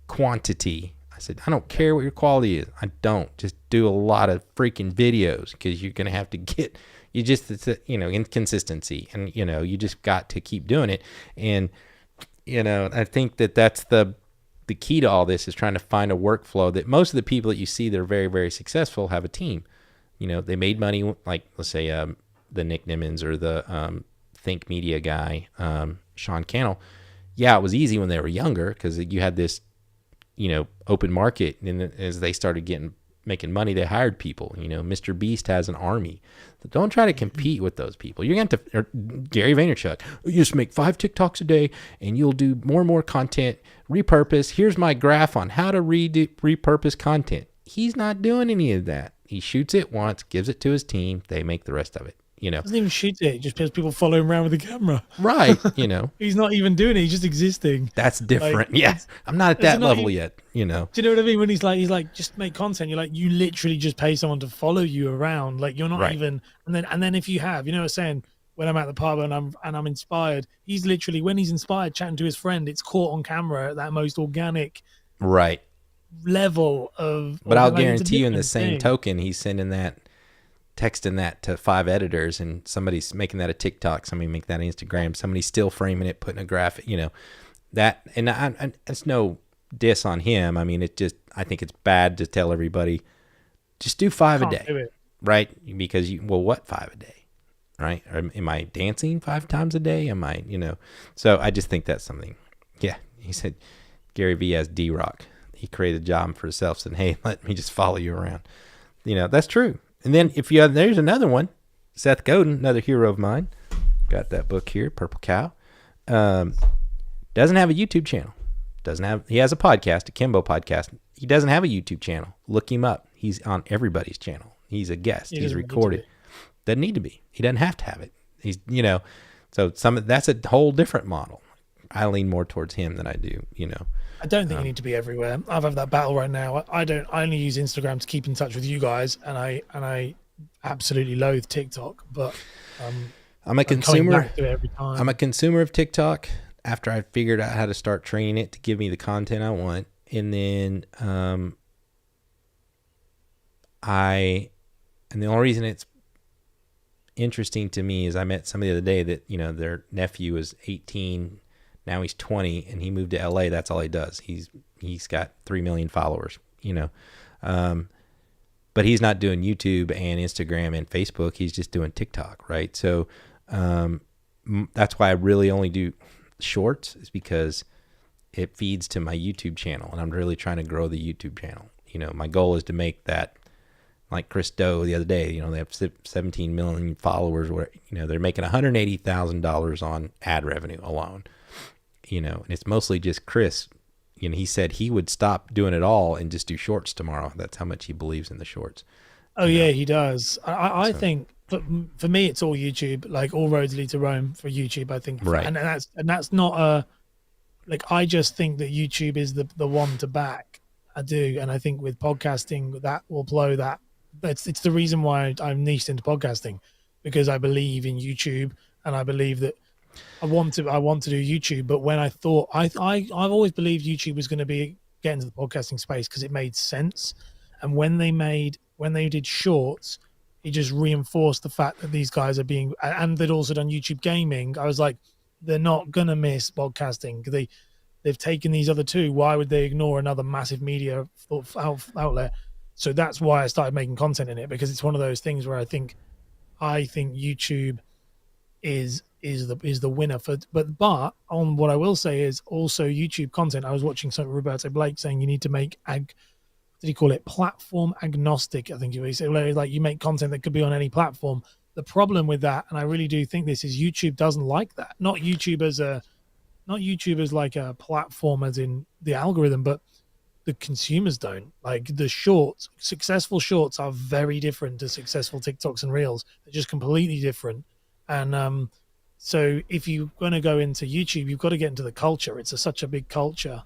Speaker 1: quantity." I said, "I don't care what your quality is. I don't. Just do a lot of freaking videos, because you're going to have to get, it's inconsistency. And, you just got to keep doing it." And, I think that that's the key to all this, is trying to find a workflow that most of the people that you see that are very, very successful have a team. They made money, like, let's say, the Nick Nimmons or the Think Media guy, Sean Cannell. Yeah, it was easy when they were younger, because you had this, open market. And as they started making money, they hired people. Mr. Beast has an army. So don't try to compete with those people. You're going to, or Gary Vaynerchuk, you just make 5 TikToks a day and you'll do more and more content, repurpose. Here's my graph on how to repurpose content. He's not doing any of that. He shoots it once, gives it to his team. They make the rest of it.
Speaker 2: doesn't even shoot it. He just has people follow him around with the camera.
Speaker 1: Right.
Speaker 2: He's not even doing it. He's just existing.
Speaker 1: That's different.
Speaker 2: Like,
Speaker 1: Yeah. I'm not at that level yet,
Speaker 2: Do you know what I mean? When he's like, just make content. You're like, you literally just pay someone to follow you around. Like, you're not
Speaker 1: Right.
Speaker 2: even. And then if you have, what I'm saying, when I'm at the pub and I'm inspired, he's literally, when he's inspired, chatting to his friend, it's caught on camera at that most organic
Speaker 1: Right.
Speaker 2: level of.
Speaker 1: But I'll
Speaker 2: like, it's a
Speaker 1: guarantee you, in the
Speaker 2: different
Speaker 1: same
Speaker 2: thing.
Speaker 1: token, he's texting that to 5 editors, and somebody's making that a TikTok, somebody make that Instagram, somebody's still framing it, putting a graphic, that. And it's no diss on him. I mean, I think it's bad to tell everybody, just do 5 a
Speaker 2: Can't do
Speaker 1: day,
Speaker 2: it.
Speaker 1: right? Because what 5 a day, right? Or am I dancing 5 times a day? Am I, so I just think that's something. Yeah. He said, Gary V has D-Rock. He created a job for himself, said, "Hey, let me just follow you around." That's true. And then there's another one, Seth Godin, another hero of mine. Got that book here, Purple Cow. Doesn't have a YouTube channel. He has a podcast, a Kimbo podcast. He doesn't have a YouTube channel. Look him up. He's on everybody's channel. He's a guest.
Speaker 2: He
Speaker 1: He's
Speaker 2: doesn't need to
Speaker 1: recorded. Doesn't need to be. He doesn't have to have it. He's, so that's a whole different model. I lean more towards him than I do,
Speaker 2: I don't think you need to be everywhere. I've had that battle right now. I only use Instagram to keep in touch with you guys, and I absolutely loathe TikTok. But
Speaker 1: I'm a
Speaker 2: coming
Speaker 1: consumer.
Speaker 2: back to it every time.
Speaker 1: I'm a consumer of TikTok after I figured out how to start training it to give me the content I want. And then and the only reason it's interesting to me is I met somebody the other day that, their nephew is 18, Now he's 20 and he moved to LA. That's all he does. He's got 3 million followers, Um, but he's not doing YouTube and Instagram and Facebook. He's just doing TikTok, right? So that's why I really only do shorts, is because it feeds to my YouTube channel, and I'm really trying to grow the YouTube channel. My goal is to make that like Chris Doe the other day. They have 17 million followers. Where they're making $180,000 on ad revenue alone. And it's mostly just Chris. He said he would stop doing it all and just do shorts tomorrow. That's how much he believes in the shorts.
Speaker 2: Oh yeah, he does. I think for me, it's all YouTube. Like all roads lead to Rome for YouTube. I think,
Speaker 1: right,
Speaker 2: and that's not a like. I just think that YouTube is the one to back. I do, and I think with podcasting, that will blow that. It's the reason why I'm niched into podcasting, because I believe in YouTube, and I believe that I want to do YouTube. But when I thought I've always believed YouTube was going to get into the podcasting space because it made sense. And when they did shorts, it just reinforced the fact that these guys are being, and they'd also done YouTube gaming. I was like, they're not gonna miss podcasting. They've taken these other two. Why would they ignore another massive media outlet? So that's why I started making content in it, because it's one of those things where I think YouTube is the winner for. But on what I will say is also YouTube content. I was watching some Roberto Blake saying you need to make did he call it platform agnostic? I think he said, like, you make content that could be on any platform. The problem with that, and I really do think this, is YouTube doesn't like that. Not YouTube as like a platform as in the algorithm, but the consumers don't. Like the shorts, successful shorts are very different to successful TikToks and Reels. They're just completely different. And so if you're going to go into YouTube, you've got to get into the culture. It's such a big culture.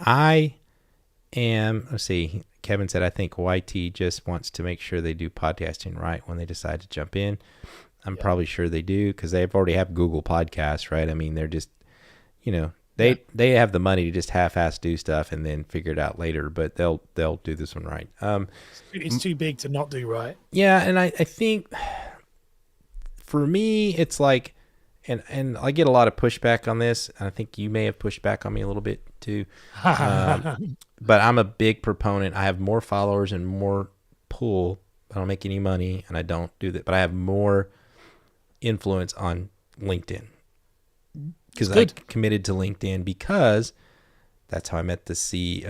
Speaker 1: Let's see, Kevin said, I think YT just wants to make sure they do podcasting right when they decide to jump in. I'm probably sure they do, because they've already have Google Podcasts, right? I mean, they're just, they have the money to just half-ass do stuff and then figure it out later, but they'll do this one right.
Speaker 2: It's too big to not do right.
Speaker 1: Yeah, and I think for me, it's like, and I get a lot of pushback on this. I think you may have pushed back on me a little bit too. But I'm a big proponent. I have more followers and more pull. I don't make any money, and I don't do that. But I have more influence on LinkedIn, because I committed to LinkedIn, because that's how I met the CEO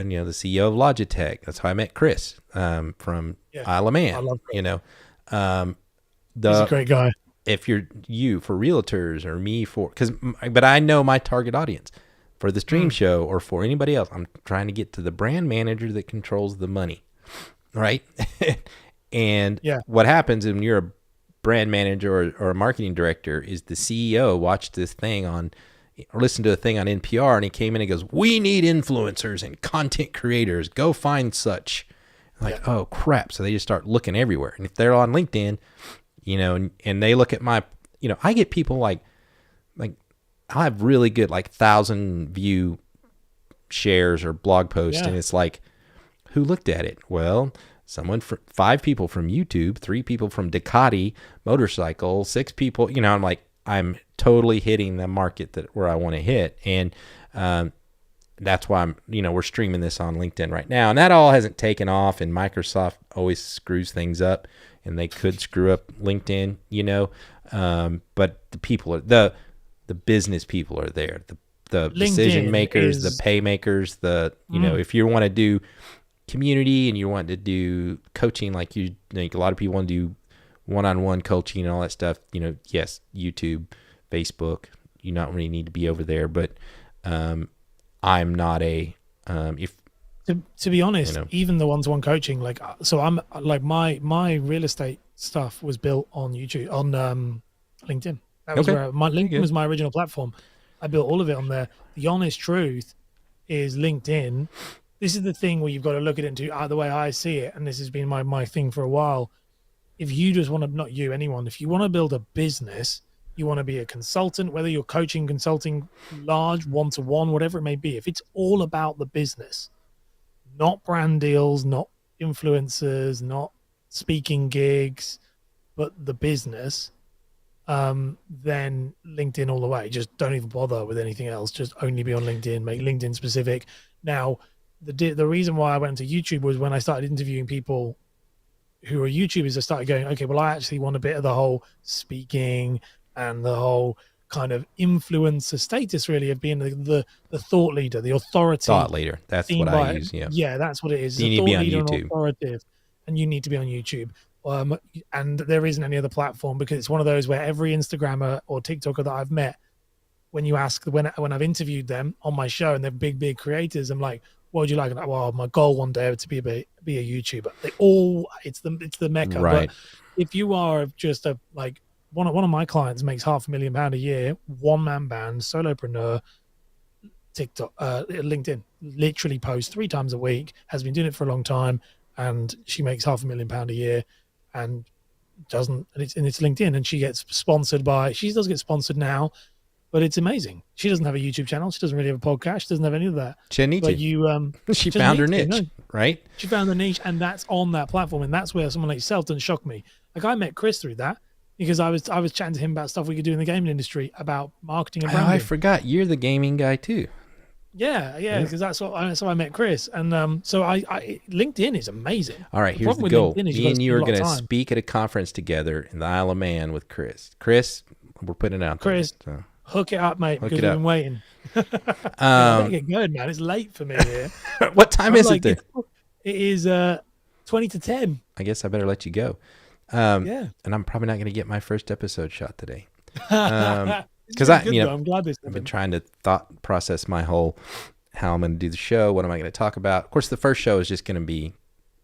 Speaker 1: of Logitech. That's how I met Chris from Isle of Man.
Speaker 2: I love Chris.
Speaker 1: He's
Speaker 2: a great guy.
Speaker 1: If you're for realtors, or me but I know my target audience for the stream show, or for anybody else. I'm trying to get to the brand manager that controls the money, right? And what happens when you're a brand manager or a marketing director is the CEO watched this thing or listened to a thing on NPR, and he came in and goes, "We need influencers and content creators. Go find such." Like, oh crap! So they just start looking everywhere, and if they're on LinkedIn, and they look at my, I get people like I'll have really good 1,000 view shares or blog posts, and it's like, who looked at it? Well, 5 people from YouTube, 3 people from Ducati motorcycle, 6 people. I'm like, I'm totally hitting the market where I want to hit, and that's why we're streaming this on LinkedIn right now, and that all hasn't taken off. And Microsoft always screws things up, and they could screw up LinkedIn, but the people are the business people are there, the decision makers, the pay makers, if you want to do community and you want to do coaching, like a lot of people want to do one-on-one coaching and all that stuff, yes, YouTube, Facebook, you not really need to be over there, but I'm not
Speaker 2: to be honest, even the one-to-one coaching, I'm like my real estate stuff was built on YouTube, on LinkedIn. That was where my LinkedIn was my original platform. I built all of it on there. The honest truth is LinkedIn. This is the thing where you've got to look at it into the way I see it, and this has been my thing for a while. If you just want to, not you, anyone, if you want to build a business, you want to be a consultant, whether you're coaching, consulting, large, one-to-one, whatever it may be, if it's all about the business, not brand deals, not influencers, not speaking gigs, but the business, then LinkedIn all the way. Just don't even bother with anything else. Just only be on LinkedIn. Make LinkedIn specific. Now, the reason why I went to YouTube was when I started interviewing people who are YouTubers. I started going, okay, well, I actually want a bit of the whole speaking and the whole kind of influencer status, really, of being the thought leader, the authority
Speaker 1: Thought leader. That's what
Speaker 2: seen
Speaker 1: I
Speaker 2: by.
Speaker 1: use. Yeah.
Speaker 2: Yeah, that's what it is.
Speaker 1: Do
Speaker 2: It's
Speaker 1: you
Speaker 2: a
Speaker 1: need to be
Speaker 2: thought
Speaker 1: on
Speaker 2: leader and
Speaker 1: YouTube?
Speaker 2: authoritative, and you need to be on YouTube. Um, and there isn't any other platform, because it's one of those where every Instagrammer or TikToker that I've met, when you ask, when I've interviewed them on my show and they're big creators, I'm like, what would you like? I'm like, well, my goal one day to be a YouTuber. They all, it's the mecca. But
Speaker 1: Right.
Speaker 2: if you are just a, like, one of my clients makes £500,000 a year, one man band, solopreneur, TikTok, LinkedIn, literally posts 3 times a week, has been doing it for a long time, and she makes £500,000 a year, and doesn't, and it's LinkedIn, and she gets sponsored by, she does get sponsored now, but it's amazing. She doesn't have a YouTube channel. She doesn't really have a podcast. She doesn't have any of that.
Speaker 1: She didn't need
Speaker 2: But
Speaker 1: to. She
Speaker 2: she doesn't
Speaker 1: found her
Speaker 2: need to,
Speaker 1: niche,
Speaker 2: no.
Speaker 1: right?
Speaker 2: She found the niche, and that's on that platform, and that's where someone like yourself doesn't shock me. Like, I met Chris through that, because I was chatting to him about stuff we could do in the gaming industry, about marketing and
Speaker 1: Oh,
Speaker 2: branding.
Speaker 1: I forgot. You're the gaming guy too.
Speaker 2: Yeah, because that's how I met Chris, and so I LinkedIn is amazing.
Speaker 1: All right,
Speaker 2: The
Speaker 1: here's
Speaker 2: problem
Speaker 1: the
Speaker 2: with
Speaker 1: goal.
Speaker 2: LinkedIn is
Speaker 1: Me and you are going to
Speaker 2: time.
Speaker 1: speak at a conference together in the Isle of Man with Chris. Chris, we're putting it out there.
Speaker 2: Chris,
Speaker 1: So.
Speaker 2: hook it up, mate,
Speaker 1: Hook
Speaker 2: because
Speaker 1: it
Speaker 2: we've
Speaker 1: up.
Speaker 2: been waiting. I better get going, man. It's late for me here.
Speaker 1: What time is it there?
Speaker 2: It is 20 to 10.
Speaker 1: I guess I better let you go.
Speaker 2: Yeah.
Speaker 1: And I'm probably not going to get my first episode shot today.
Speaker 2: Because I'm glad this
Speaker 1: I've been trying to thought process my whole, how I'm going to do the show. What am I going to talk about? Of course, the first show is just going to be,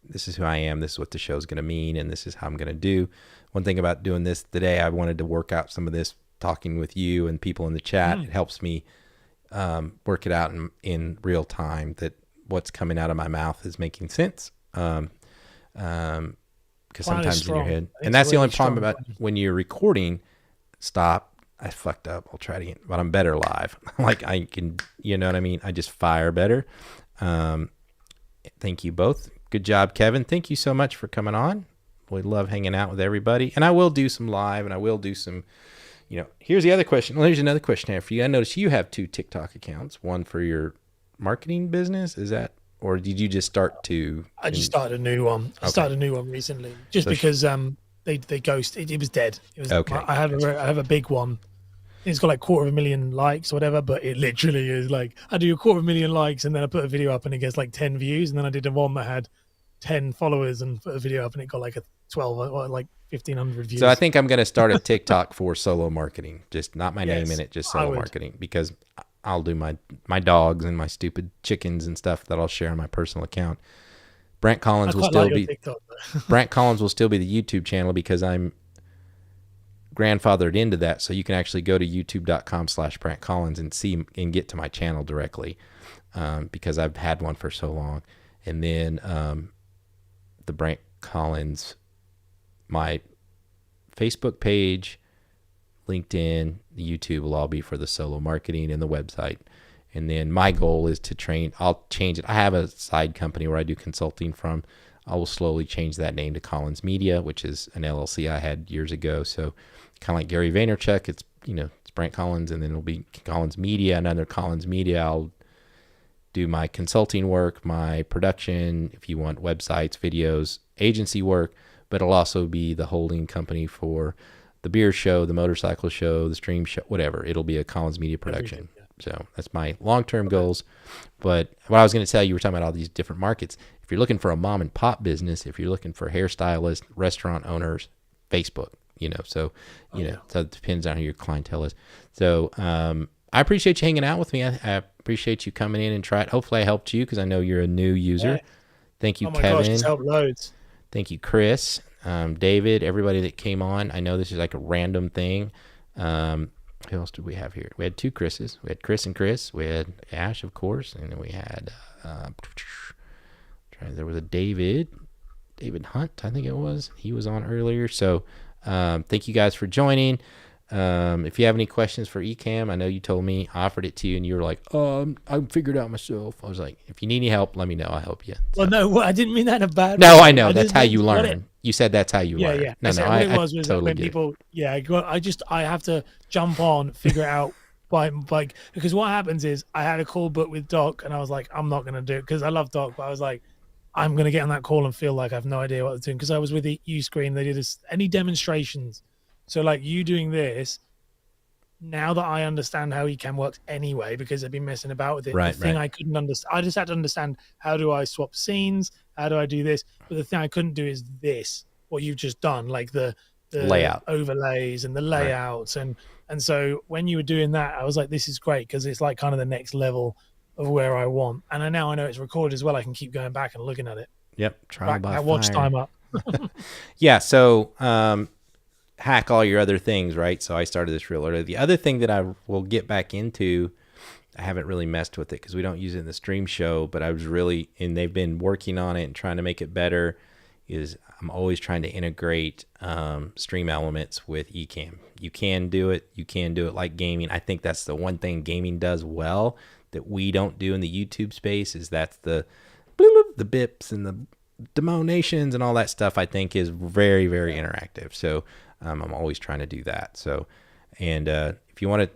Speaker 1: this is who I am. This is what the show is going to mean. And this is how I'm going to do. One thing about doing this today, I wanted to work out some of this talking with you and people in the chat. It helps me work it out in real time, that what's coming out of my mouth is making sense. Because sometimes in your head, and that's the only problem about when you're recording. Stop. I fucked up. I'll try it again, but I'm better live. Like, I can, you know what I mean? I just fire better. Thank you both. Good job, Kevin. Thank you so much for coming on. We love hanging out with everybody. And I will do some live, and I will do some, here's the other question. Well, here's another question I have for you. I noticed you have 2 TikTok accounts, one for your marketing business. Is that, or did you just start to?
Speaker 2: I just started a new one. I started a new one recently, just because they ghosted. It was dead. It was
Speaker 1: okay.
Speaker 2: I have a big one. It's got like 250,000 likes or whatever, but it literally is like, I do 250,000 likes, and then I put a video up and it gets like 10 views, and then I did a one that had 10 followers and put a video up and it got like a 12 or like 1,500 views.
Speaker 1: So I think I'm going to start a TikTok for solo marketing, just not my name in it, just solo marketing, because I'll do my dogs and my stupid chickens and stuff that I'll share on my personal account. Brant Collins will still be TikTok, Brant Collins will still be the YouTube channel, because I'm grandfathered into that. So you can actually go to youtube.com/Brant Collins and see and get to my channel directly, because I've had one for so long. And then the Brant Collins, my Facebook page, LinkedIn, YouTube will all be for the solo marketing and the website. And then my goal is to train. I'll change it. I have a side company where I do consulting from. I will slowly change that name to Collins Media, which is an LLC I had years ago. So kind of like Gary Vaynerchuk, it's Brant Collins, and then it'll be Collins Media. And under Collins Media, I'll do my consulting work, my production, if you want websites, videos, agency work, but it'll also be the holding company for the beer show, the motorcycle show, the stream show, whatever. It'll be a Collins Media production. So that's my long-term goals. But what I was going to tell you, we're talking about all these different markets. If you're looking for a mom and pop business, if you're looking for hairstylists, restaurant owners, Facebook, so it depends on who your clientele is. So I appreciate you hanging out with me. I appreciate you coming in and try it. Hopefully I helped you, because I know you're a new user. Yeah. Thank you, Kevin.
Speaker 2: Gosh, it's helped loads.
Speaker 1: Thank you, Chris, David, everybody that came on. I know this is like a random thing. Who else did we have here? We had 2 Chris's. We had Chris and Chris. We had Ash, of course, and then we had there was a David Hunt, I think it was. He was on earlier. So thank you guys for joining. If you have any questions for Ecamm, I know you told me, I offered it to you, and you were like, I figured it out myself. I was like, if you need any help, let me know. I'll help you.
Speaker 2: Well,
Speaker 1: So.
Speaker 2: no, well, I didn't mean that in a bad
Speaker 1: No, I
Speaker 2: way.
Speaker 1: know.
Speaker 2: I
Speaker 1: That's
Speaker 2: just
Speaker 1: how
Speaker 2: meant
Speaker 1: you
Speaker 2: what it.
Speaker 1: learn. You said that's how you
Speaker 2: Yeah,
Speaker 1: learn.
Speaker 2: yeah. I
Speaker 1: No,
Speaker 2: said what it
Speaker 1: I
Speaker 2: was that
Speaker 1: totally
Speaker 2: when
Speaker 1: get it.
Speaker 2: people, yeah, I have to jump on, figure it out by like because what happens is I had a call booked with Doc, and I was like, I'm not gonna do it because I love Doc, but I was like, I'm gonna get on that call and feel like I have no idea what they're doing because I was with the U Screen. They did any demonstrations, so like you doing this. Now that I understand how Ecamm works anyway, because I've been messing about with it, the
Speaker 1: Right,
Speaker 2: thing
Speaker 1: right.
Speaker 2: I couldn't understand, I just had to understand how do I swap scenes, how do I do this, but the thing I couldn't do is this, what you've just done, like the
Speaker 1: Layout.
Speaker 2: overlays and the
Speaker 1: Right.
Speaker 2: layouts, and so when you were doing that, I was like, this is great because it's like kind of the next level of where I want, and now I know it's recorded as well. I can keep going back and looking at it,
Speaker 1: Yep. Trial
Speaker 2: back
Speaker 1: by
Speaker 2: that watch
Speaker 1: fire.
Speaker 2: time up.
Speaker 1: Yeah. So, hack all your other things, right? So I started this real early. The other thing that I will get back into, I haven't really messed with it because we don't use it in the stream show, but I was really, and they've been working on it and trying to make it better, is I'm always trying to integrate stream elements with Ecamm. You can do it. You can do it like gaming. I think that's the one thing gaming does well that we don't do in the YouTube space is that's the bloop, bloop, the bips and the demonations and all that stuff. I think is very, very interactive. So I'm always trying to do that. So, and if you want to,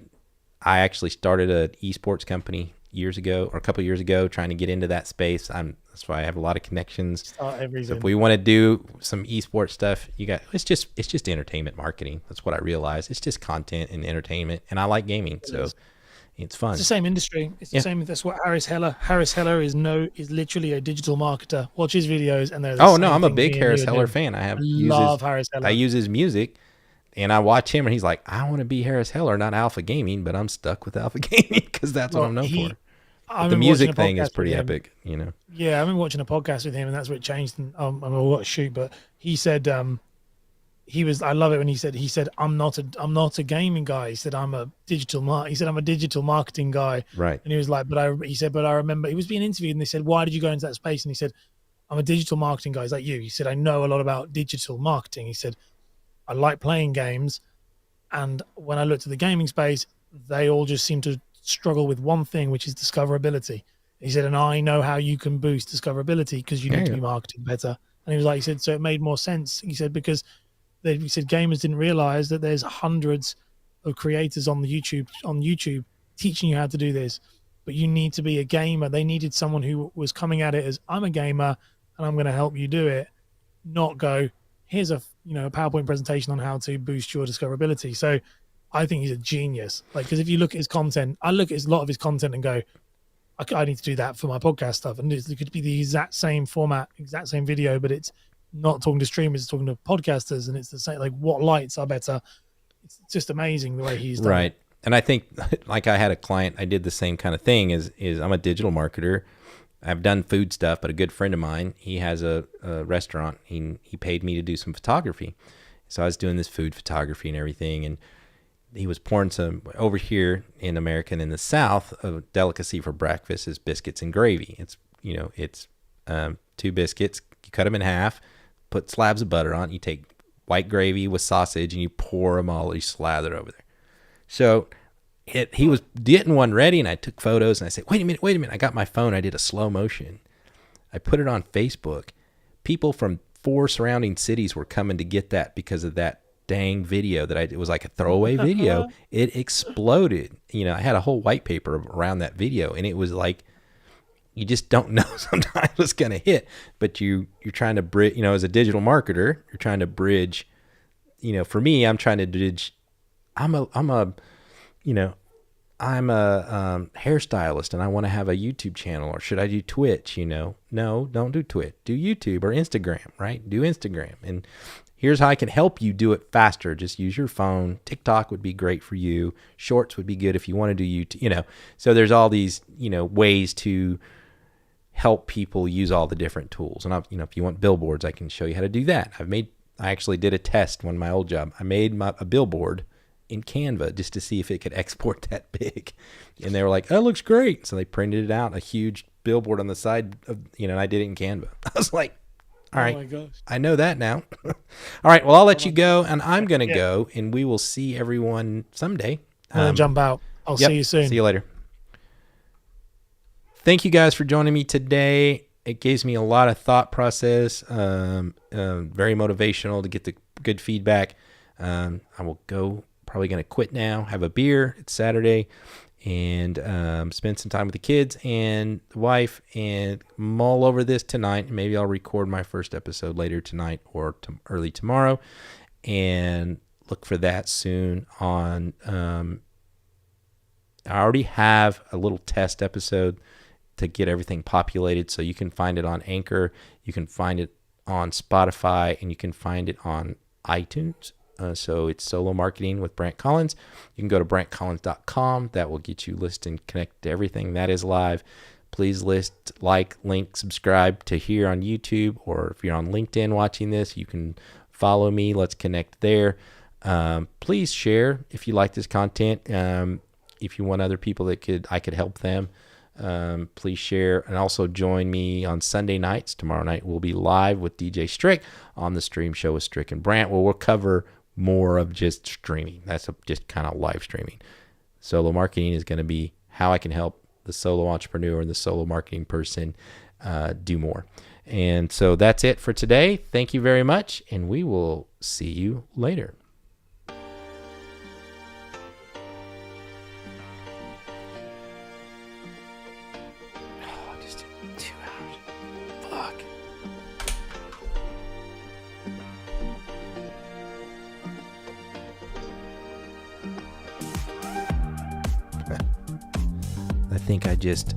Speaker 1: I actually started an esports company years ago or a couple of years ago trying to get into that space. That's why I have a lot of connections.
Speaker 2: Start
Speaker 1: So if
Speaker 2: everything.
Speaker 1: we want to do some esports stuff, it's just entertainment marketing. That's what I realized. It's just content and entertainment, and I like gaming, so it's fun.
Speaker 2: It's the same industry. It's the
Speaker 1: Yeah.
Speaker 2: same. That's what Harris Heller is literally a digital marketer. Watch his videos, and they're the
Speaker 1: Oh no,
Speaker 2: same
Speaker 1: I'm a
Speaker 2: thing
Speaker 1: big
Speaker 2: me and you
Speaker 1: Harris
Speaker 2: are
Speaker 1: Heller
Speaker 2: doing.
Speaker 1: fan.
Speaker 2: I love Harris
Speaker 1: I
Speaker 2: Heller.
Speaker 1: use his music, and I watch him, and he's like, I want to be Harris Heller, not Alpha Gaming, but I'm stuck with Alpha Gaming because that's what
Speaker 2: Well,
Speaker 1: I'm known for.
Speaker 2: I
Speaker 1: But the
Speaker 2: remember watching a
Speaker 1: music thing is
Speaker 2: podcast with
Speaker 1: pretty
Speaker 2: him.
Speaker 1: epic, you know.
Speaker 2: Yeah, I remember watching a podcast with him, and that's what changed. And I'm gonna shoot, but he said he was. I love it when he said I'm not a gaming guy. He said I'm a he said I'm a digital marketing guy,
Speaker 1: Right.
Speaker 2: and he was like, he said, but I remember he was being interviewed, and they said, why did you go into that space? And he said, I'm a digital marketing guy. He's like you. He said, I know a lot about digital marketing. He said, I like playing games. And when I looked at the gaming space, they all just seem to struggle with one thing, which is discoverability. He said, and I know how you can boost discoverability because you
Speaker 1: Yeah.
Speaker 2: need to be marketing better. And he was like, he said, so it made more sense. He said, because he said gamers didn't realize that there's hundreds of creators on YouTube teaching you how to do this, but you need to be a gamer. They needed someone who was coming at it as I'm a gamer and I'm going to help you do it, not go, here's a PowerPoint presentation on how to boost your discoverability. So I think he's a genius. Like, because if you look at his content, I look at a lot of his content and go, I need to do that for my podcast stuff. And it could be the exact same format, exact same video, but it's not talking to streamers, it's talking to podcasters, and it's the same. Like, what lights are better? It's just amazing the way he's done
Speaker 1: Right.
Speaker 2: it.
Speaker 1: And I think, like, I had a client, I did the same kind of thing. Is I'm a digital marketer. I've done food stuff, but a good friend of mine, he has a restaurant. He paid me to do some photography, so I was doing this food photography and everything. And he was pouring some over here in America and in the South. A delicacy for breakfast is biscuits and gravy. It's two biscuits. You cut them in half, put slabs of butter on. You take white gravy with sausage and you pour them all. You slather over there. So he was getting one ready, and I took photos, and I said, wait a minute. I got my phone. I did a slow motion. I put it on Facebook. People from 4 surrounding cities were coming to get that because of that dang video it was like a throwaway video. It exploded. I had a whole white paper around that video, and it was like, you just don't know sometimes what's going to hit, but you're trying to bridge, as a digital marketer, you're trying to bridge, for me, I'm trying to bridge. I'm a hairstylist and I want to have a YouTube channel, or should I do Twitch? No, don't do Twitch. Do YouTube or Instagram, right? Do Instagram. And here's how I can help you do it faster. Just use your phone. TikTok would be great for you. Shorts would be good if you want to do YouTube, So there's all these, ways to help people use all the different tools. And if you want billboards, I can show you how to do that. I actually did a test one of my old job. I made a billboard in Canva just to see if it could export that big. And they were like, oh, it looks great. So they printed it out, a huge billboard on the side of, and I did it in Canva. I was like, All
Speaker 2: Oh
Speaker 1: right.
Speaker 2: my gosh.
Speaker 1: I know that now. All right. Well, I'll let you go, and I'm going to
Speaker 2: Yeah.
Speaker 1: go, and we will see everyone someday.
Speaker 2: I'm gonna jump out. I'll see you soon.
Speaker 1: See you later. Thank you guys for joining me today. It gives me a lot of thought process. Very motivational to get the good feedback. I will go. Probably going to quit now. Have a beer. It's Saturday, and spend some time with the kids and the wife, and mull over this tonight. Maybe I'll record my first episode later tonight or early tomorrow, and look for that soon on. I already have a little test episode to get everything populated, so you can find it on Anchor, you can find it on Spotify, and you can find it on iTunes. So it's Solo Marketing with Brant Collins. You can go to brantcollins.com. That will get you listed and connect to everything that is live. Please link, subscribe to here on YouTube, or if you're on LinkedIn watching this, you can follow me. Let's connect there. Please share if you like this content. If you want other people that I could help them, please share, and also join me on Sunday nights. Tomorrow night we'll be live with DJ Strick on the Stream Show with Strick and Brant, where we'll cover more of just streaming. That's just kind of live streaming. Solo marketing is going to be how I can help the solo entrepreneur and the solo marketing person do more. And so that's it for today. Thank you very much, and we will see you later. Just 2 hours. Fuck. I think I just